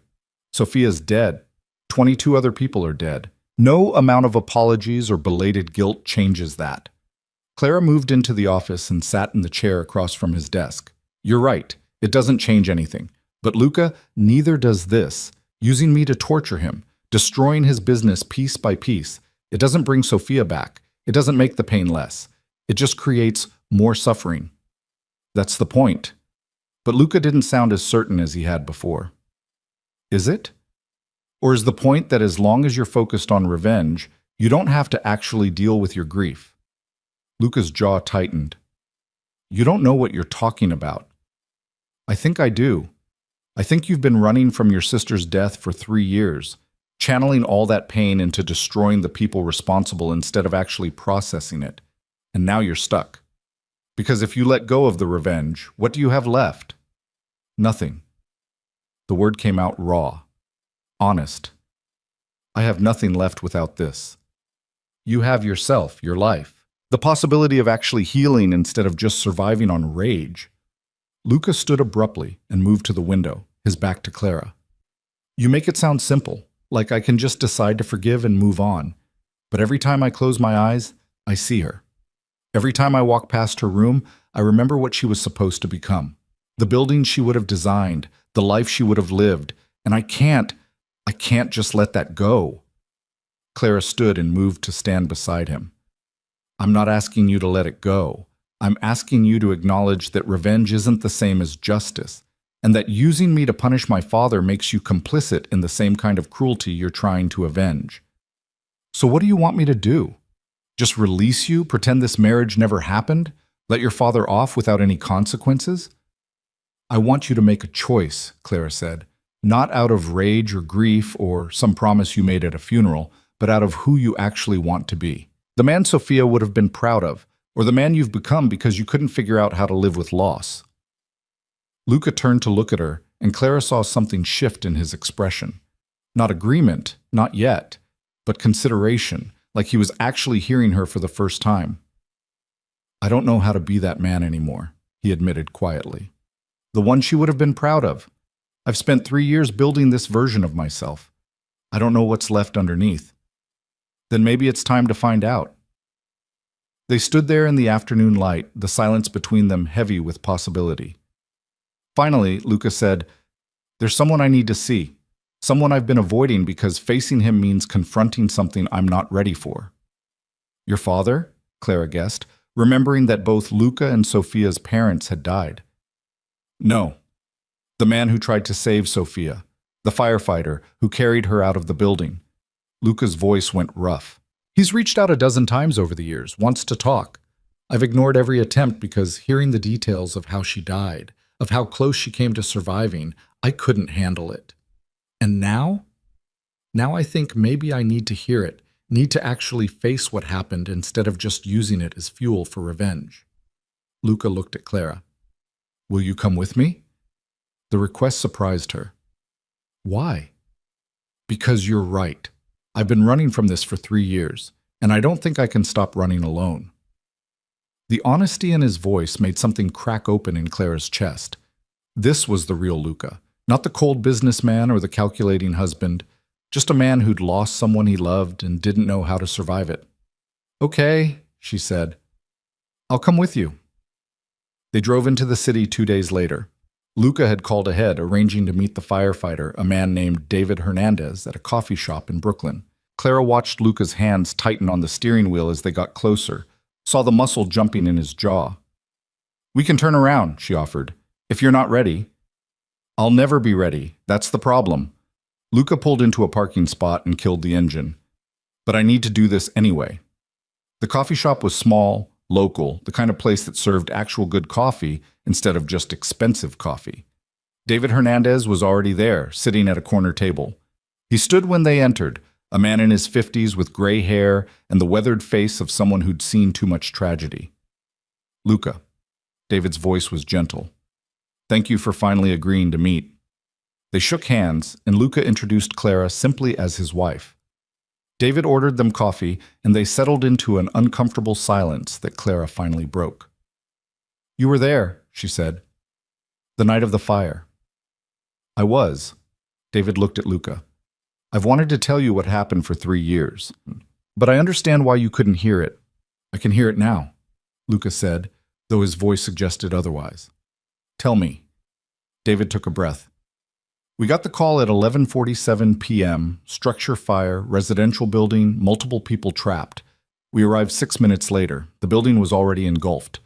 Sophia's dead. 22 other people are dead. No amount of apologies or belated guilt changes that." Clara moved into the office and sat in the chair across from his desk. "You're right. It doesn't change anything. But Luca, neither does this. Using me to torture him, destroying his business piece by piece. It doesn't bring Sophia back. It doesn't make the pain less. It just creates more suffering." "That's the point." But Luca didn't sound as certain as he had before. "Is it? Or is the point that as long as you're focused on revenge, you don't have to actually deal with your grief?" Luca's jaw tightened. "You don't know what you're talking about." "I think I do. I think you've been running from your sister's death for 3 years, channeling all that pain into destroying the people responsible instead of actually processing it. And now you're stuck. Because if you let go of the revenge, what do you have left?" "Nothing." The word came out raw, honest. "I have nothing left without this. You have yourself, your life, the possibility of actually healing instead of just surviving on rage." Luca stood abruptly and moved to the window, his back to Clara. "You make it sound simple, like I can just decide to forgive and move on. But every time I close my eyes, I see her. Every time I walk past her room, I remember what she was supposed to become. The building she would have designed, the life she would have lived, and I can't just let that go. Clara stood and moved to stand beside him. I'm not asking you to let it go. I'm asking you to acknowledge that revenge isn't the same as justice, and that using me to punish my father makes you complicit in the same kind of cruelty you're trying to avenge. So what do you want me to do? Just release you, pretend this marriage never happened, let your father off without any consequences? I want you to make a choice, Clara said, not out of rage or grief or some promise you made at a funeral, but out of who you actually want to be. The man Sophia would have been proud of, or the man you've become because you couldn't figure out how to live with loss. Luca turned to look at her, and Clara saw something shift in his expression. Not agreement, not yet, but consideration, like he was actually hearing her for the first time. I don't know how to be that man anymore, he admitted quietly. The one she would have been proud of. I've spent 3 years building this version of myself. I don't know what's left underneath. Then maybe it's time to find out. They stood there in the afternoon light, the silence between them heavy with possibility. Finally, Luca said, There's someone I need to see. Someone I've been avoiding because facing him means confronting something I'm not ready for. Your father? Clara guessed, remembering that both Luca and Sophia's parents had died. No. The man who tried to save Sophia. The firefighter who carried her out of the building. Luca's voice went rough. He's reached out a dozen times over the years, wants to talk. I've ignored every attempt because hearing the details of how she died, of how close she came to surviving, I couldn't handle it. And now? Now I think maybe I need to hear it, need to actually face what happened instead of just using it as fuel for revenge. Luca looked at Clara. Will you come with me? The request surprised her. Why? Because you're right. I've been running from this for 3 years, and I don't think I can stop running alone. The honesty in his voice made something crack open in Clara's chest. This was the real Luca, not the cold businessman or the calculating husband, just a man who'd lost someone he loved and didn't know how to survive it. Okay, she said. I'll come with you. They drove into the city 2 days later. Luca had called ahead, arranging to meet the firefighter, a man named David Hernandez, at a coffee shop in Brooklyn. Clara watched Luca's hands tighten on the steering wheel as they got closer, saw the muscle jumping in his jaw. We can turn around, she offered, if you're not ready. I'll never be ready. That's the problem. Luca pulled into a parking spot and killed the engine. But I need to do this anyway. The coffee shop was small, local, the kind of place that served actual good coffee instead of just expensive coffee. David Hernandez was already there, sitting at a corner table. He stood when they entered, a man in his 50s with gray hair and the weathered face of someone who'd seen too much tragedy. Luca. David's voice was gentle. Thank you for finally agreeing to meet. They shook hands, and Luca introduced Clara simply as his wife. David ordered them coffee, and they settled into an uncomfortable silence that Clara finally broke. You were there, she said. The night of the fire. I was. David looked at Luca. I've wanted to tell you what happened for 3 years, but I understand why you couldn't hear it. I can hear it now, Luca said, though his voice suggested otherwise. Tell me. David took a breath. We got the call at 11:47 p.m., structure fire, residential building, multiple people trapped. We arrived 6 minutes later. The building was already engulfed.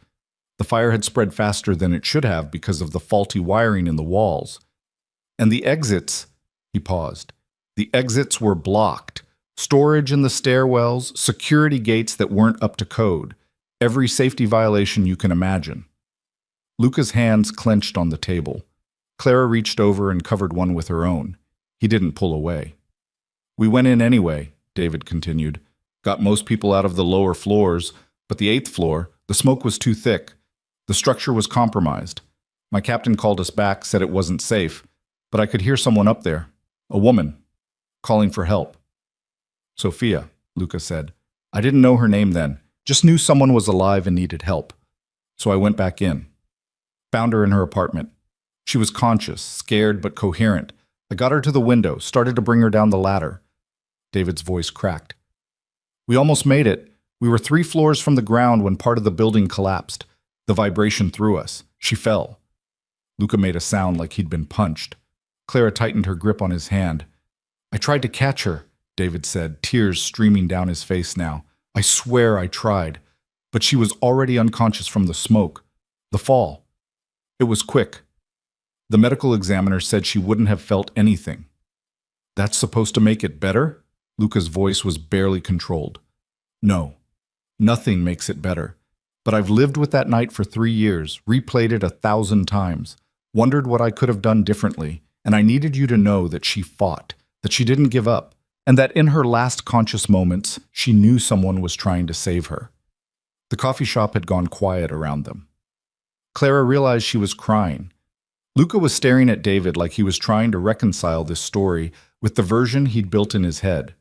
The fire had spread faster than it should have because of the faulty wiring in the walls. And the exits, he paused. The exits were blocked. Storage in the stairwells, security gates that weren't up to code. Every safety violation you can imagine. Luca's hands clenched on the table. Clara reached over and covered one with her own. He didn't pull away. We went in anyway, David continued. Got most people out of the lower floors, but the 8th floor, the smoke was too thick. The structure was compromised. My captain called us back, said it wasn't safe, but I could hear someone up there, a woman, calling for help. Sophia, Luca said. I didn't know her name then, just knew someone was alive and needed help. So I went back in. Found her in her apartment. She was conscious, scared but coherent. I got her to the window, started to bring her down the ladder. David's voice cracked. We almost made it. We were 3 floors from the ground when part of the building collapsed. The vibration threw us. She fell. Luca made a sound like he'd been punched. Clara tightened her grip on his hand. I tried to catch her, David said, tears streaming down his face now. I swear I tried. But she was already unconscious from the smoke. The fall. It was quick. The medical examiner said she wouldn't have felt anything. That's supposed to make it better? Luca's voice was barely controlled. No. Nothing makes it better. But I've lived with that night for 3 years, replayed it 1,000 times, wondered what I could have done differently, and I needed you to know that she fought, that she didn't give up, and that in her last conscious moments, she knew someone was trying to save her. The coffee shop had gone quiet around them. Clara realized she was crying. Luca was staring at David like he was trying to reconcile this story with the version he'd built in his head.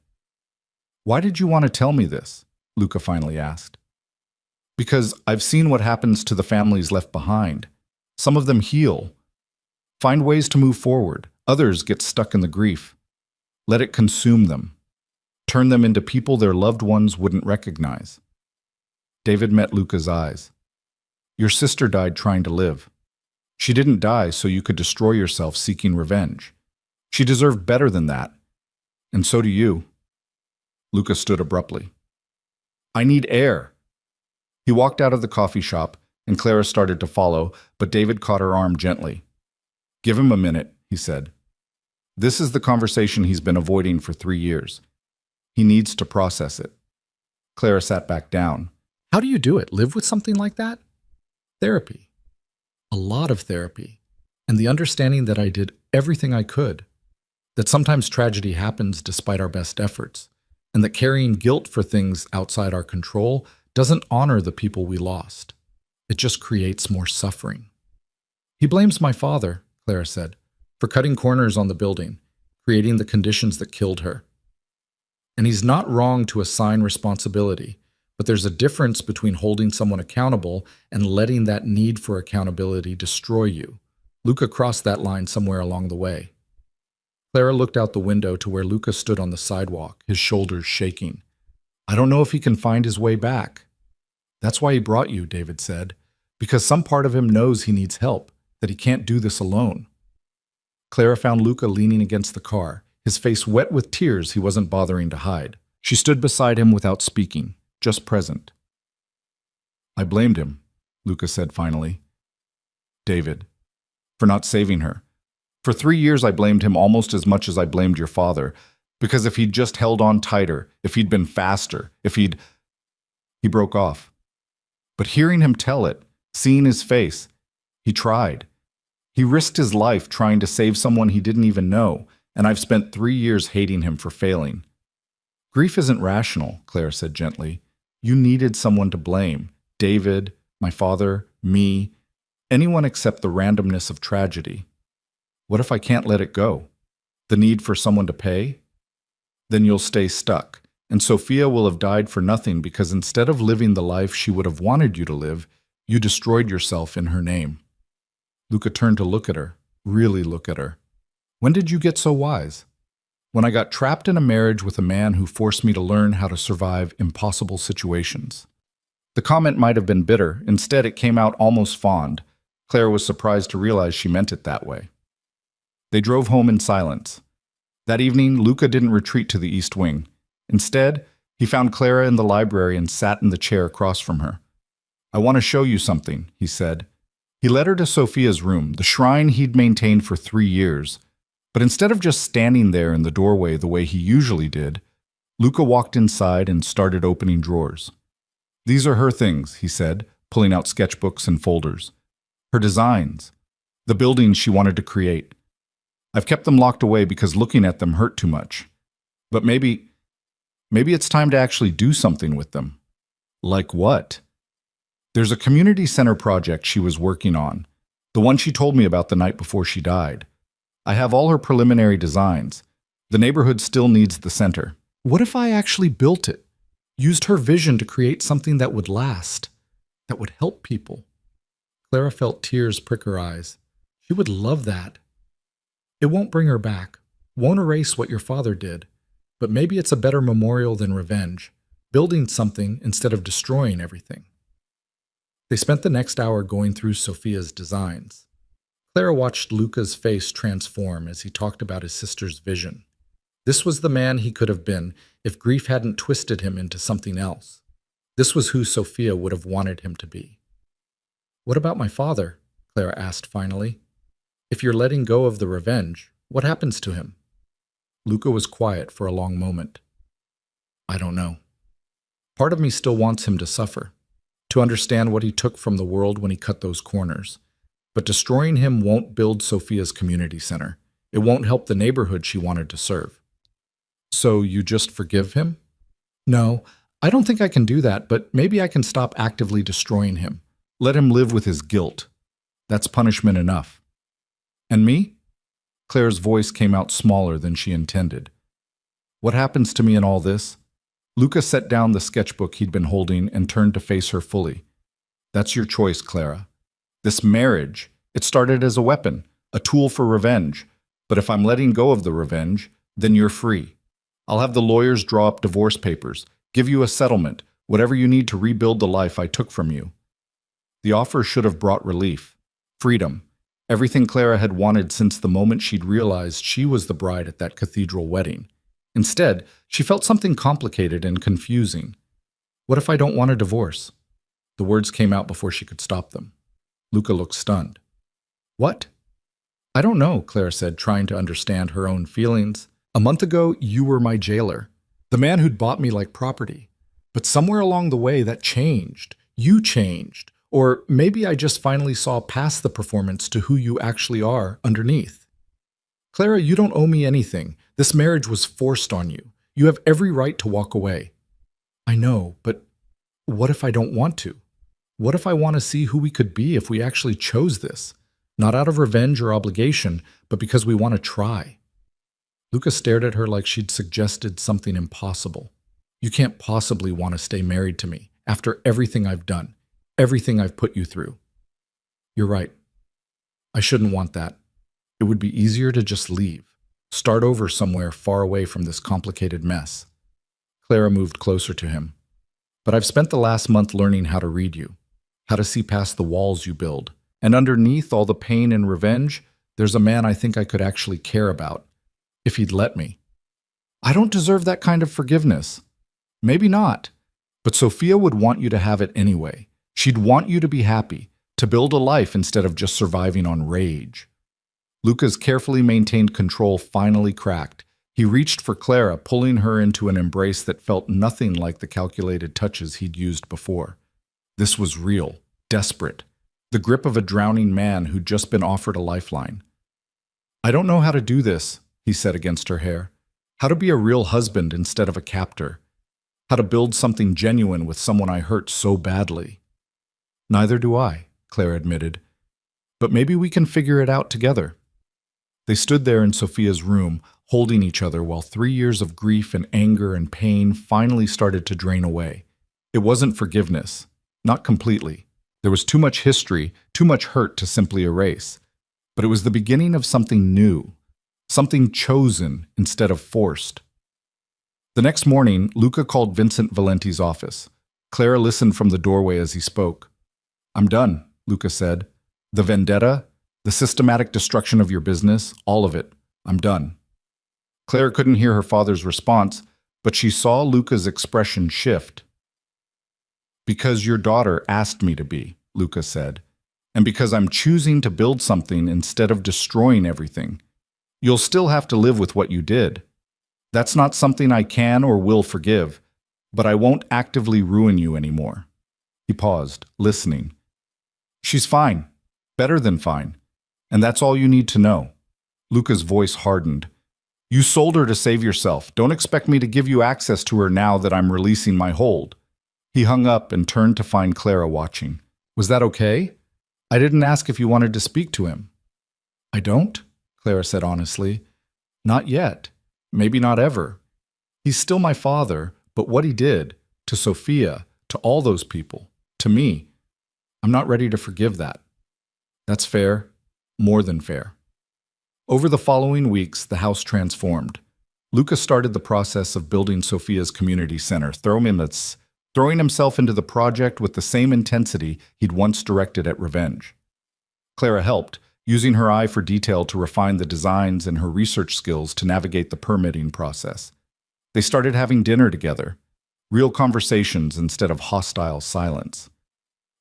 Why did you want to tell me this? Luca finally asked. Because I've seen what happens to the families left behind. Some of them heal, find ways to move forward. Others get stuck in the grief. Let it consume them. Turn them into people their loved ones wouldn't recognize. David met Luca's eyes. Your sister died trying to live. She didn't die so you could destroy yourself seeking revenge. She deserved better than that. And so do you. Luca stood abruptly. I need air. He walked out of the coffee shop, and Clara started to follow, but David caught her arm gently. Give him a minute, he said. This is the conversation he's been avoiding for 3 years. He needs to process it. Clara sat back down. How do you do it? Live with something like that? Therapy. A lot of therapy. And the understanding that I did everything I could. That sometimes tragedy happens despite our best efforts. And that carrying guilt for things outside our control doesn't honor the people we lost. It just creates more suffering. He blames my father, Clara said, for cutting corners on the building, creating the conditions that killed her. And he's not wrong to assign responsibility, but there's a difference between holding someone accountable and letting that need for accountability destroy you. Luca crossed that line somewhere along the way. Clara looked out the window to where Luca stood on the sidewalk, his shoulders shaking. I don't know if he can find his way back. That's why he brought you, David said, because some part of him knows he needs help, that he can't do this alone. Clara found Luca leaning against the car, his face wet with tears he wasn't bothering to hide. She stood beside him without speaking, just present. I blamed him, Luca said finally. David, for not saving her. For 3 years I blamed him almost as much as I blamed your father, because if he'd just held on tighter, if he'd been faster, He broke off. But hearing him tell it, seeing his face, he tried. He risked his life trying to save someone he didn't even know, and I've spent 3 years hating him for failing. Grief isn't rational, Claire said gently. You needed someone to blame. David, my father, me, anyone except the randomness of tragedy. What if I can't let it go? The need for someone to pay? Then you'll stay stuck, and Sophia will have died for nothing because instead of living the life she would have wanted you to live, you destroyed yourself in her name. Luca turned to look at her, really look at her. When did you get so wise? When I got trapped in a marriage with a man who forced me to learn how to survive impossible situations. The comment might have been bitter. Instead, it came out almost fond. Claire was surprised to realize she meant it that way. They drove home in silence. That evening, Luca didn't retreat to the East Wing. Instead, he found Clara in the library and sat in the chair across from her. I want to show you something, he said. He led her to Sophia's room, the shrine he'd maintained for 3 years. But instead of just standing there in the doorway the way he usually did, Luca walked inside and started opening drawers. These are her things, he said, pulling out sketchbooks and folders. Her designs. The buildings she wanted to create. I've kept them locked away because looking at them hurt too much. But maybe it's time to actually do something with them. Like what? There's a community center project she was working on, the one she told me about the night before she died. I have all her preliminary designs. The neighborhood still needs the center. What if I actually built it? Used her vision to create something that would last, that would help people? Clara felt tears prick her eyes. She would love that. It won't bring her back, won't erase what your father did, but maybe it's a better memorial than revenge, building something instead of destroying everything. They spent the next hour going through Sophia's designs. Clara watched Luca's face transform as he talked about his sister's vision. This was the man he could have been if grief hadn't twisted him into something else. This was who Sophia would have wanted him to be. "What about my father?" Clara asked finally. "If you're letting go of the revenge, what happens to him?" Luca was quiet for a long moment. "I don't know. Part of me still wants him to suffer, to understand what he took from the world when he cut those corners. But destroying him won't build Sophia's community center. It won't help the neighborhood she wanted to serve." "So you just forgive him?" "No, I don't think I can do that, but maybe I can stop actively destroying him. Let him live with his guilt. That's punishment enough." "And me?" Claire's voice came out smaller than she intended. "What happens to me in all this?" Luca set down the sketchbook he'd been holding and turned to face her fully. "That's your choice, Clara. This marriage, it started as a weapon, a tool for revenge. But if I'm letting go of the revenge, then you're free. I'll have the lawyers draw up divorce papers, give you a settlement, whatever you need to rebuild the life I took from you." The offer should have brought relief, freedom, everything Clara had wanted since the moment she'd realized she was the bride at that cathedral wedding. Instead, she felt something complicated and confusing. "What if I don't want a divorce?" The words came out before she could stop them. Luca looked stunned. "What?" "I don't know," Clara said, trying to understand her own feelings. "A month ago, you were my jailer, the man who'd bought me like property. But somewhere along the way, that changed. You changed. Or maybe I just finally saw past the performance to who you actually are underneath. Clara, you don't owe me anything. This marriage was forced on you. You have every right to walk away." "I know, but what if I don't want to? What if I want to see who we could be if we actually chose this? Not out of revenge or obligation, but because we want to try." Luca stared at her like she'd suggested something impossible. "You can't possibly want to stay married to me after everything I've done, everything I've put you through." "You're right. I shouldn't want that. It would be easier to just leave, start over somewhere far away from this complicated mess." Clara moved closer to him. "But I've spent the last month learning how to read you, how to see past the walls you build. And underneath all the pain and revenge, there's a man I think I could actually care about, if he'd let me." "I don't deserve that kind of forgiveness." "Maybe not. But Sophia would want you to have it anyway. She'd want you to be happy, to build a life instead of just surviving on rage." Luca's carefully maintained control finally cracked. He reached for Clara, pulling her into an embrace that felt nothing like the calculated touches he'd used before. This was real, desperate, the grip of a drowning man who'd just been offered a lifeline. "I don't know how to do this," he said against her hair. "How to be a real husband instead of a captor. How to build something genuine with someone I hurt so badly." "Neither do I," Clara admitted. "But maybe we can figure it out together." They stood there in Sophia's room, holding each other while 3 years of grief and anger and pain finally started to drain away. It wasn't forgiveness. Not completely. There was too much history, too much hurt to simply erase. But it was the beginning of something new, something chosen instead of forced. The next morning, Luca called Vincent Valenti's office. Clara listened from the doorway as he spoke. "I'm done," Luca said. "The vendetta, the systematic destruction of your business, all of it. I'm done." Clara couldn't hear her father's response, but she saw Luca's expression shift. "Because your daughter asked me to be," Luca said, "and because I'm choosing to build something instead of destroying everything. You'll still have to live with what you did. That's not something I can or will forgive, but I won't actively ruin you anymore." He paused, listening. "She's fine, better than fine, and that's all you need to know." Luca's voice hardened. "You sold her to save yourself. Don't expect me to give you access to her now that I'm releasing my hold." He hung up and turned to find Clara watching. "Was that okay? I didn't ask if you wanted to speak to him." "I don't," Clara said honestly. "Not yet. Maybe not ever. He's still my father, but what he did, to Sophia, to all those people, to me, I'm not ready to forgive that." "That's fair. More than fair." Over the following weeks, the house transformed. Luca started the process of building Sophia's community center, throwing himself into the project with the same intensity he'd once directed at revenge. Clara helped, using her eye for detail to refine the designs and her research skills to navigate the permitting process. They started having dinner together, real conversations instead of hostile silence.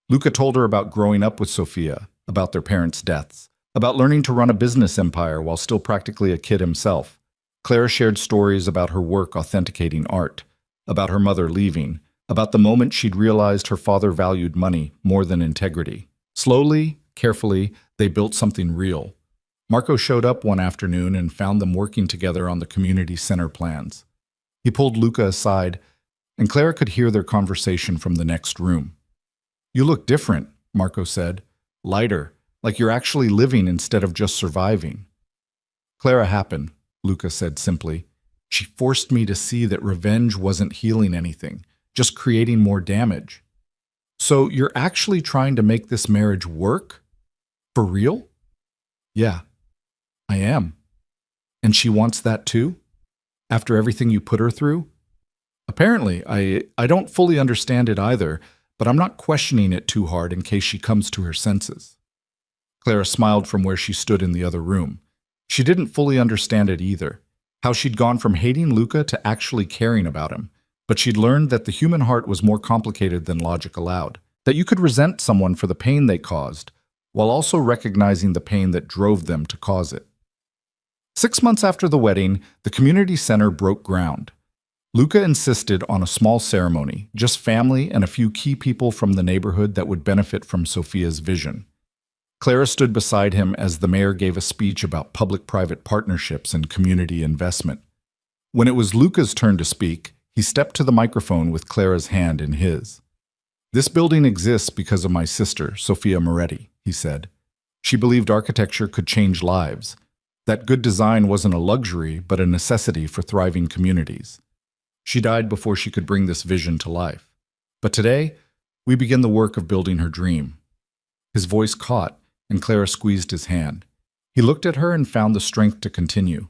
Luca told her about growing up with Sofia, about their parents' deaths, about learning to run a business empire while still practically a kid himself. Clara shared stories about her work authenticating art, about her mother leaving, about the moment she'd realized her father valued money more than integrity. Slowly, carefully, they built something real. Marco showed up one afternoon and found them working together on the community center plans. He pulled Luca aside, and Clara could hear their conversation from the next room. "You look different," Marco said. "Lighter, like you're actually living instead of just surviving." "Clara happened," Luca said simply. "She forced me to see that revenge wasn't healing anything, just creating more damage." "So you're actually trying to make this marriage work? For real?" "Yeah, I am." "And she wants that too? After everything you put her through?" "Apparently, I don't fully understand it either, but I'm not questioning it too hard in case she comes to her senses." Clara smiled from where she stood in the other room. She didn't fully understand it either, how she'd gone from hating Luca to actually caring about him, but she'd learned that the human heart was more complicated than logic allowed, that you could resent someone for the pain they caused, while also recognizing the pain that drove them to cause it. 6 months after the wedding, the community center broke ground. Luca insisted on a small ceremony, just family and a few key people from the neighborhood that would benefit from Sofia's vision. Clara stood beside him as the mayor gave a speech about public-private partnerships and community investment. When it was Luca's turn to speak, he stepped to the microphone with Clara's hand in his. "This building exists because of my sister, Sofia Moretti," he said. "She believed architecture could change lives, that good design wasn't a luxury but a necessity for thriving communities. She died before she could bring this vision to life. But today, we begin the work of building her dream." His voice caught, and Clara squeezed his hand. He looked at her and found the strength to continue.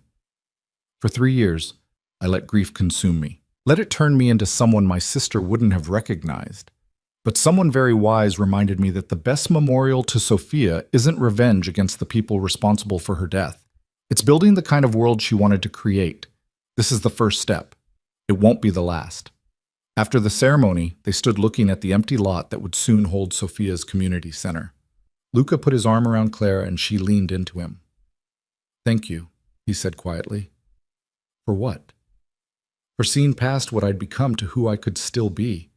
"For 3 years, I let grief consume me. Let it turn me into someone my sister wouldn't have recognized. But someone very wise reminded me that the best memorial to Sofia isn't revenge against the people responsible for her death. It's building the kind of world she wanted to create. This is the first step. It won't be the last." After the ceremony, they stood looking at the empty lot that would soon hold Sofia's community center. Luca put his arm around Clara and she leaned into him. "Thank you," he said quietly. "For what?" "For seeing past what I'd become to who I could still be.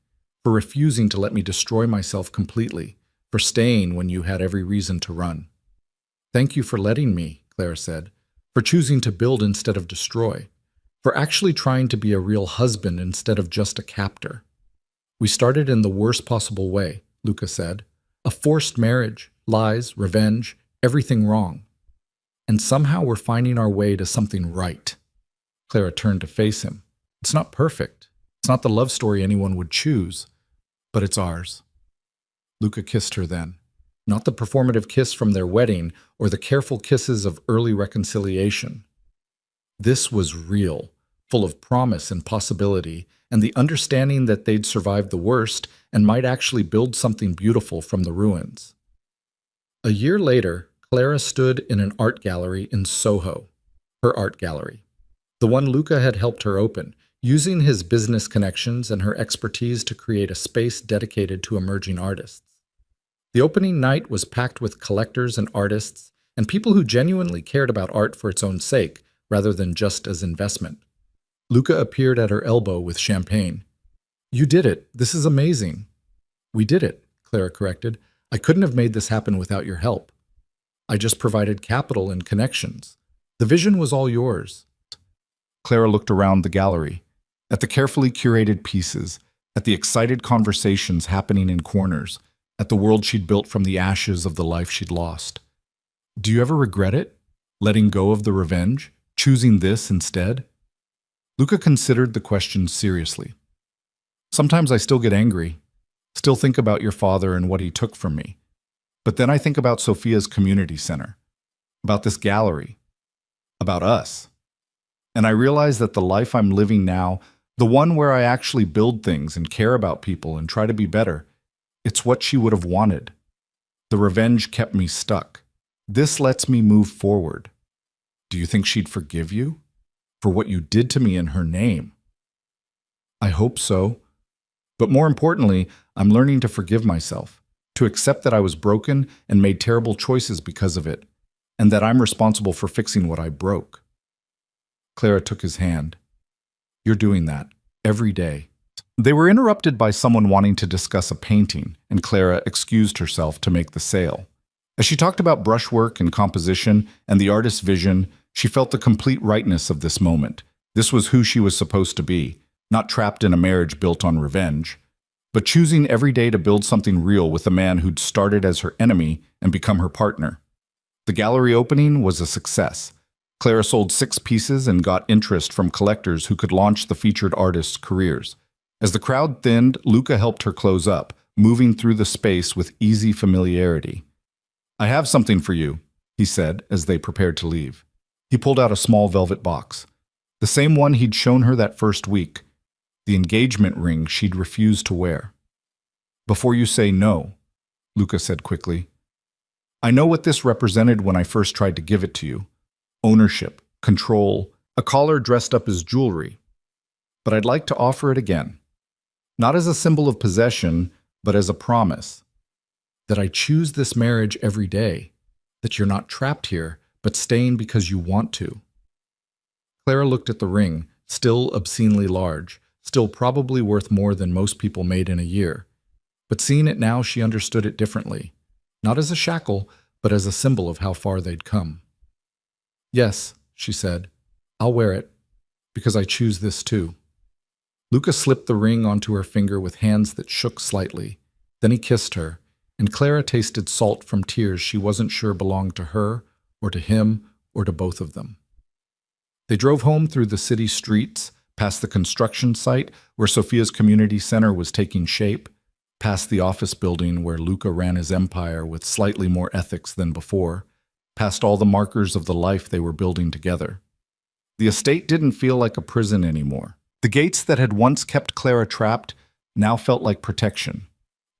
For refusing to let me destroy myself completely. For staying when you had every reason to run." "Thank you for letting me," Clara said. "For choosing to build instead of destroy. For actually trying to be a real husband instead of just a captor." "We started in the worst possible way," Luca said. "A forced marriage, lies, revenge, everything wrong. And somehow we're finding our way to something right." Clara turned to face him. "It's not perfect. It's not the love story anyone would choose, but it's ours." Luca kissed her then. Not the performative kiss from their wedding or the careful kisses of early reconciliation. This was real, full of promise and possibility, and the understanding that they'd survived the worst and might actually build something beautiful from the ruins. A year later, Clara stood in an art gallery in Soho, her art gallery, the one Luca had helped her open, using his business connections and her expertise to create a space dedicated to emerging artists. The opening night was packed with collectors and artists and people who genuinely cared about art for its own sake, rather than just as investment. Luca appeared at her elbow with champagne. "You did it. This is amazing." "We did it," Clara corrected. "I couldn't have made this happen without your help. I just provided capital and connections. The vision was all yours." Clara looked around the gallery, at the carefully curated pieces, at the excited conversations happening in corners, at the world she'd built from the ashes of the life she'd lost. "Do you ever regret it? Letting go of the revenge? Choosing this instead?" Luca considered the question seriously. "Sometimes I still get angry, still think about your father and what he took from me. But then I think about Sofia's community center, about this gallery, about us. And I realize that the life I'm living now, the one where I actually build things and care about people and try to be better, it's what she would have wanted. The revenge kept me stuck. This lets me move forward. Do you think she'd forgive you? For what you did to me in her name? I hope so. But more importantly, I'm learning to forgive myself, to accept that I was broken and made terrible choices because of it, and that I'm responsible for fixing what I broke. Clara took his hand. You're doing that every day. They were interrupted by someone wanting to discuss a painting, and Clara excused herself to make the sale. As she talked about brushwork and composition and the artist's vision, she felt the complete rightness of this moment. This was who she was supposed to be, not trapped in a marriage built on revenge, but choosing every day to build something real with a man who'd started as her enemy and become her partner. The gallery opening was a success. Clara sold 6 pieces and got interest from collectors who could launch the featured artists' careers. As the crowd thinned, Luca helped her close up, moving through the space with easy familiarity. I have something for you, he said as they prepared to leave. He pulled out a small velvet box, the same one he'd shown her that first week, the engagement ring she'd refused to wear. Before you say no, Luca said quickly, I know what this represented when I first tried to give it to you. Ownership, control, a collar dressed up as jewelry. But I'd like to offer it again. Not as a symbol of possession, but as a promise. That I choose this marriage every day. That you're not trapped here, but staying because you want to. Clara looked at the ring, still obscenely large, still probably worth more than most people made in a year. But seeing it now, she understood it differently. Not as a shackle, but as a symbol of how far they'd come. Yes, she said, I'll wear it, because I choose this too. Luca slipped the ring onto her finger with hands that shook slightly. Then he kissed her, and Clara tasted salt from tears she wasn't sure belonged to her, or to him, or to both of them. They drove home through the city streets, past the construction site where Sophia's community center was taking shape, past the office building where Luca ran his empire with slightly more ethics than before, past all the markers of the life they were building together. The estate didn't feel like a prison anymore. The gates that had once kept Clara trapped now felt like protection.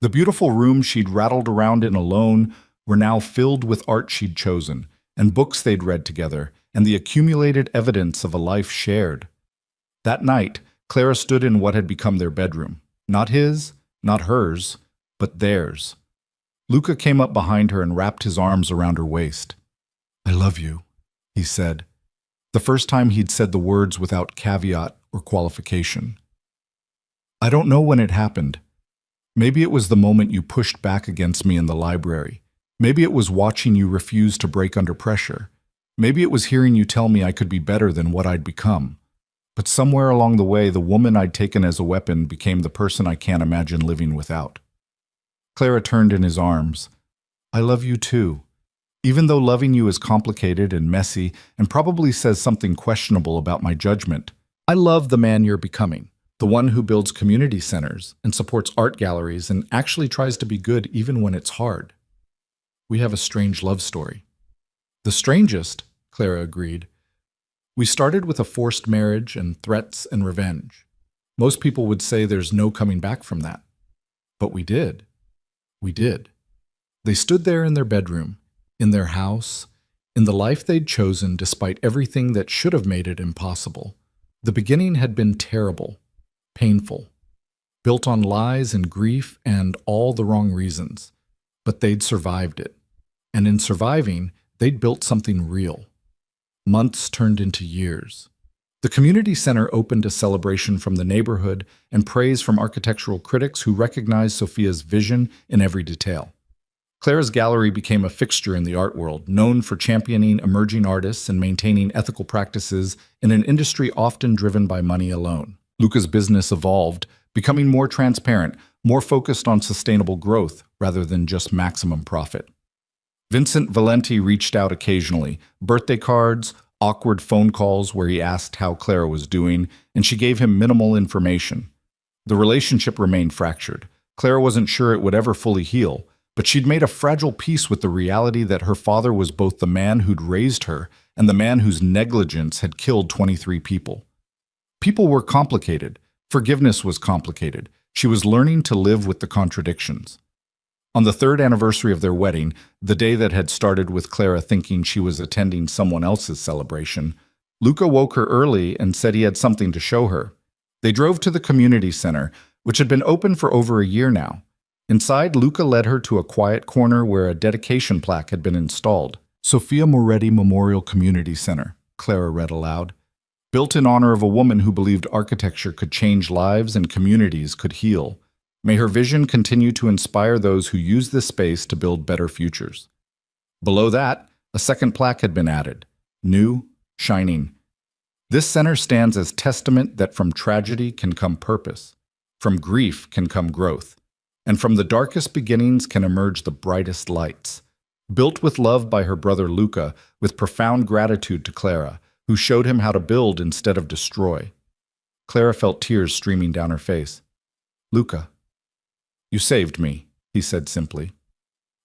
The beautiful rooms she'd rattled around in alone were now filled with art she'd chosen, and books they'd read together, and the accumulated evidence of a life shared. That night, Clara stood in what had become their bedroom. Not his, not hers, but theirs. Luca came up behind her and wrapped his arms around her waist. I love you, he said. The first time he'd said the words without caveat or qualification. I don't know when it happened. Maybe it was the moment you pushed back against me in the library. Maybe it was watching you refuse to break under pressure. Maybe it was hearing you tell me I could be better than what I'd become. But somewhere along the way, the woman I'd taken as a weapon became the person I can't imagine living without. Clara turned in his arms. I love you too. Even though loving you is complicated and messy and probably says something questionable about my judgment, I love the man you're becoming, the one who builds community centers and supports art galleries and actually tries to be good even when it's hard. We have a strange love story. The strangest, Clara agreed. We started with a forced marriage and threats and revenge. Most people would say there's no coming back from that. But we did. We did. They stood there in their bedroom, in their house, in the life they'd chosen despite everything that should have made it impossible. The beginning had been terrible, painful, built on lies and grief and all the wrong reasons. But they'd survived it. And in surviving, they'd built something real. Months turned into years. The community center opened a celebration from the neighborhood and praise from architectural critics who recognized Sophia's vision in every detail. Clara's gallery became a fixture in the art world, known for championing emerging artists and maintaining ethical practices in an industry often driven by money alone. Luca's business evolved, becoming more transparent, more focused on sustainable growth rather than just maximum profit. Vincent Valenti reached out occasionally, birthday cards, awkward phone calls where he asked how Clara was doing, and she gave him minimal information. The relationship remained fractured. Clara wasn't sure it would ever fully heal, but she'd made a fragile peace with the reality that her father was both the man who'd raised her and the man whose negligence had killed 23 people. People were complicated. Forgiveness was complicated. She was learning to live with the contradictions. On the third anniversary of their wedding, the day that had started with Clara thinking she was attending someone else's celebration, Luca woke her early and said he had something to show her. They drove to the community center, which had been open for over a year now. Inside, Luca led her to a quiet corner where a dedication plaque had been installed. Sofia Moretti Memorial Community Center, Clara read aloud. Built in honor of a woman who believed architecture could change lives and communities could heal. May her vision continue to inspire those who use this space to build better futures. Below that, a second plaque had been added, new, shining. This center stands as testament that from tragedy can come purpose, from grief can come growth, and from the darkest beginnings can emerge the brightest lights. Built with love by her brother Luca, with profound gratitude to Clara, who showed him how to build instead of destroy. Clara felt tears streaming down her face. "Luca, you saved me," he said simply.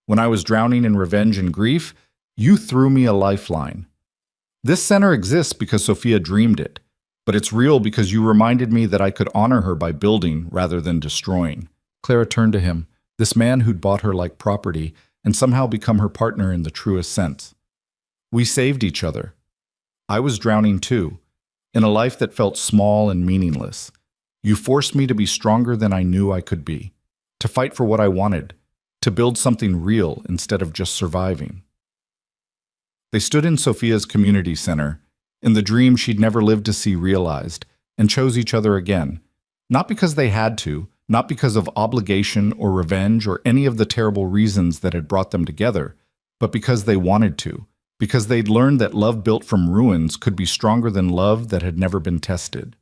"When I was drowning in revenge and grief, you threw me a lifeline. This center exists because Sofia dreamed it, but it's real because you reminded me that I could honor her by building rather than destroying." Clara turned to him, this man who'd bought her like property and somehow become her partner in the truest sense. "We saved each other. I was drowning too, in a life that felt small and meaningless. You forced me to be stronger than I knew I could be, to fight for what I wanted, to build something real instead of just surviving." They stood in Sofia's community center, in the dream she'd never lived to see realized, and chose each other again, not because they had to, not because of obligation or revenge or any of the terrible reasons that had brought them together, but because they wanted to, because they'd learned that love built from ruins could be stronger than love that had never been tested.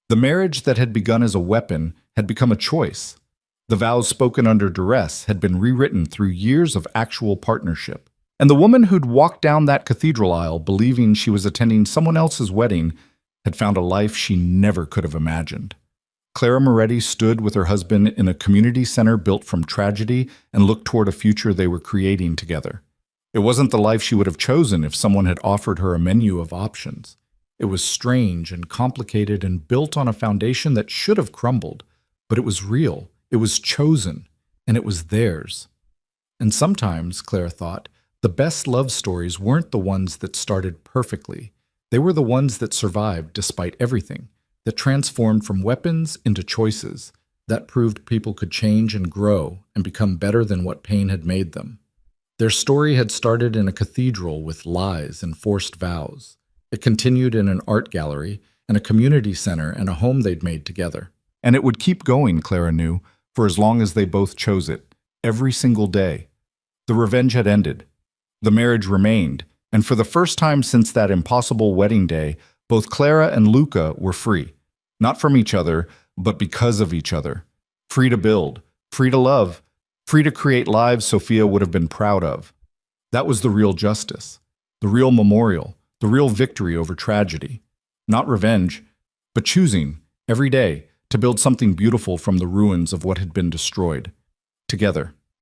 The marriage that had begun as a weapon had become a choice. The vows spoken under duress had been rewritten through years of actual partnership. And the woman who'd walked down that cathedral aisle believing she was attending someone else's wedding had found a life she never could have imagined. Clara Moretti stood with her husband in a community center built from tragedy and looked toward a future they were creating together. It wasn't the life she would have chosen if someone had offered her a menu of options. It was strange and complicated and built on a foundation that should have crumbled, but it was real, it was chosen, and it was theirs. And sometimes, Clara thought, the best love stories weren't the ones that started perfectly. They were the ones that survived despite everything, that transformed from weapons into choices, that proved people could change and grow and become better than what pain had made them. Their story had started in a cathedral with lies and forced vows. It continued in an art gallery and a community center and a home they'd made together. And it would keep going, Clara knew, for as long as they both chose it, every single day. The revenge had ended. The marriage remained, and for the first time since that impossible wedding day, both Clara and Luca were free. Not from each other, but because of each other. Free to build, free to love, free to create lives Sofia would have been proud of. That was the real justice, the real memorial, the real victory over tragedy. Not revenge, but choosing, every day, to build something beautiful from the ruins of what had been destroyed. Together.